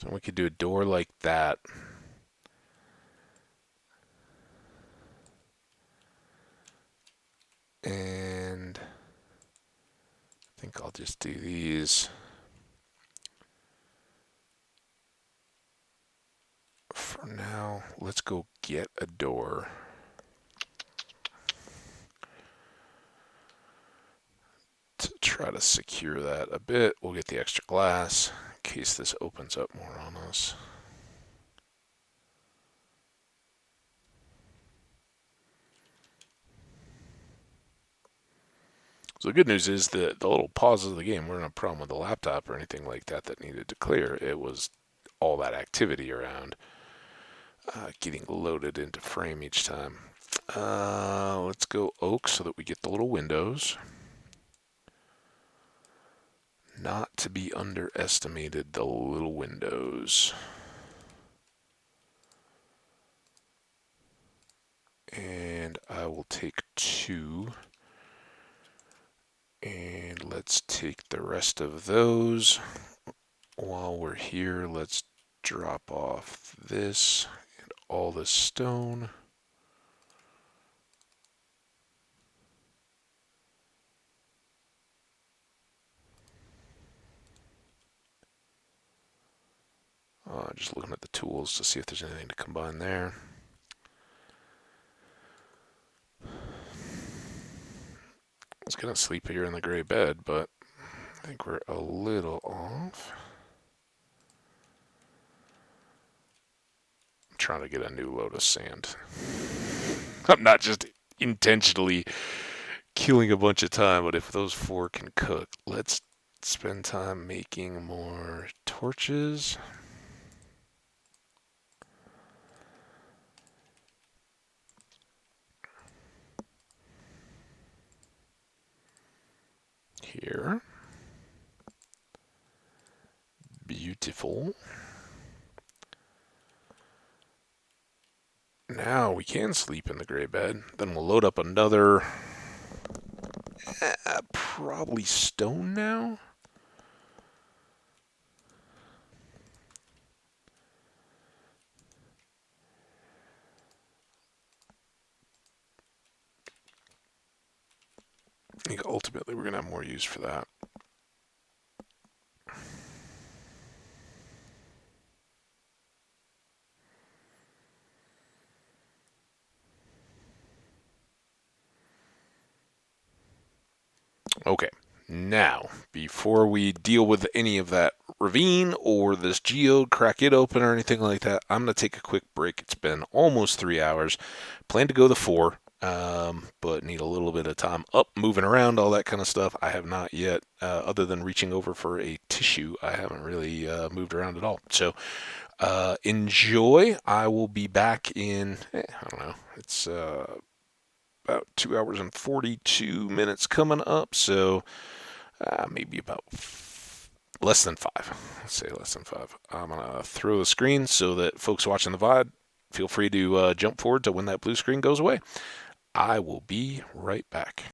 So we could do a door like that. And I think I'll just do these for now. Let's go get a door. To try to secure that a bit, we'll get the extra glass in case this opens up more on us. So the good news is that the little pauses of the game weren't a problem with the laptop or anything like that that needed to clear. It was all that activity around getting loaded into frame each time. Let's go oak so that we get the little windows. Not to be underestimated, the little windows. And I will take 2. And let's take the rest of those. While we're here, let's drop off this and all this stone. Just looking at the tools to see if there's anything to combine there. I was gonna sleep here in the gray bed, but I think we're a little off. I'm trying to get a new load of sand. I'm not just intentionally killing a bunch of time, but if those 4 can cook, let's spend time making more torches. Here. Beautiful. Now we can sleep in the gray bed. Then we'll load up another, probably stone now. I think ultimately we're going to have more use for that. Okay, Now, before we deal with any of that ravine or this geode, crack it open or anything like that, I'm going to take a quick break. It's been almost 3 hours. Plan to go the 4, but need a little bit of time up, moving around, all that kind of stuff. I have not yet, other than reaching over for a tissue, I haven't really moved around at all. So enjoy. I will be back in, I don't know, it's about 2 hours and 42 minutes coming up. So maybe about less than 5. Let's say less than 5. I'm going to throw the screen so that folks watching the VOD feel free to jump forward to when that blue screen goes away. I will be right back.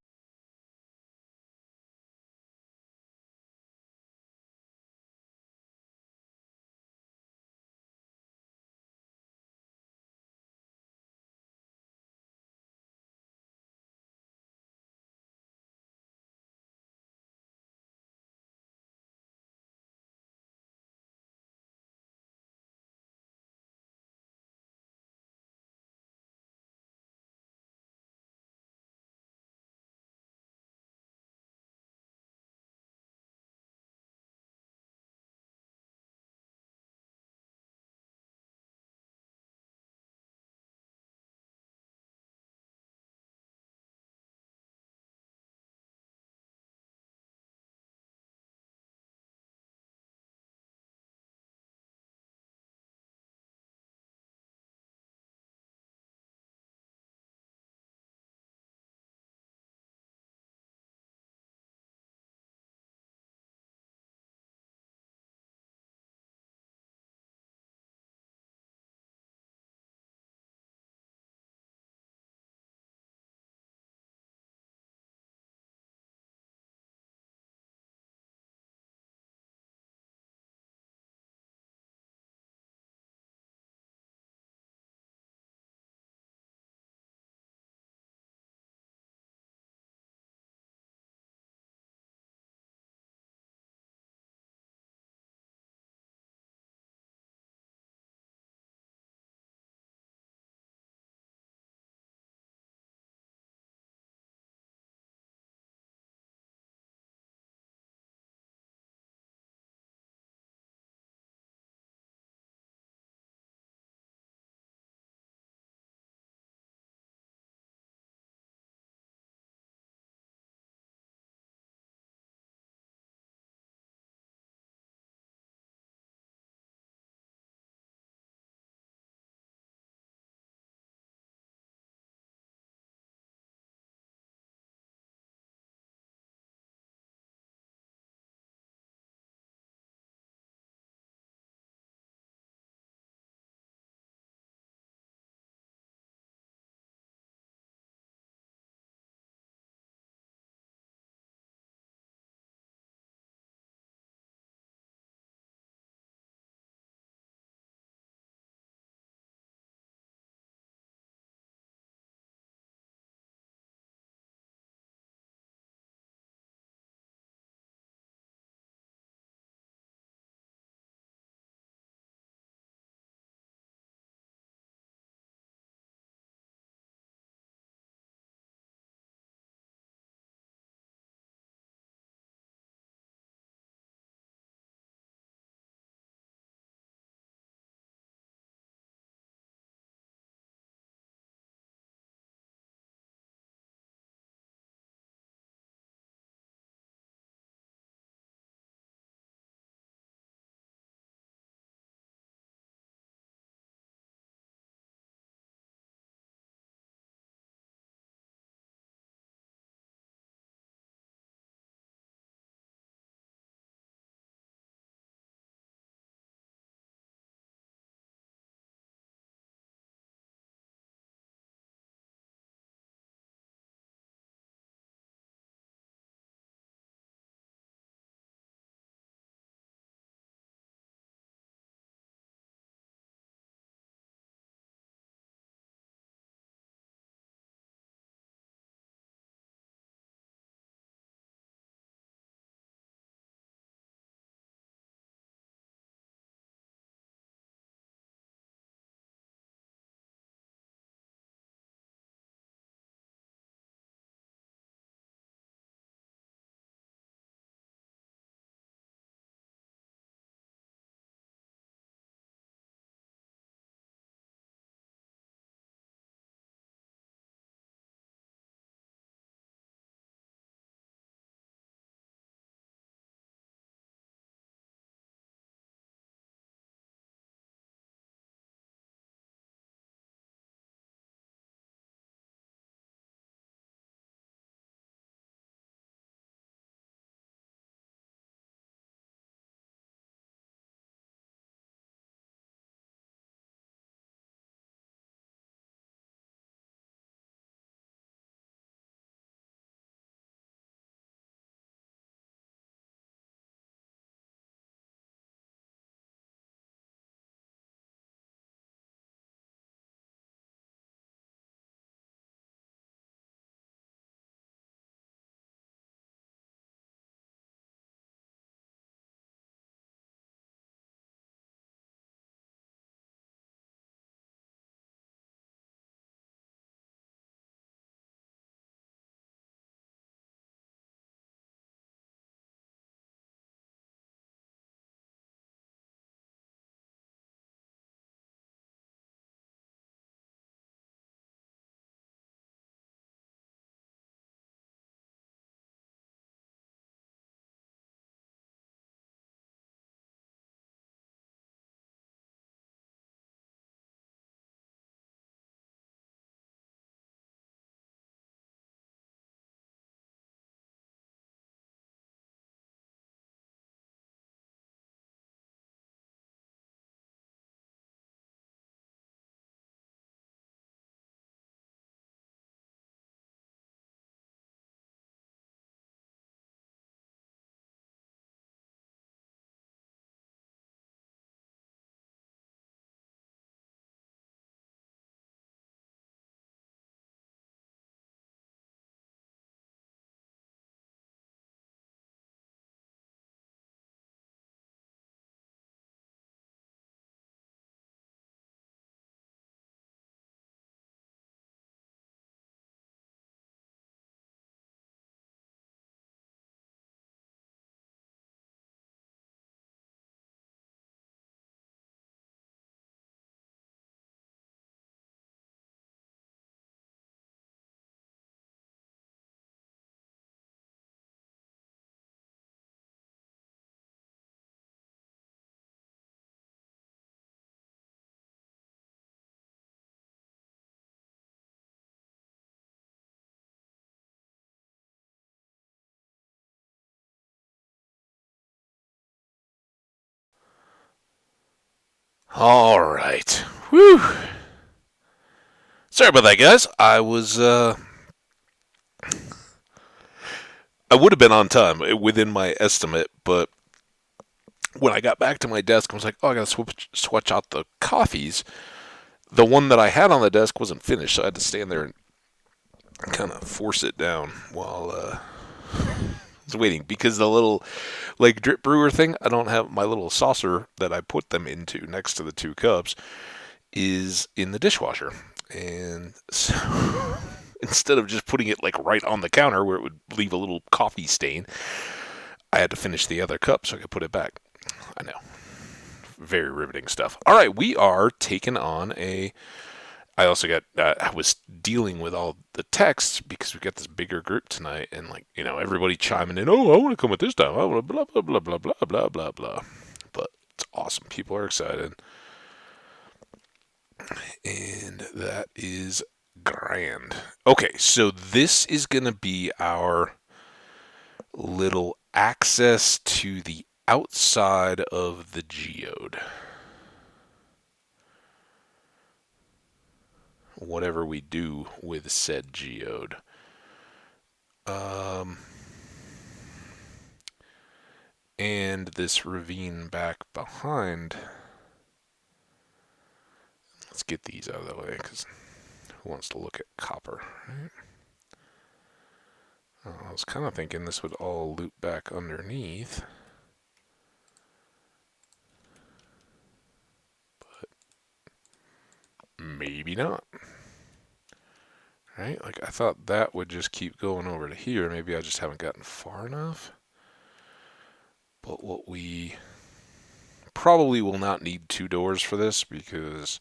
All right. Whew. Sorry about that, guys. I would have been on time within my estimate, but when I got back to my desk, I was like, oh, I gotta switch out the coffees. The one that I had on the desk wasn't finished, so I had to stand there and kind of force it down while I was waiting because the little like drip brewer thing, I don't have my little saucer that I put them into next to the two cups is in the dishwasher. And so instead of just putting it like right on the counter where it would leave a little coffee stain, I had to finish the other cup so I could put it back. I know. Very riveting stuff. All right, we are taking on a. I also got. I was dealing with all the texts because we got this bigger group tonight, and like everybody chiming in. Oh, I want to come at this time. I want to blah blah blah blah blah blah blah blah. But it's awesome. People are excited, and that is grand. Okay, so this is gonna be our little access to the outside of the geode. Whatever we do with said geode. Um, and this ravine back behind. Let's get these out of the way because who wants to look at copper, right? I was kind of thinking this would all loop back underneath. Maybe not. Right? Like, I thought that would just keep going over to here. Maybe I just haven't gotten far enough. But what we probably will not need two doors for this because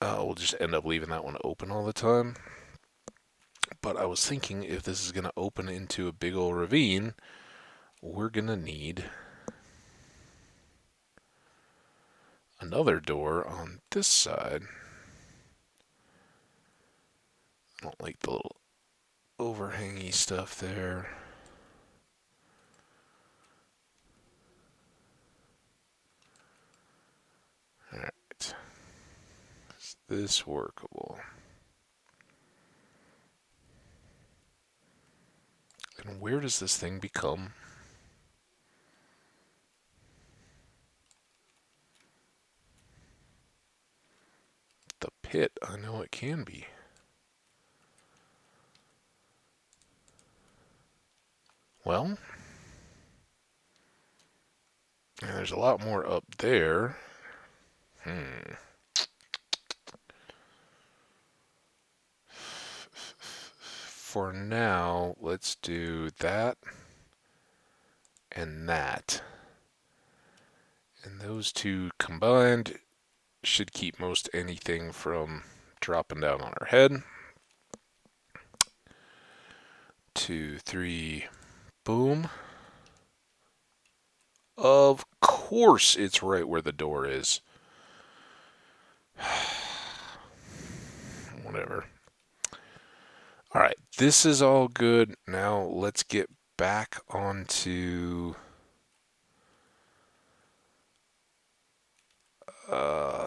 we'll just end up leaving that one open all the time. But I was thinking if this is going to open into a big old ravine, we're going to need another door on this side. I don't like the little overhangy stuff there. Alright. Is this workable? And where does this thing become? The pit, I know it can be. Well, and there's a lot more up there. For now, let's do that and that. And those two combined should keep most anything from dropping down on our head. 2, 3, boom. Of course it's right where the door is. Whatever. Alright, this is all good. Now let's get back onto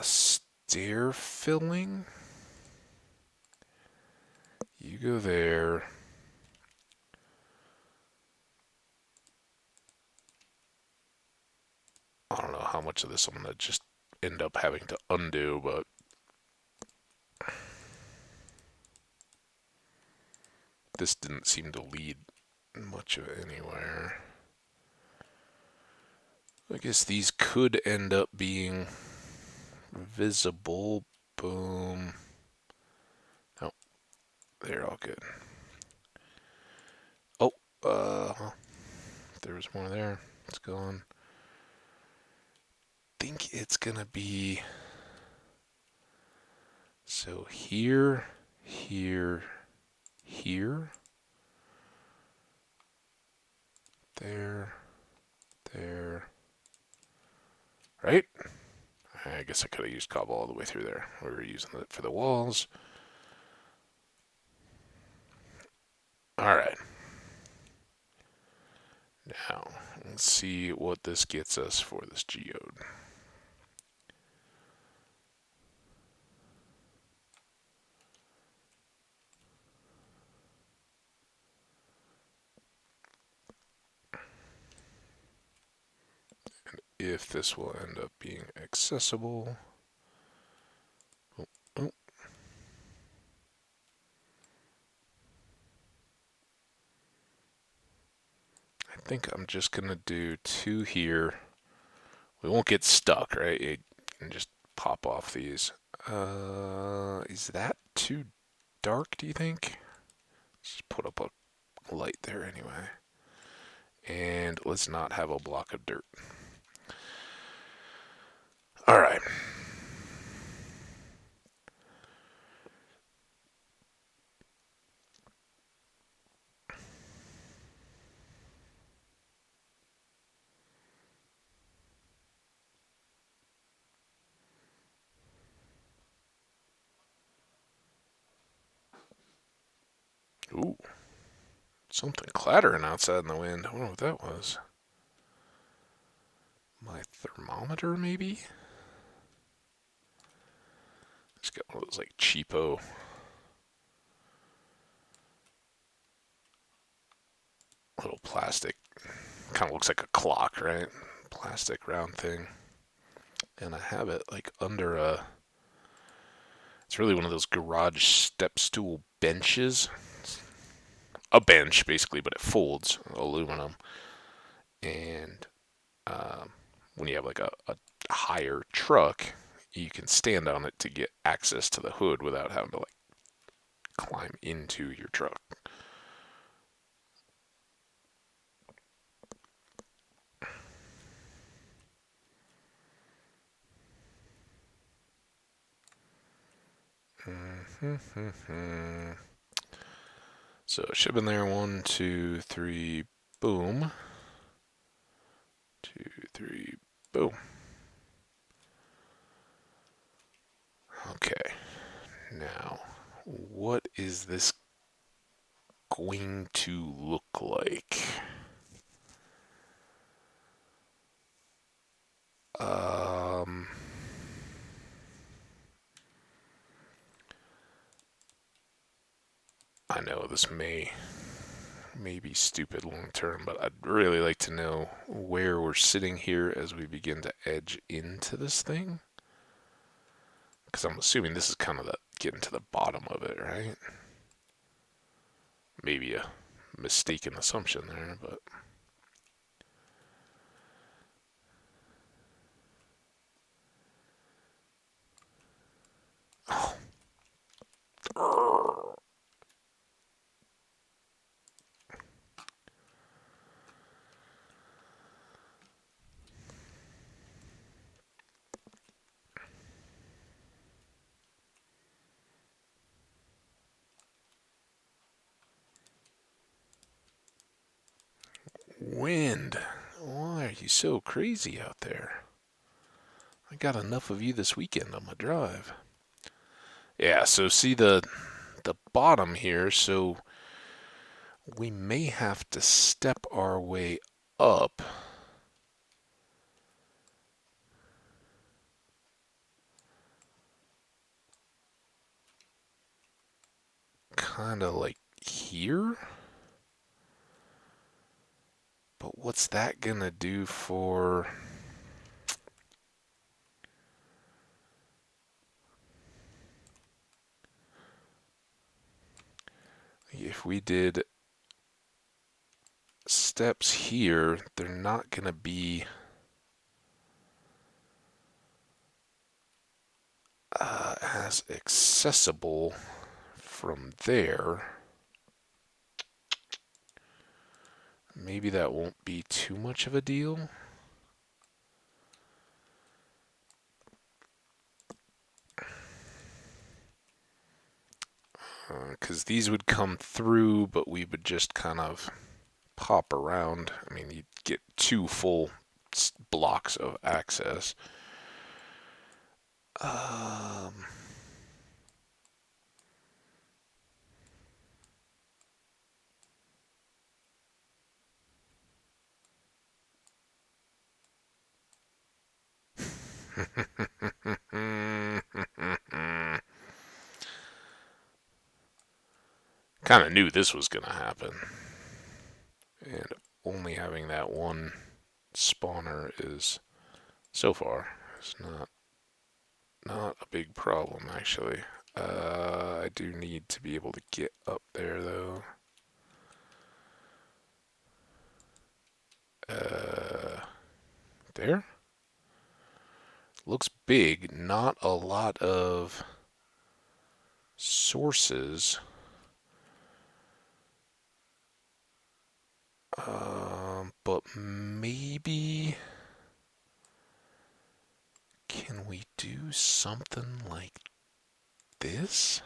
stair filling. You go there. I don't know how much of this I'm going to just end up having to undo, but this didn't seem to lead much of it anywhere. I guess these could end up being visible. Boom. Oh, they're all good. Oh, there was more there. It's gone. Think it's gonna be so here, here, here, there, there, right? I guess I could have used cobble all the way through there. We were using it for the walls. All right. Now, let's see what this gets us for this geode. If this will end up being accessible. Oh, oh. I think I'm just going to do 2 here. We won't get stuck, right? You can just pop off these. Is that too dark, do you think? Just put up a light there anyway. And let's not have a block of dirt. All right. Ooh, something clattering outside in the wind. I wonder what that was. My thermometer, maybe? It's got one of those like cheapo little plastic, kind of looks like a clock, right? Plastic round thing. And I have it like under it's really one of those garage step stool benches. A bench, basically, but it folds, aluminum. And when you have like a higher truck, you can stand on it to get access to the hood without having to like climb into your truck. So it should have been there. 1, 2, 3, boom. 2, 3, boom. Okay. Now, what is this going to look like? Um, I know this may be stupid long term, but I'd really like to know where we're sitting here as we begin to edge into this thing. Because I'm assuming this is kind of the getting to the bottom of it, right? Maybe a mistaken assumption there, but wind. Why are you so crazy out there? I got enough of you this weekend on my drive. Yeah, so see the bottom here, so we may have to step our way up. Kind of like here. But what's that gonna do for... If we did steps here, they're not gonna be as accessible from there. Maybe that won't be too much of a deal. Because these would come through, but we would just kind of pop around. I mean, you'd get 2 full blocks of access. Um, Kind of knew this was going to happen. And only having that one spawner is, so far, it's not a big problem, actually. I do need to be able to get up there, though. There? Looks big. Not a lot of sources. But maybe... Can we do something like this?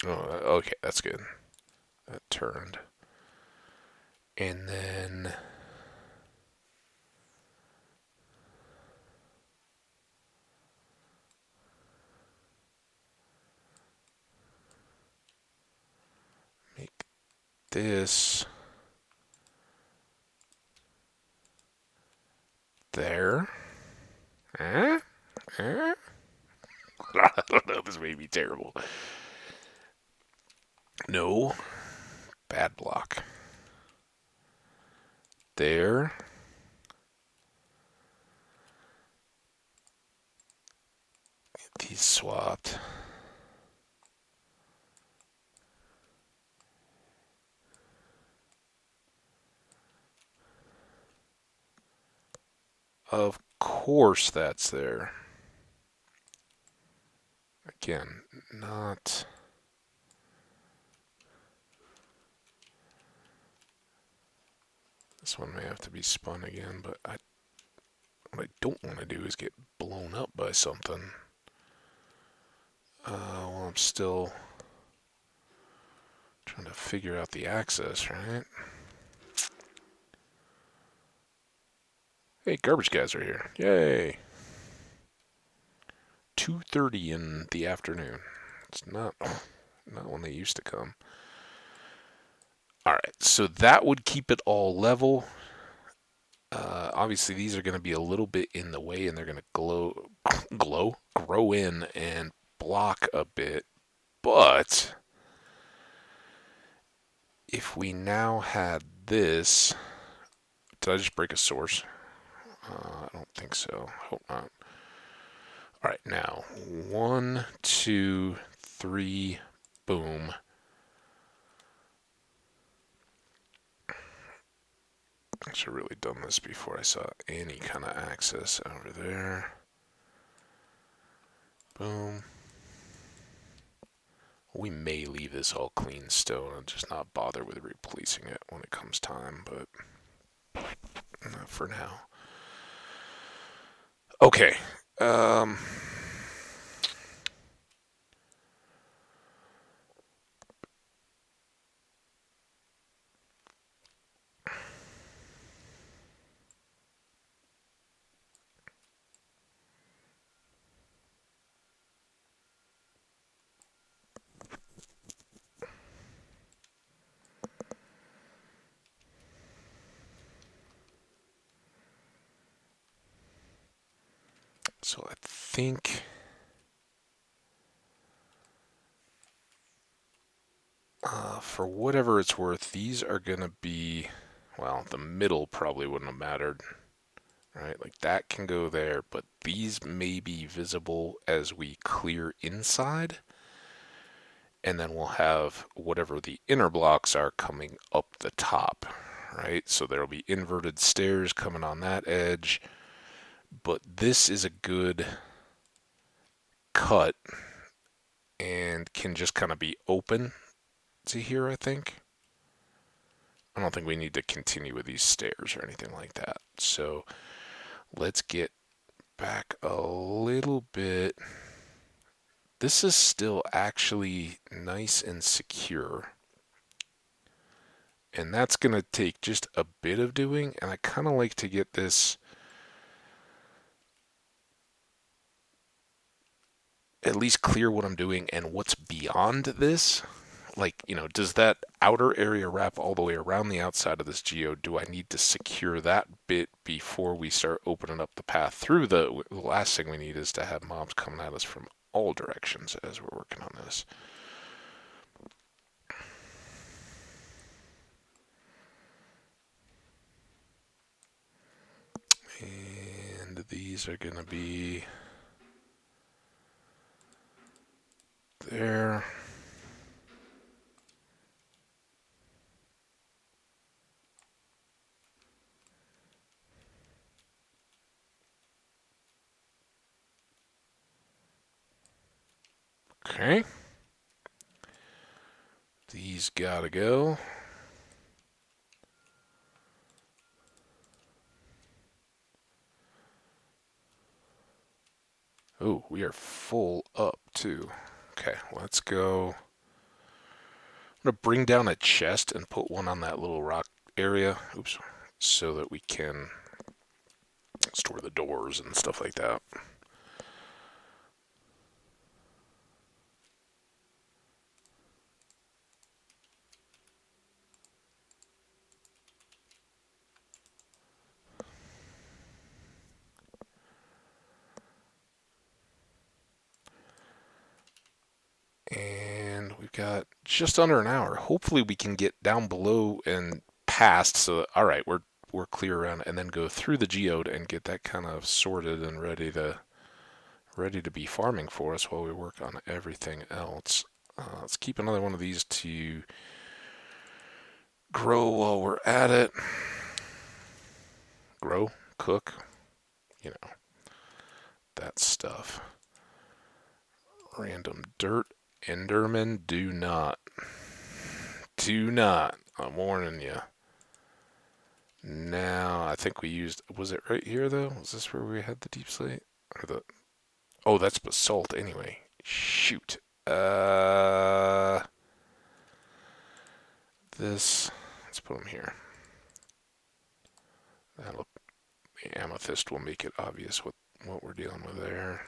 Oh, okay, that's good. That turned. And then... make this... there. Eh? Eh? I don't know, this may be terrible. No. Bad block. There. These swapped. Of course that's there. Again, not... This one may have to be spun again, but what I don't want to do is get blown up by something. While I'm still trying to figure out the access, right? Hey, garbage guys are here. Yay! 2:30 in the afternoon. It's not when they used to come. All right, so that would keep it all level. Obviously, these are going to be a little bit in the way, and they're going to grow in, and block a bit. But if we now had this, did I just break a source? I don't think so. Hope not. All right, now 1, 2, 3, boom. I should have really done this before I saw any kind of access over there. Boom. We may leave this all clean stone and just not bother with replacing it when it comes time, but not for now. Okay. So I think for whatever it's worth, these are going to be, well, the middle probably wouldn't have mattered, right? Like that can go there, but these may be visible as we clear inside. And then we'll have whatever the inner blocks are coming up the top, right? So there'll be inverted stairs coming on that edge. But this is a good cut and can just kind of be open to here, I think. I don't think we need to continue with these stairs or anything like that. So let's get back a little bit. This is still actually nice and secure. And that's going to take just a bit of doing, and I kind of like to get this at least clear what I'm doing and what's beyond this. Like, does that outer area wrap all the way around the outside of this geode? Do I need to secure that bit before we start opening up the path through? The last thing we need is to have mobs coming at us from all directions as we're working on this. And these are going to be there. Okay. These gotta go. Oh, we are full up too. Okay, let's go. I'm gonna bring down a chest and put one on that little rock area. Oops. So that we can store the doors and stuff like that. And we've got just under an hour. Hopefully we can get down below and past. So, all right, we're clear around, and then go through the geode and get that kind of sorted and ready to be farming for us while we work on everything else. Let's keep another one of these to grow while we're at it. Grow, cook, that stuff. Random dirt. Enderman, do not. Do not. I'm warning you. Now, I think we used. Was it right here, though? Was this where we had the deep slate? Or the. Oh, that's basalt anyway. Shoot. This. Let's put them here. That'll. The amethyst will make it obvious what we're dealing with there.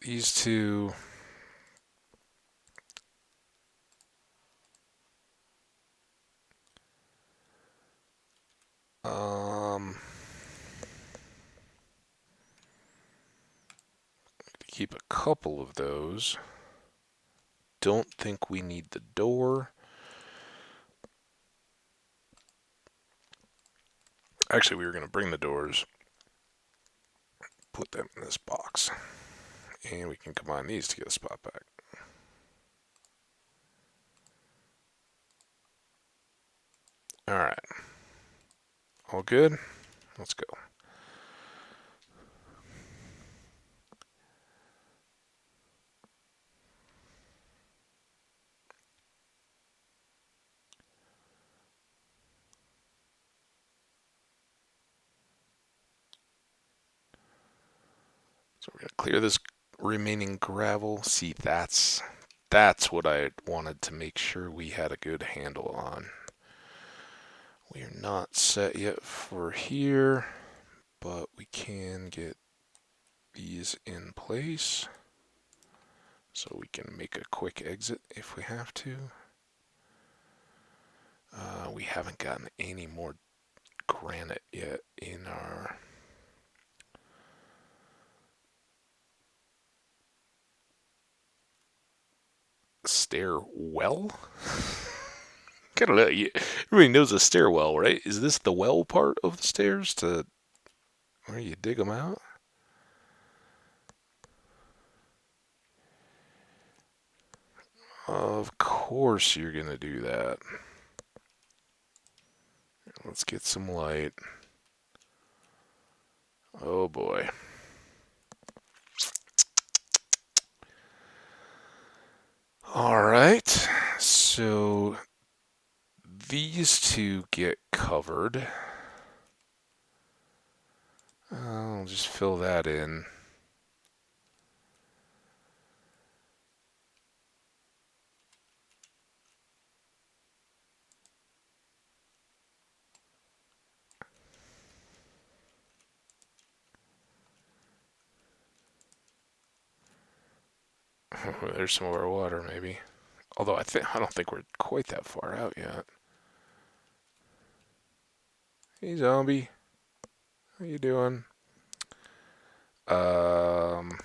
These two. Keep a couple of those. Don't think we need the door. Actually, we were going to bring the doors, put them in this box, and we can combine these to get a spot back. All right. All good? Let's go. So we're going to clear this remaining gravel. See, that's what I wanted to make sure we had a good handle on. We are not set yet for here, but we can get these in place so we can make a quick exit if we have to. We haven't gotten any more granite yet in our stairwell. I don't know. Everybody knows a stairwell, right? Is this the well part of the stairs to where you dig them out? Of course you're gonna do that. Let's get some light. Oh boy. Alright, so these two get covered. I'll just fill that in. There's some of our water, maybe. Although I don't think we're quite that far out yet. Hey, zombie. How you doing? Um,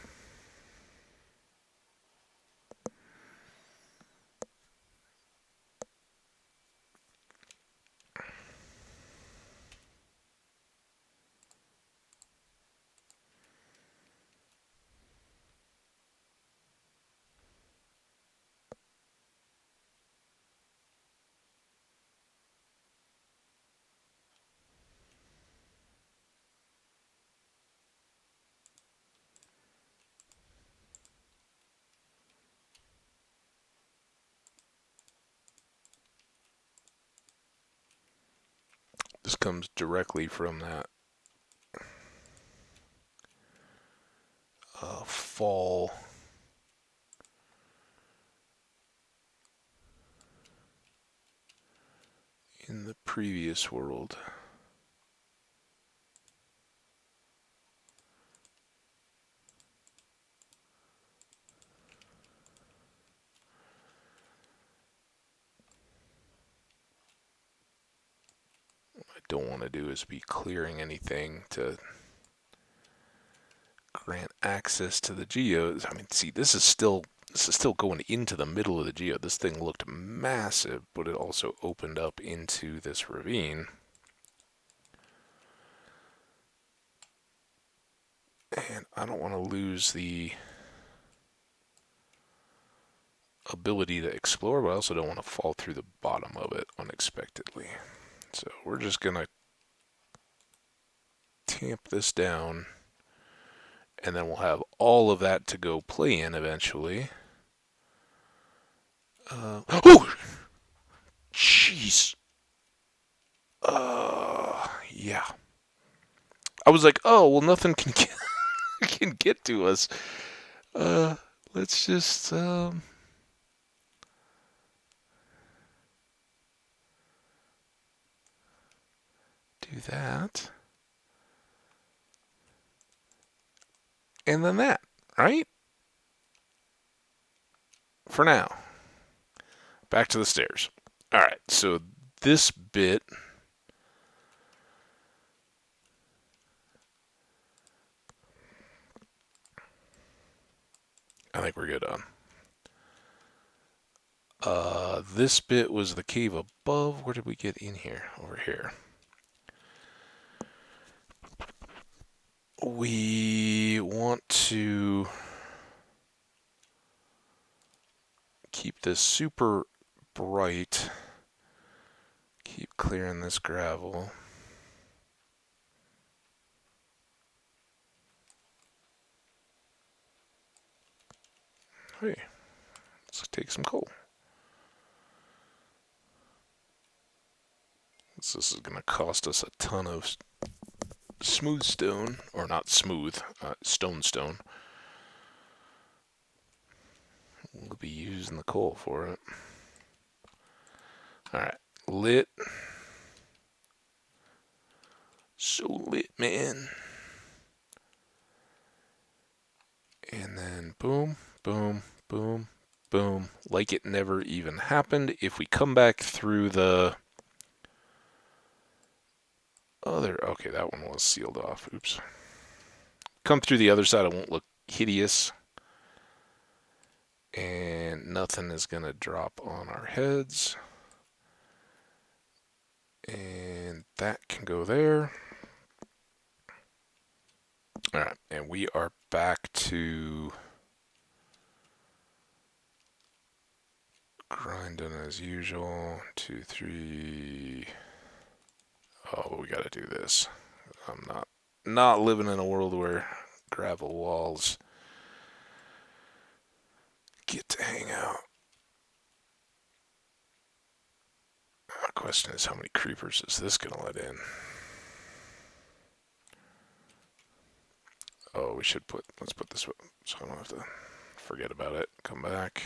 this comes directly from that fall in the previous world. What I don't want to do is be clearing anything to grant access to the geodes. I mean, see, this is still going into the middle of the geode. This thing looked massive, but it also opened up into this ravine. And I don't want to lose the ability to explore, but I also don't want to fall through the bottom of it unexpectedly. So we're just going to tamp this down, and then we'll have all of that to go play in eventually. Oh! Jeez. Yeah. I was like, oh, well, nothing can can get to us. Uh, let's just, do that. And then that, right? For now. Back to the stairs. Alright, so this bit, I think we're good on. This bit was the cave above. Where did we get in here? Over here. We want to keep this super bright. Keep clearing this gravel. Hey, let's take some coal. This is going to cost us a ton of smooth stone, or not smooth, stone. We'll be using the coal for it. Alright, lit. So lit, man. And then boom, boom, boom, boom. Like it never even happened. If we come back through the other... Okay, that one was sealed off. Oops. Come through the other side, it won't look hideous. And nothing is going to drop on our heads. And that can go there. Alright, and we are back to grinding as usual. 2, 3. Oh, we gotta do this. I'm not living in a world where gravel walls get to hang out. The question is, how many creepers is this gonna let in? Oh, let's put this so I don't have to forget about it. Come back.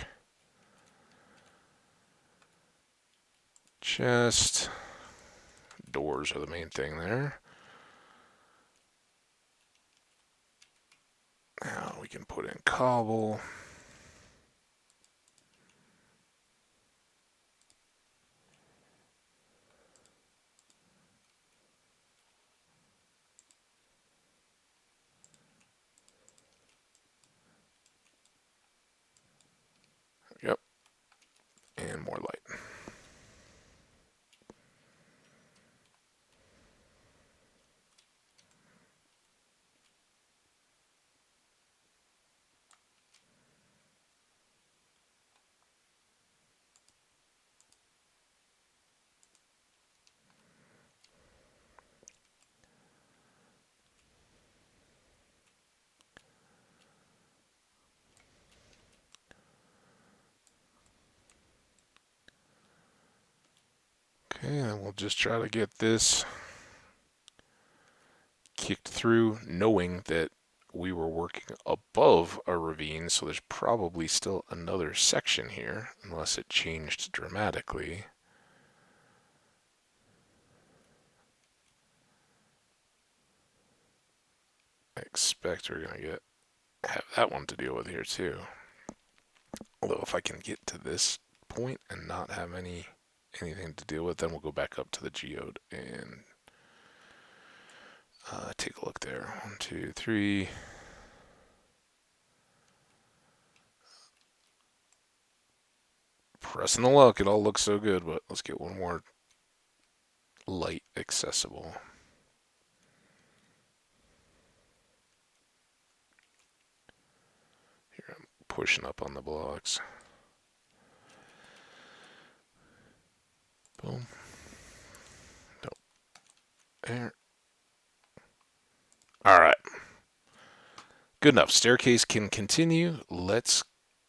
Chest. Doors are the main thing there. Now we can put in cobble. and more light. Okay, and we'll just try to get this kicked through, knowing that we were working above a ravine, so there's probably still another section here, unless it changed dramatically. I expect we're gonna have that one to deal with here too. Although if I can get to this point and not have anything to deal with, then we'll go back up to the geode and take a look there. 1, 2, 3. Pressing the luck, it all looks so good, but let's get one more light accessible. Here I'm pushing up on the blocks. Boom. Nope. There. Alright. Good enough. Staircase can continue. Let's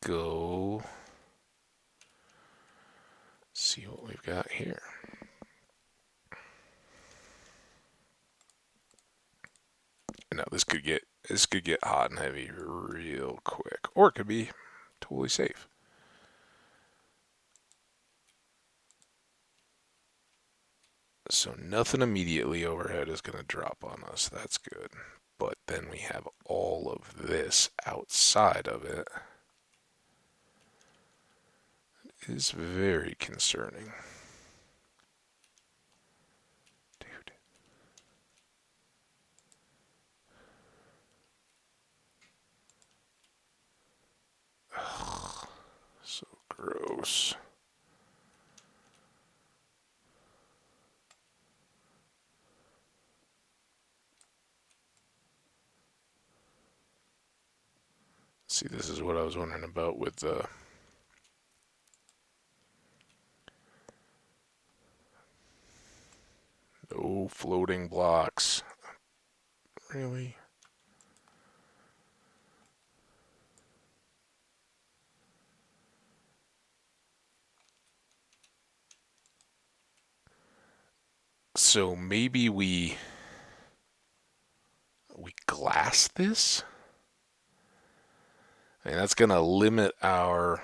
go see what we've got here. Now this could get hot and heavy real quick, or it could be totally safe. So nothing immediately overhead is going to drop on us. That's good. But then we have all of this outside of it. It is very concerning. Dude. Ugh, so gross. See, this is what I was wondering about with the no floating blocks. Really? So maybe we glass this? I mean, that's going to limit our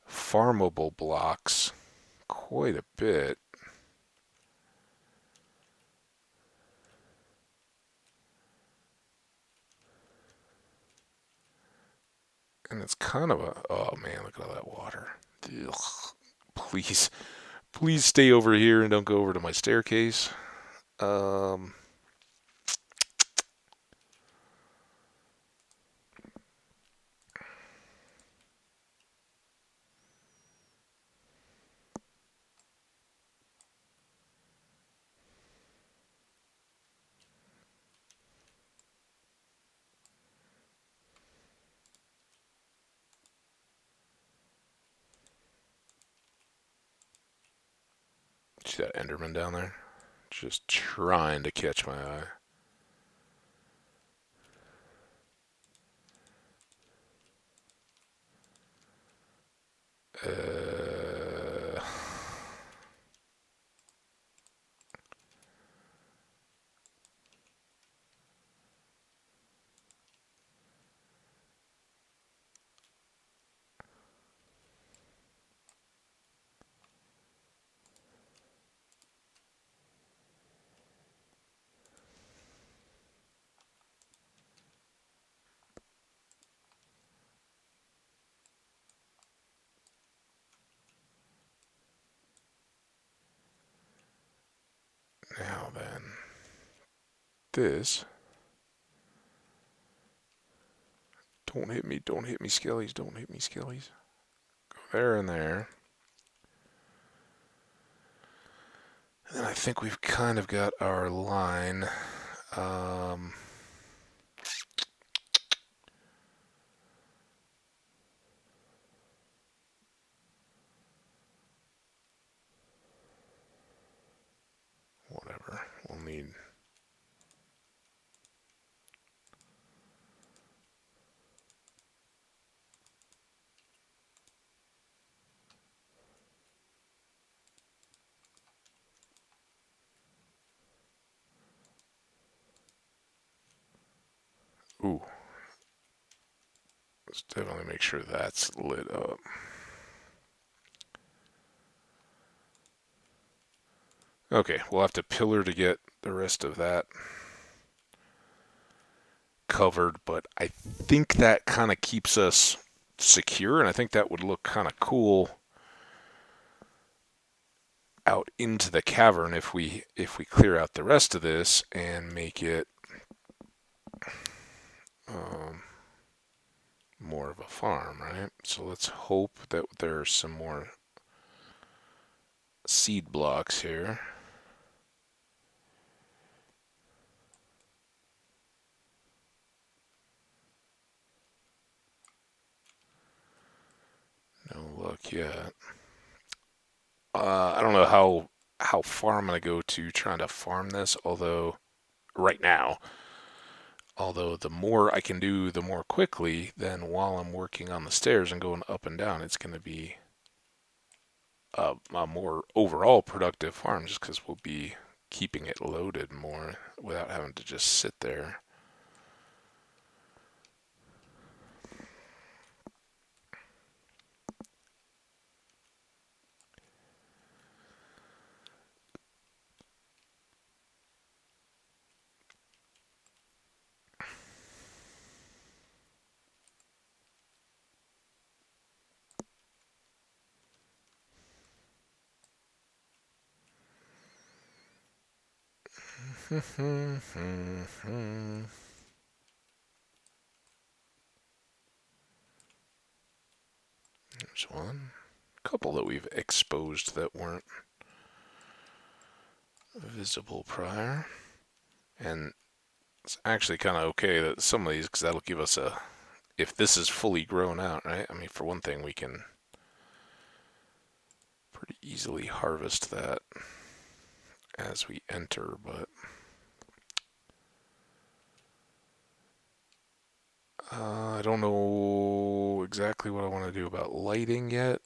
farmable blocks quite a bit. And it's kind of oh man, look at all that water. Ugh. Please, please stay over here and don't go over to my staircase. Um, see that Enderman down there? Just trying to catch my eye. Uh, now then, this. Don't hit me, skellies, don't hit me, skellies. there and there. And I think we've kind of got our line. Whatever. We'll need... Ooh. Let's definitely make sure that's lit up. Okay, we'll have to pillar to get the rest of that covered, but I think that kind of keeps us secure, and I think that would look kind of cool out into the cavern if we clear out the rest of this and make it more of a farm, right? So let's hope that there's some more seed blocks here. No luck yet. I don't know how far I'm gonna go to trying to farm this, although right now, although the more I can do the more quickly, then while I'm working on the stairs and going up and down, it's gonna be a more overall productive farm just because we'll be keeping it loaded more without having to just sit there. There's one. A couple that we've exposed that weren't visible prior. And it's actually kind of okay that some of these, because that'll give us a, if this is fully grown out, right? I mean, for one thing, we can pretty easily harvest that as we enter, but I don't know exactly what I want to do about lighting yet.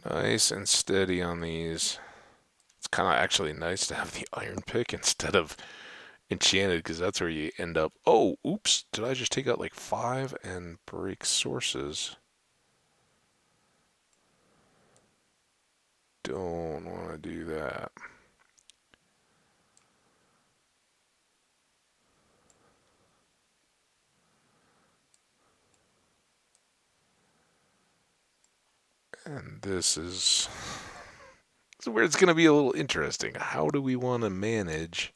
Nice and steady on these. It's kind of actually nice to have the iron pick instead of enchanted, because that's where you end up. Oh, oops. Did I just take out like 5 and break sources? Don't want to do that. And this is where it's going to be a little interesting. How do we want to manage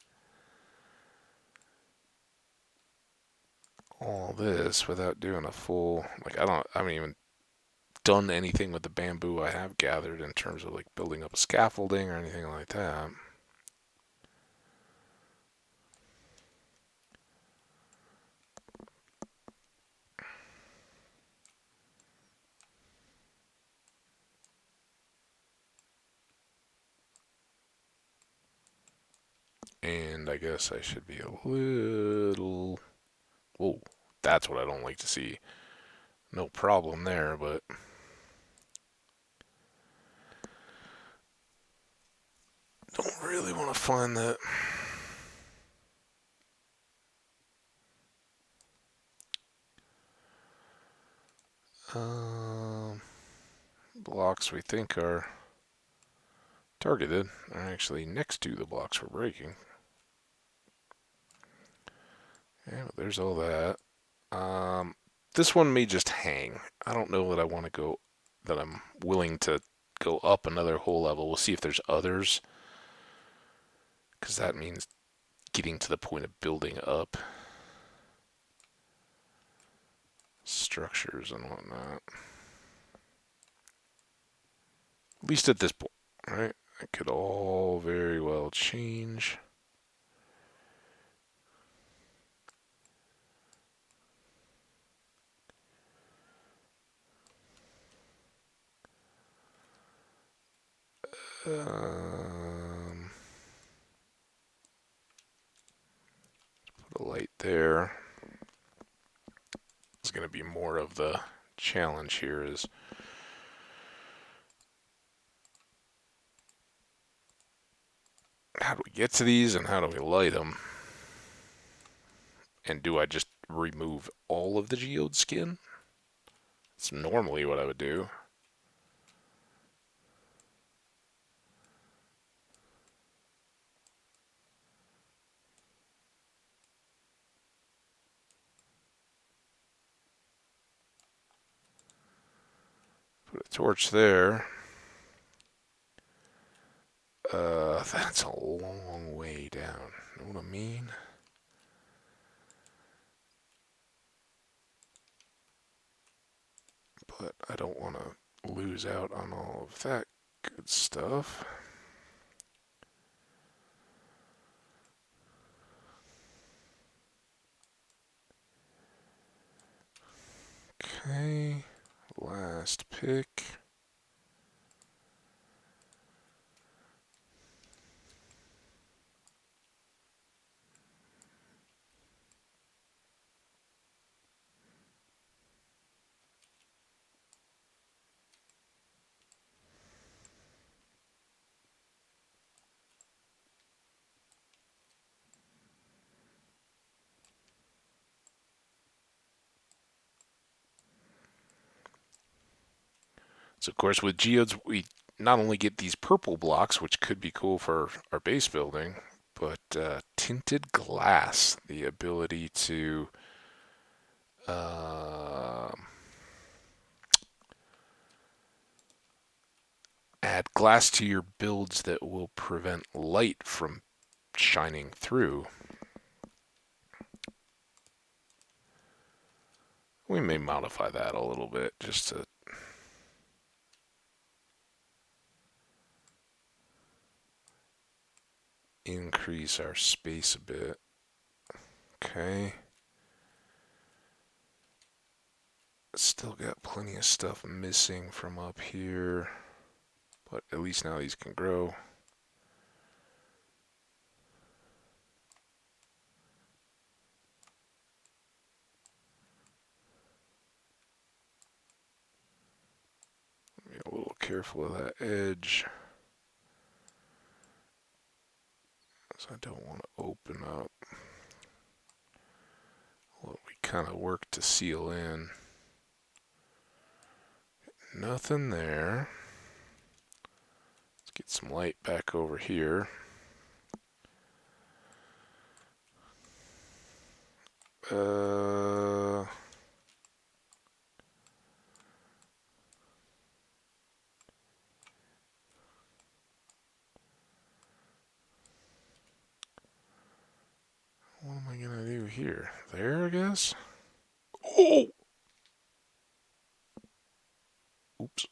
all this without doing a full, like, I haven't even done anything with the bamboo I have gathered in terms of like building up a scaffolding or anything like that. And I guess I should be a little... Whoa, that's what I don't like to see. No problem there, but... Don't really want to find that. Blocks we think are targeted are actually next to the blocks we're breaking. Yeah, there's all that. This one may just hang. I don't know that I want to go, that I'm willing to go up another whole level. We'll see if there's others, because that means getting to the point of building up structures and whatnot. At least at this point, right? It could all very well change. Put a light there. It's going to be more of the challenge here is how do we get to these and how do we light them? And do I just remove all of the geode skin? That's normally what I would do. Put a torch there. That's a long way down. Know what I mean? But I don't want to lose out on all of that good stuff. Okay, last pick. So, of course, with geodes, we not only get these purple blocks, which could be cool for our base building, but tinted glass, the ability to add glass to your builds that will prevent light from shining through. We may modify that a little bit just to increase our space a bit. Okay. Still got plenty of stuff missing from up here, but at least now these can grow. Be a little careful of that edge, because I don't want to open up what we kind of work to seal in. Nothing there. Let's get some light back over here. What am I gonna do here? There, I guess? Oh! Oops.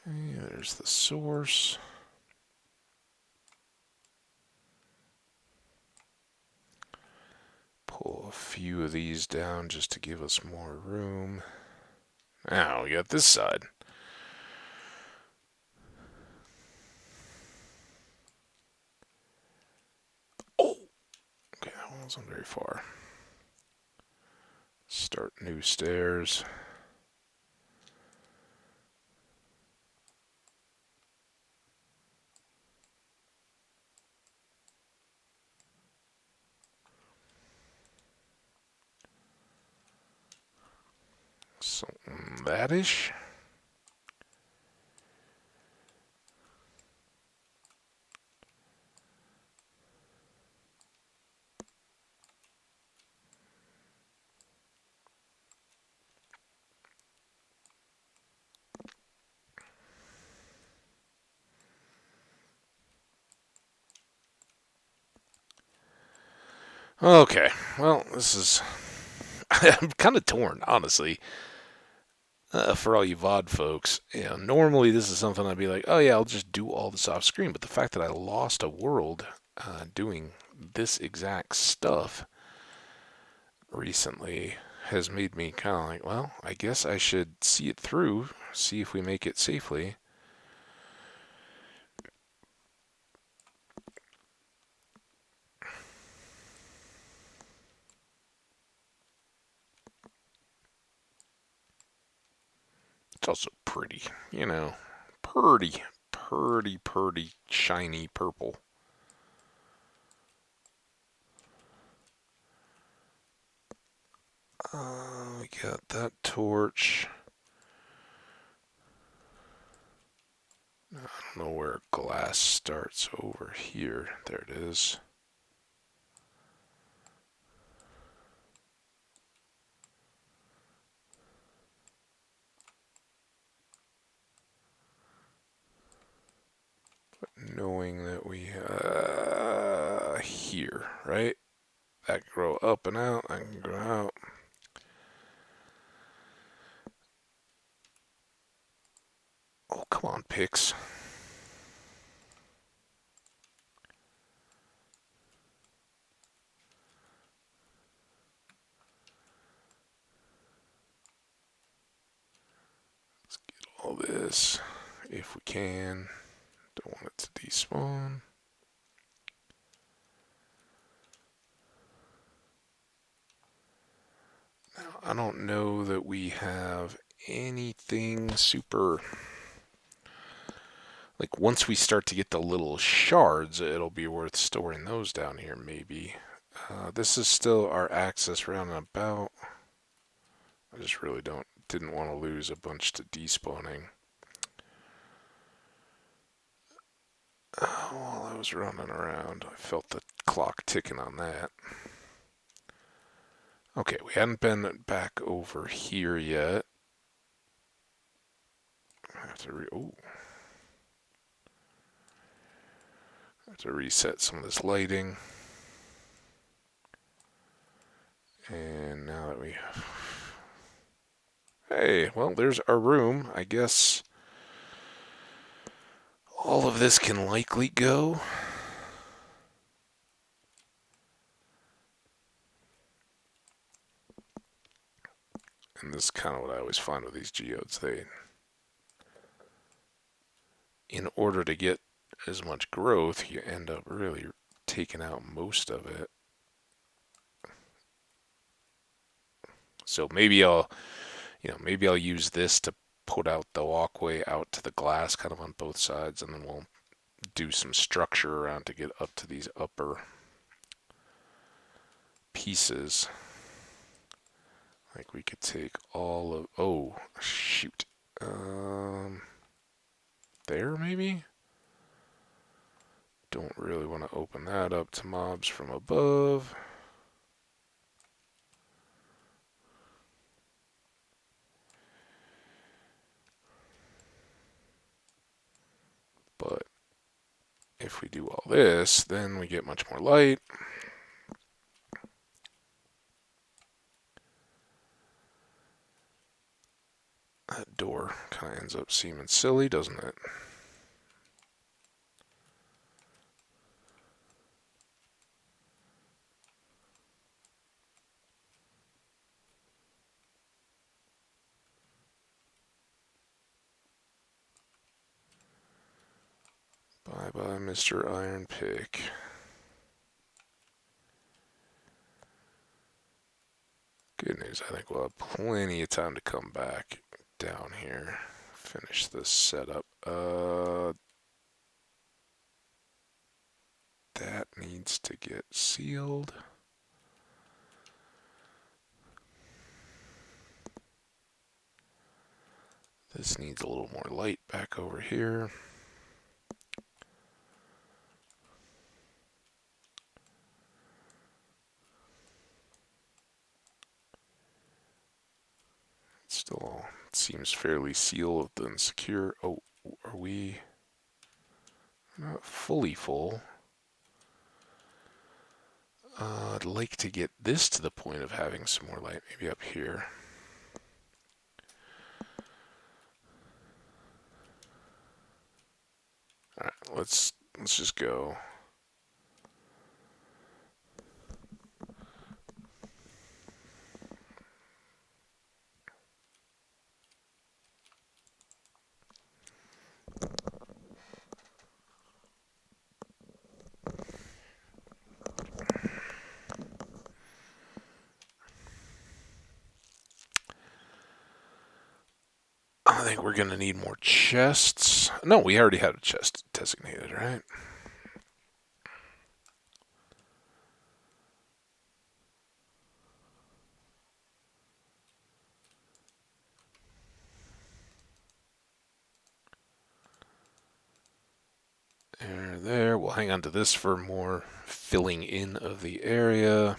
Okay, there's the source. Pull a few of these down just to give us more room. Now we got this side. Oh! Okay, that wasn't very far. Start new stairs. Something that-ish. Okay, well, this is... I'm kind of torn, honestly. For all you VOD folks, normally this is something I'd be like, oh yeah, I'll just do all this off screen. But the fact that I lost a world doing this exact stuff recently has made me kind of like, well, I guess I should see it through, see if we make it safely. It's also pretty, pretty, pretty shiny purple. We got that torch. I don't know where glass starts over here. There it is. Knowing that we here, right? That can grow up and out. That can grow out. Oh, come on, picks. Let's get all this if we can. Don't want it to despawn. Now, I don't know that we have anything super... Like, once we start to get the little shards, it'll be worth storing those down here, maybe. This is still our access round and about. I just really didn't want to lose a bunch to despawning. While I was running around, I felt the clock ticking on that. Okay, we hadn't been back over here yet. I have to have to reset some of this lighting. And now that we have... Hey, well, there's our room. I guess all of this can likely go. And this is kind of what I always find with these geodes. In order to get as much growth, you end up really taking out most of it. So maybe I'll use this to put out the walkway out to the glass kind of on both sides, and then we'll do some structure around to get up to these upper pieces. Like we could take all of, oh, shoot. There maybe? Don't really want to open that up to mobs from above. But if we do all this, then we get much more light. That door door. Kind of ends up seeming silly, doesn't it? Bye-bye, Mr. Iron Pick. Good news, I think we'll have plenty of time to come back down here. Finish this setup. That needs to get sealed. This needs a little more light back over here. Still seems fairly sealed and secure. Oh, are we not fully full? I'd like to get this to the point of having some more light, maybe up here. All right, let's just go. I think we're gonna need more chests. No, we already had a chest designated, right? There. We'll hang on to this for more filling in of the area.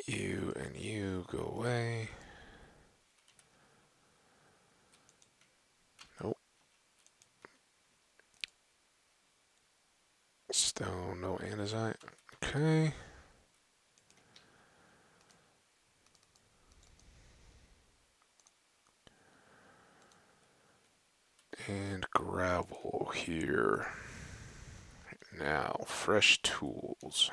You and you go away. Nope. Stone, no andesite. Okay. And gravel here. Now, fresh tools.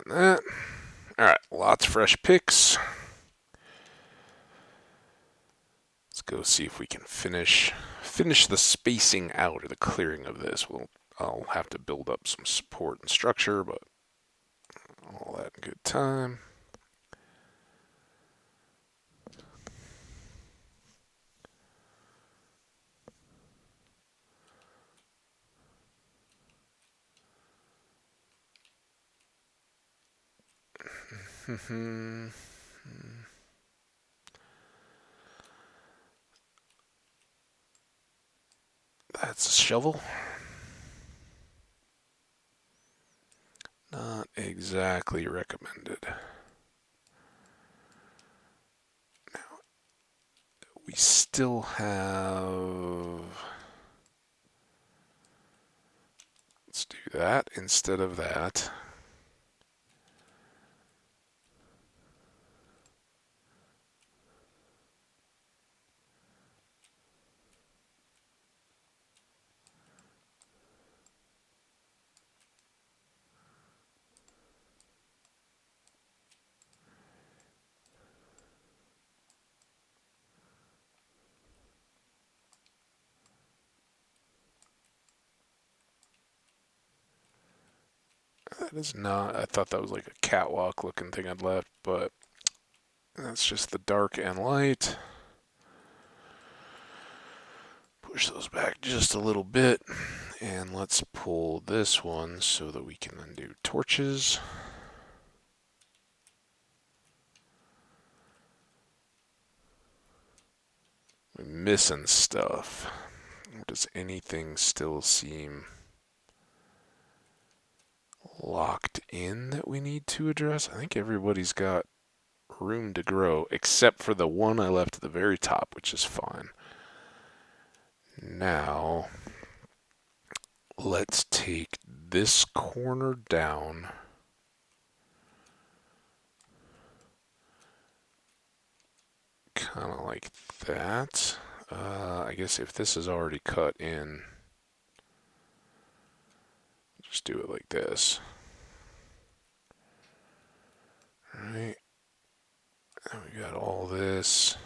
That. Alright, lots of fresh picks. Let's go see if we can finish the spacing out or the clearing of this. I'll have to build up some support and structure, but all that in good time. That's a shovel. Not exactly recommended. Now, we still have... Let's do that instead of that. That is not... I thought that was like a catwalk looking thing I'd left, but that's just the dark and light. Push those back just a little bit, and let's pull this one so that we can then do torches. missing stuff? Or does anything still seem locked in that we need to address? I think everybody's got room to grow, except for the one I left at the very top, which is fine. Now, let's take this corner down. Kind of like that. I guess if this is already cut in, just do it like this. Alright. And we got all this.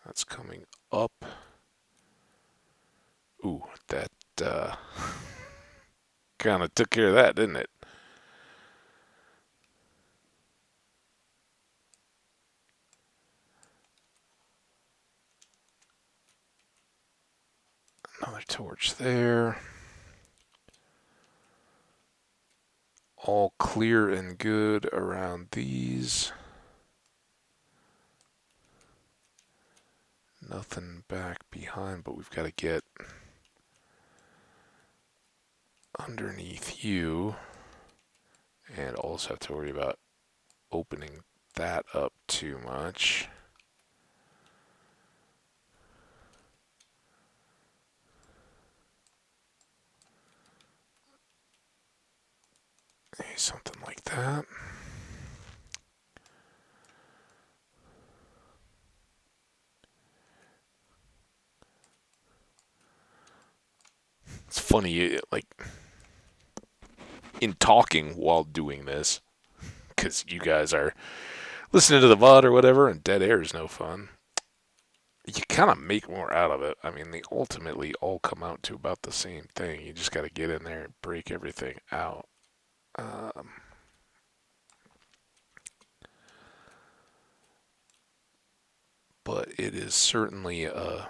That's coming up. Ooh, that kind of took care of that, didn't it? Another torch there. All clear and good around these. Nothing back behind, but we've got to get underneath you. And also have to worry about opening that up too much. Something like that. It's funny, like, in talking while doing this, because you guys are listening to the VOD or whatever, and dead air is no fun. You kind of make more out of it. I mean, they ultimately all come out to about the same thing. You just got to get in there and break everything out. But it is certainly a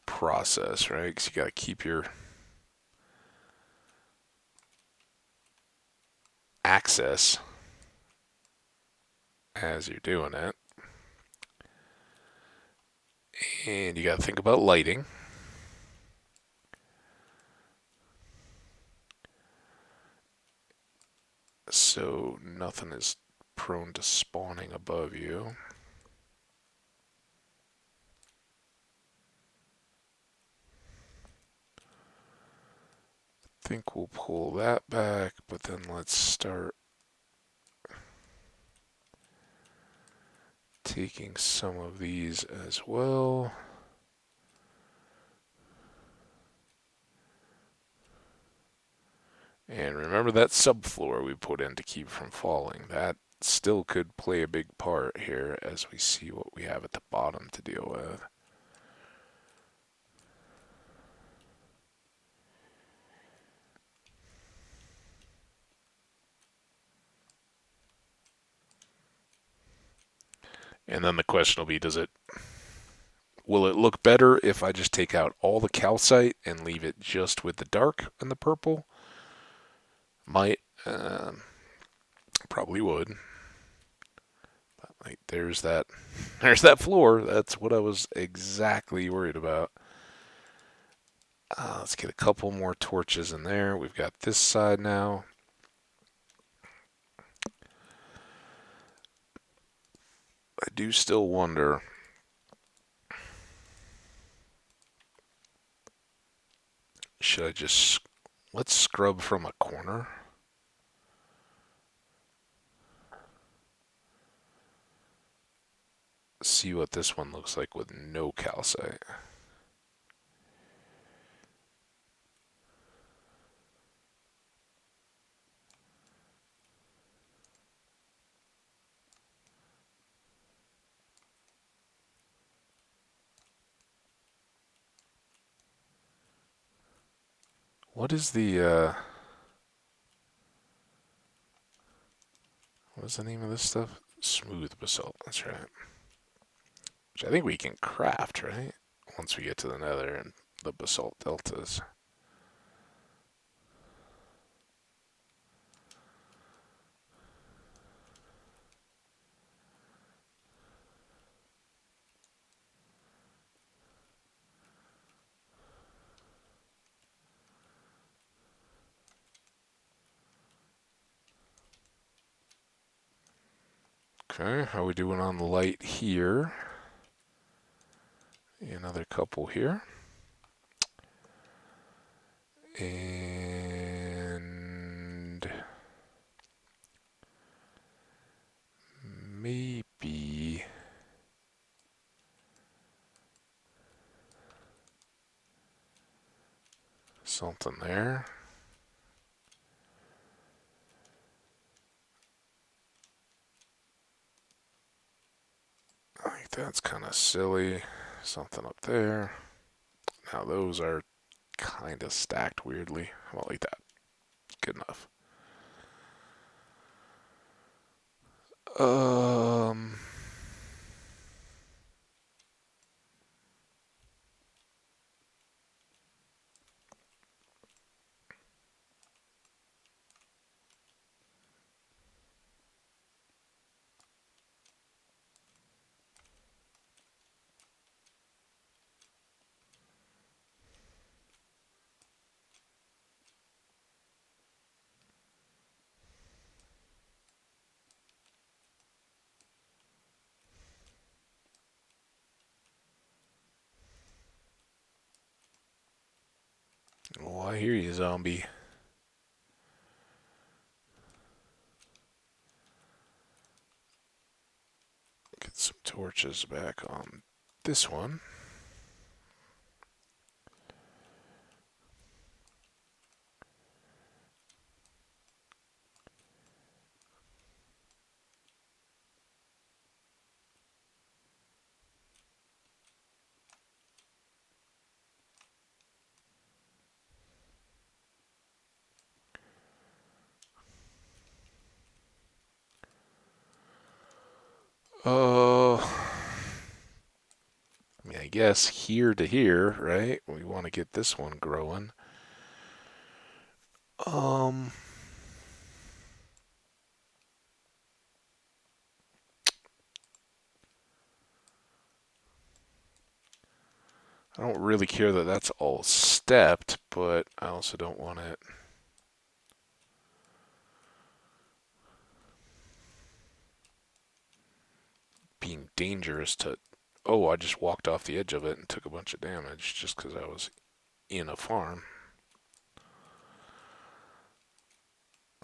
process, right? Because you got to keep your access as you're doing it. And you got to think about lighting. So nothing is prone to spawning above you. I think we'll pull that back, but then let's start taking some of these as well. And remember that subfloor we put in to keep from falling. That still could play a big part here as we see what we have at the bottom to deal with. And then the question will be, will it look better if I just take out all the calcite and leave it just with the dark and the purple? Might. Probably would. But like, there's that floor. That's what I was exactly worried about. Let's get a couple more torches in there. We've got this side now. I do still wonder. Should I just... Let's scrub from a corner. See what this one looks like with no calcite. What is the, what's the name of this stuff? Smooth basalt, that's right. Which I think we can craft, right? Once we get to the nether and the basalt deltas. Okay, how we doing on the light here? Another couple here. And maybe something there. I think that's kind of silly. Something up there. Now those are kind of stacked weirdly. How about like that? Good enough. Um, oh, I hear you, zombie. Get some torches back on this one. I mean, I guess here to here, right? We want to get this one growing. Um, I don't really care that that's all stepped, but I also don't want it being dangerous to. Oh, I just walked off the edge of it and took a bunch of damage just because I was in a farm.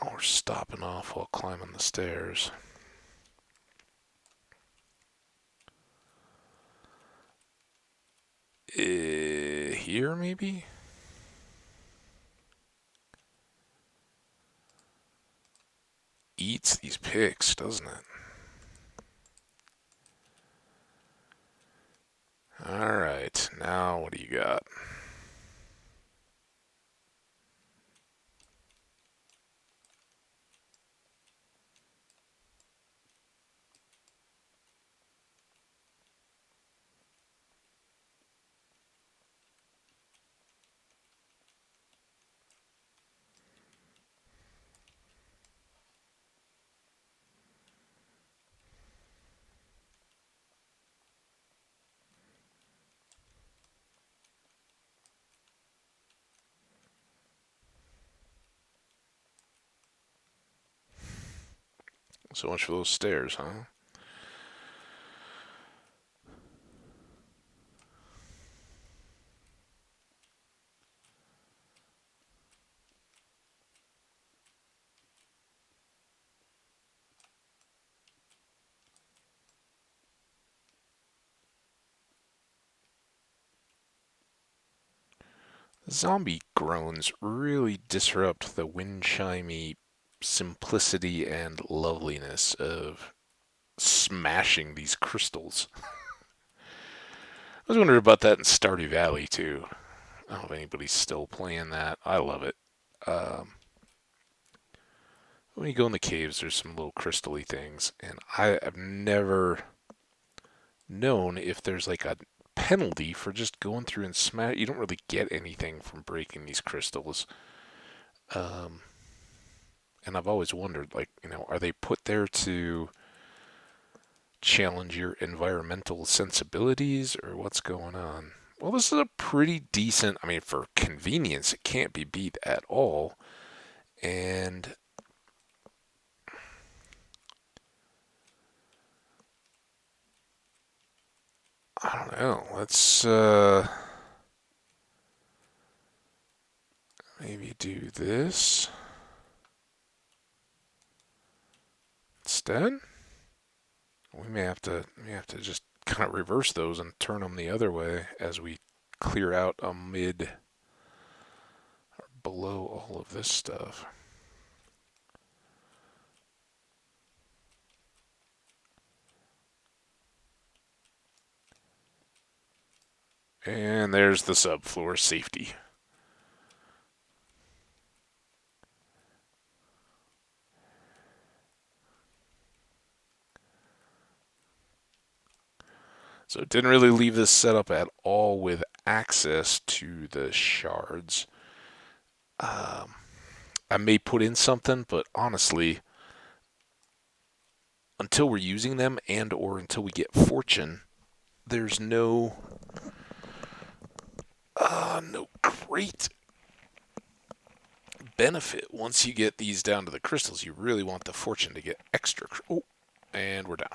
Oh, we're stopping off while climbing the stairs. Here maybe? Eats these picks, doesn't it? Alright, now what do you got? So much for those stairs, huh? Zombie groans really disrupt the wind chimey simplicity and loveliness of smashing these crystals. I was wondering about that in Stardew Valley too. I don't know if anybody's still playing that. I love it. Um, when you go in the caves, there's some little crystally things, and I have never known if there's like a penalty for just going through and smash. You don't really get anything from breaking these crystals. Um, and I've always wondered, like, are they put there to challenge your environmental sensibilities or what's going on? Well, this is a pretty decent, I mean, for convenience, it can't be beat at all. And I don't know. Let's maybe do this instead. We may have to just kind of reverse those and turn them the other way as we clear out a mid or below all of this stuff. And there's the subfloor safety. So it didn't really leave this setup at all with access to the shards. I may put in something, but honestly, until we're using them and or until we get fortune, there's no great benefit. Once you get these down to the crystals, you really want the fortune to get extra. Oh, and we're down.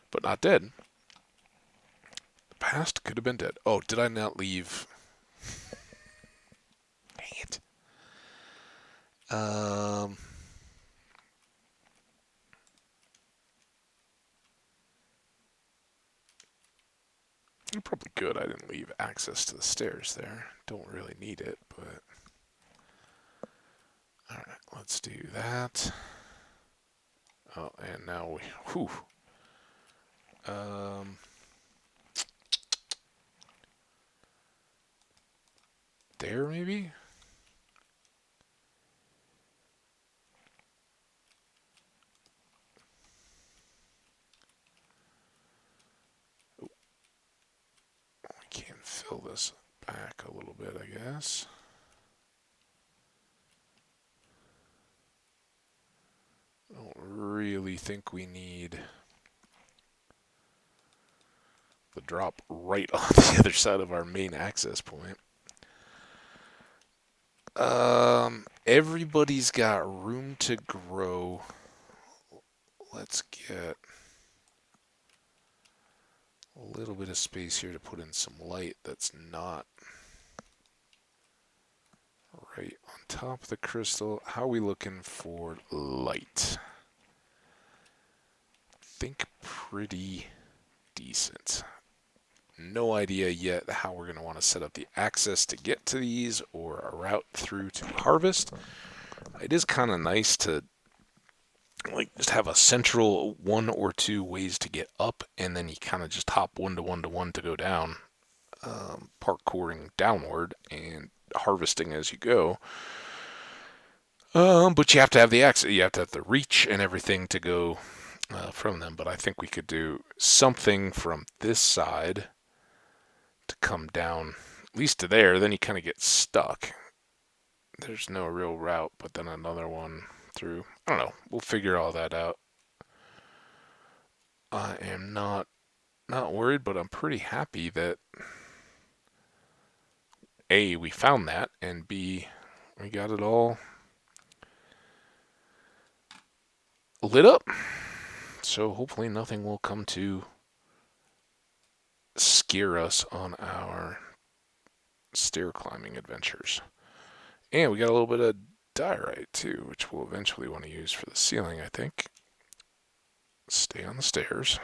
But not dead. The past could have been dead. Oh, did I not leave? Dang it. Probably good. I didn't leave access to the stairs there. Don't really need it, but all right, let's do that. Oh, and now we, whew. There maybe? Oh, we can fill this back a little bit, I guess. I don't really think we need the drop right on the other side of our main access point. Everybody's got room to grow. Let's get a little bit of space here to put in some light that's not right on top of the crystal. How are we looking for light? Think pretty decent. No idea yet how we're going to want to set up the access to get to these or a route through to harvest. It is kind of nice to just have a central one or two ways to get up, and then you kind of just hop one to one to one to go down, parkouring downward and harvesting as you go. But you have to have the access, you have to have the reach and everything to go from them. But I think we could do something from this side to come down, at least to there. Then you kind of get stuck. There's no real route, but then another one through. I don't know. We'll figure all that out. I am not worried, but I'm pretty happy that A, we found that, and B, we got it all lit up. So hopefully nothing will come to scare us on our stair climbing adventures. And we got a little bit of diorite too, which we'll eventually want to use for the ceiling, I think. Stay on the stairs.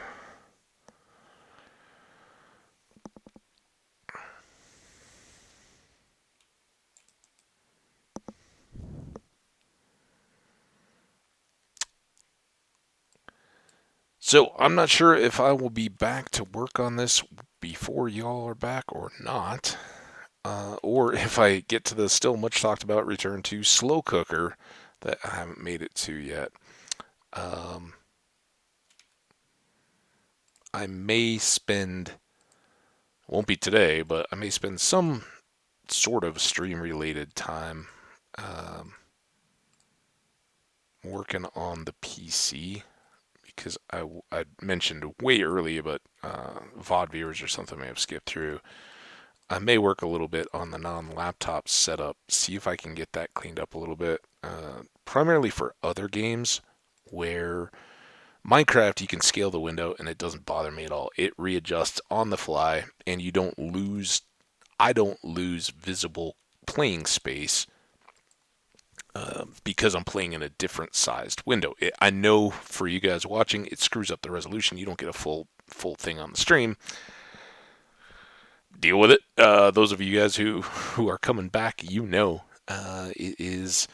So I'm not sure if I will be back to work on this before y'all are back or not. Or if I get to the still much talked about return to slow cooker that I haven't made it to yet. I may spend, won't be today, but I may spend some sort of stream related time working on the PC because I mentioned way early, but VOD viewers or something may have skipped through. I may work a little bit on the non-laptop setup, see if I can get that cleaned up a little bit, primarily for other games where Minecraft, you can scale the window and it doesn't bother me at all. It readjusts on the fly, and I don't lose visible playing space because I'm playing in a different sized window. I know for you guys watching, it screws up the resolution. You don't get a full thing on the stream. Deal with it. Those of you guys who are coming back, it is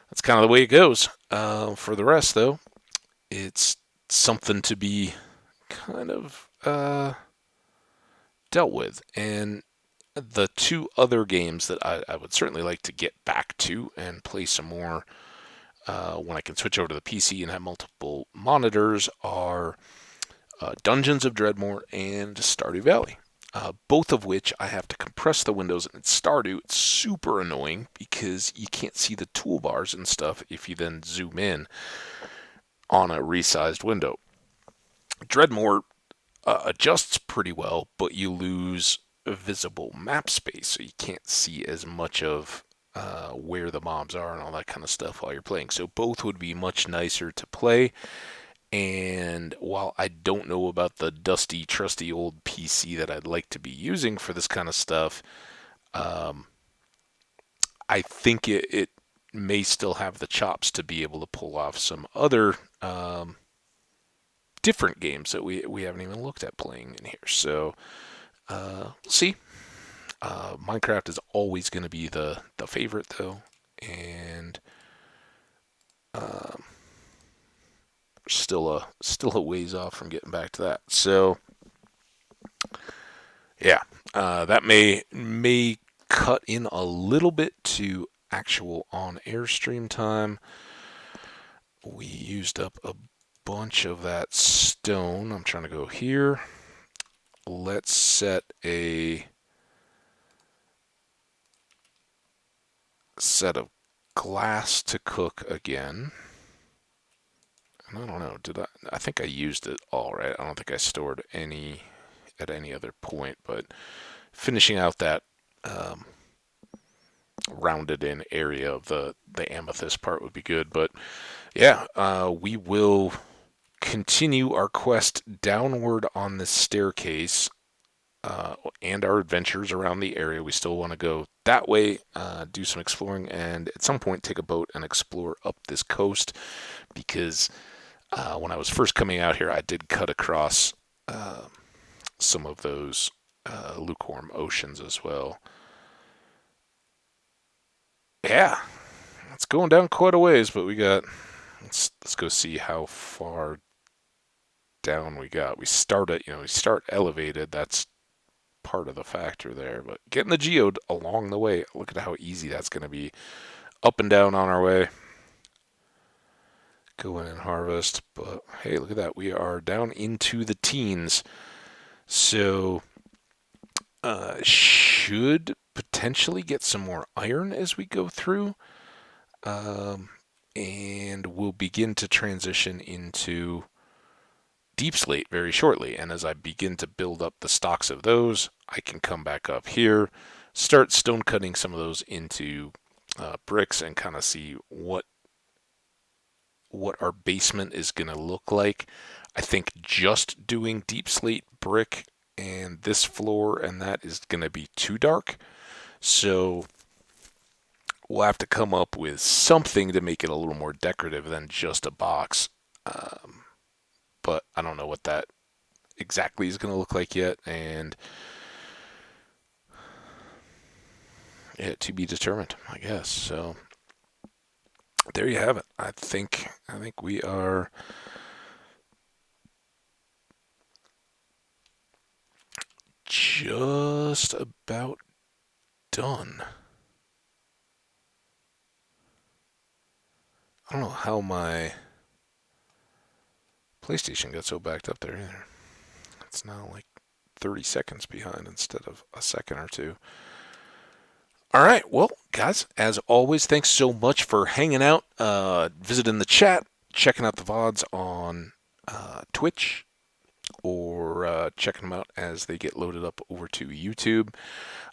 that's kind of the way it goes. For the rest, though, it's something to be kind of dealt with. And the two other games that I would certainly like to get back to and play some more when I can switch over to the PC and have multiple monitors are Dungeons of Dreadmore and Stardew Valley. Both of which I have to compress the windows. And Stardew, it's super annoying because you can't see the toolbars and stuff if you then zoom in on a resized window. Dreadmore adjusts pretty well, but you lose visible map space, so you can't see as much of where the mobs are and all that kind of stuff while you're playing. So both would be much nicer to play. And while I don't know about the dusty, trusty old PC that I'd like to be using for this kind of stuff, I think it may still have the chops to be able to pull off some other different games that we haven't even looked at playing in here. So we'll see. Minecraft is always going to be the favorite though, and still a ways off from getting back to that. So yeah, that may cut in a little bit to actual on-air stream time. We used up a bunch of that stone. I'm trying to go here. Let's set a set of glass to cook again. And I don't know, I think I used it all, right? I don't think I stored any at any other point, but finishing out that rounded in area of the amethyst part would be good. But yeah, we will continue our quest downward on this staircase and our adventures around the area. We still want to go that way, do some exploring, and at some point take a boat and explore up this coast because when I was first coming out here, I did cut across some of those lukewarm oceans as well. Yeah, it's going down quite a ways, but let's go see how far down we got. We start elevated. That's part of the factor there, but getting the geode along the way, look at how easy that's going to be. Up and down on our way. Go in and harvest, but hey, look at that. We are down into the teens. So, should potentially get some more iron as we go through. And we'll begin to transition into deep slate very shortly. And as I begin to build up the stocks of those, I can come back up here, start stone cutting some of those into bricks, and kind of see what our basement is going to look like. I think just doing deep slate brick and this floor and that is going to be too dark. So we'll have to come up with something to make it a little more decorative than just a box. But I don't know what that exactly is going to look like yet, and yeah, to be determined, I guess. So there you have it. I think we are just about done. I don't know how my PlayStation got so backed up there either. It's now like 30 seconds behind instead of a second or two. All right, well, guys, as always, thanks so much for hanging out, visiting the chat, checking out the VODs on Twitch, or checking them out as they get loaded up over to YouTube.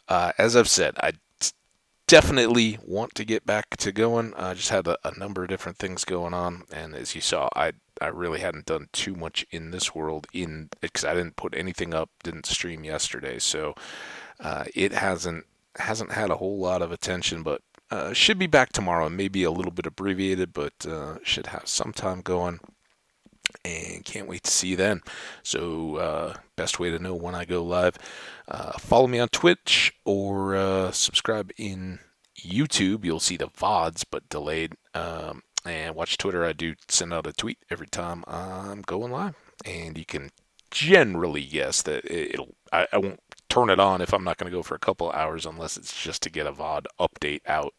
As I've said, definitely want to get back to going. I just had a number of different things going on, and as you saw, I really hadn't done too much in this world because I didn't put anything up, didn't stream yesterday, so it hasn't had a whole lot of attention, but should be back tomorrow. Maybe a little bit abbreviated, but should have some time going. And can't wait to see you then. So, best way to know when I go live, follow me on Twitch or subscribe in YouTube. You'll see the VODs, but delayed. And watch Twitter. I do send out a tweet every time I'm going live. And you can generally guess that I won't turn it on if I'm not going to go for a couple of hours unless it's just to get a VOD update out.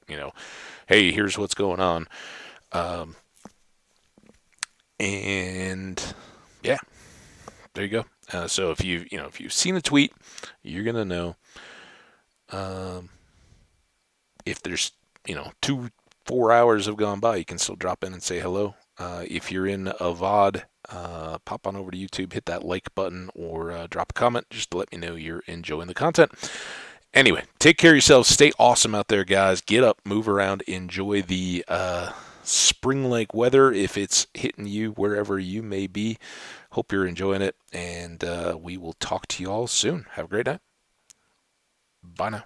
Hey, here's what's going on. And yeah, there you go. So if you've seen a tweet, you're gonna know. If there's 4 hours have gone by, you can still drop in and say hello. If you're in a VOD, pop on over to YouTube, hit that like button, or drop a comment just to let me know you're enjoying the content. Anyway, take care of yourselves. Stay awesome out there, guys. Get up, move around, enjoy the spring-like weather if it's hitting you wherever you may be. Hope you're enjoying it, and we will talk to you all soon. Have a great night. Bye now.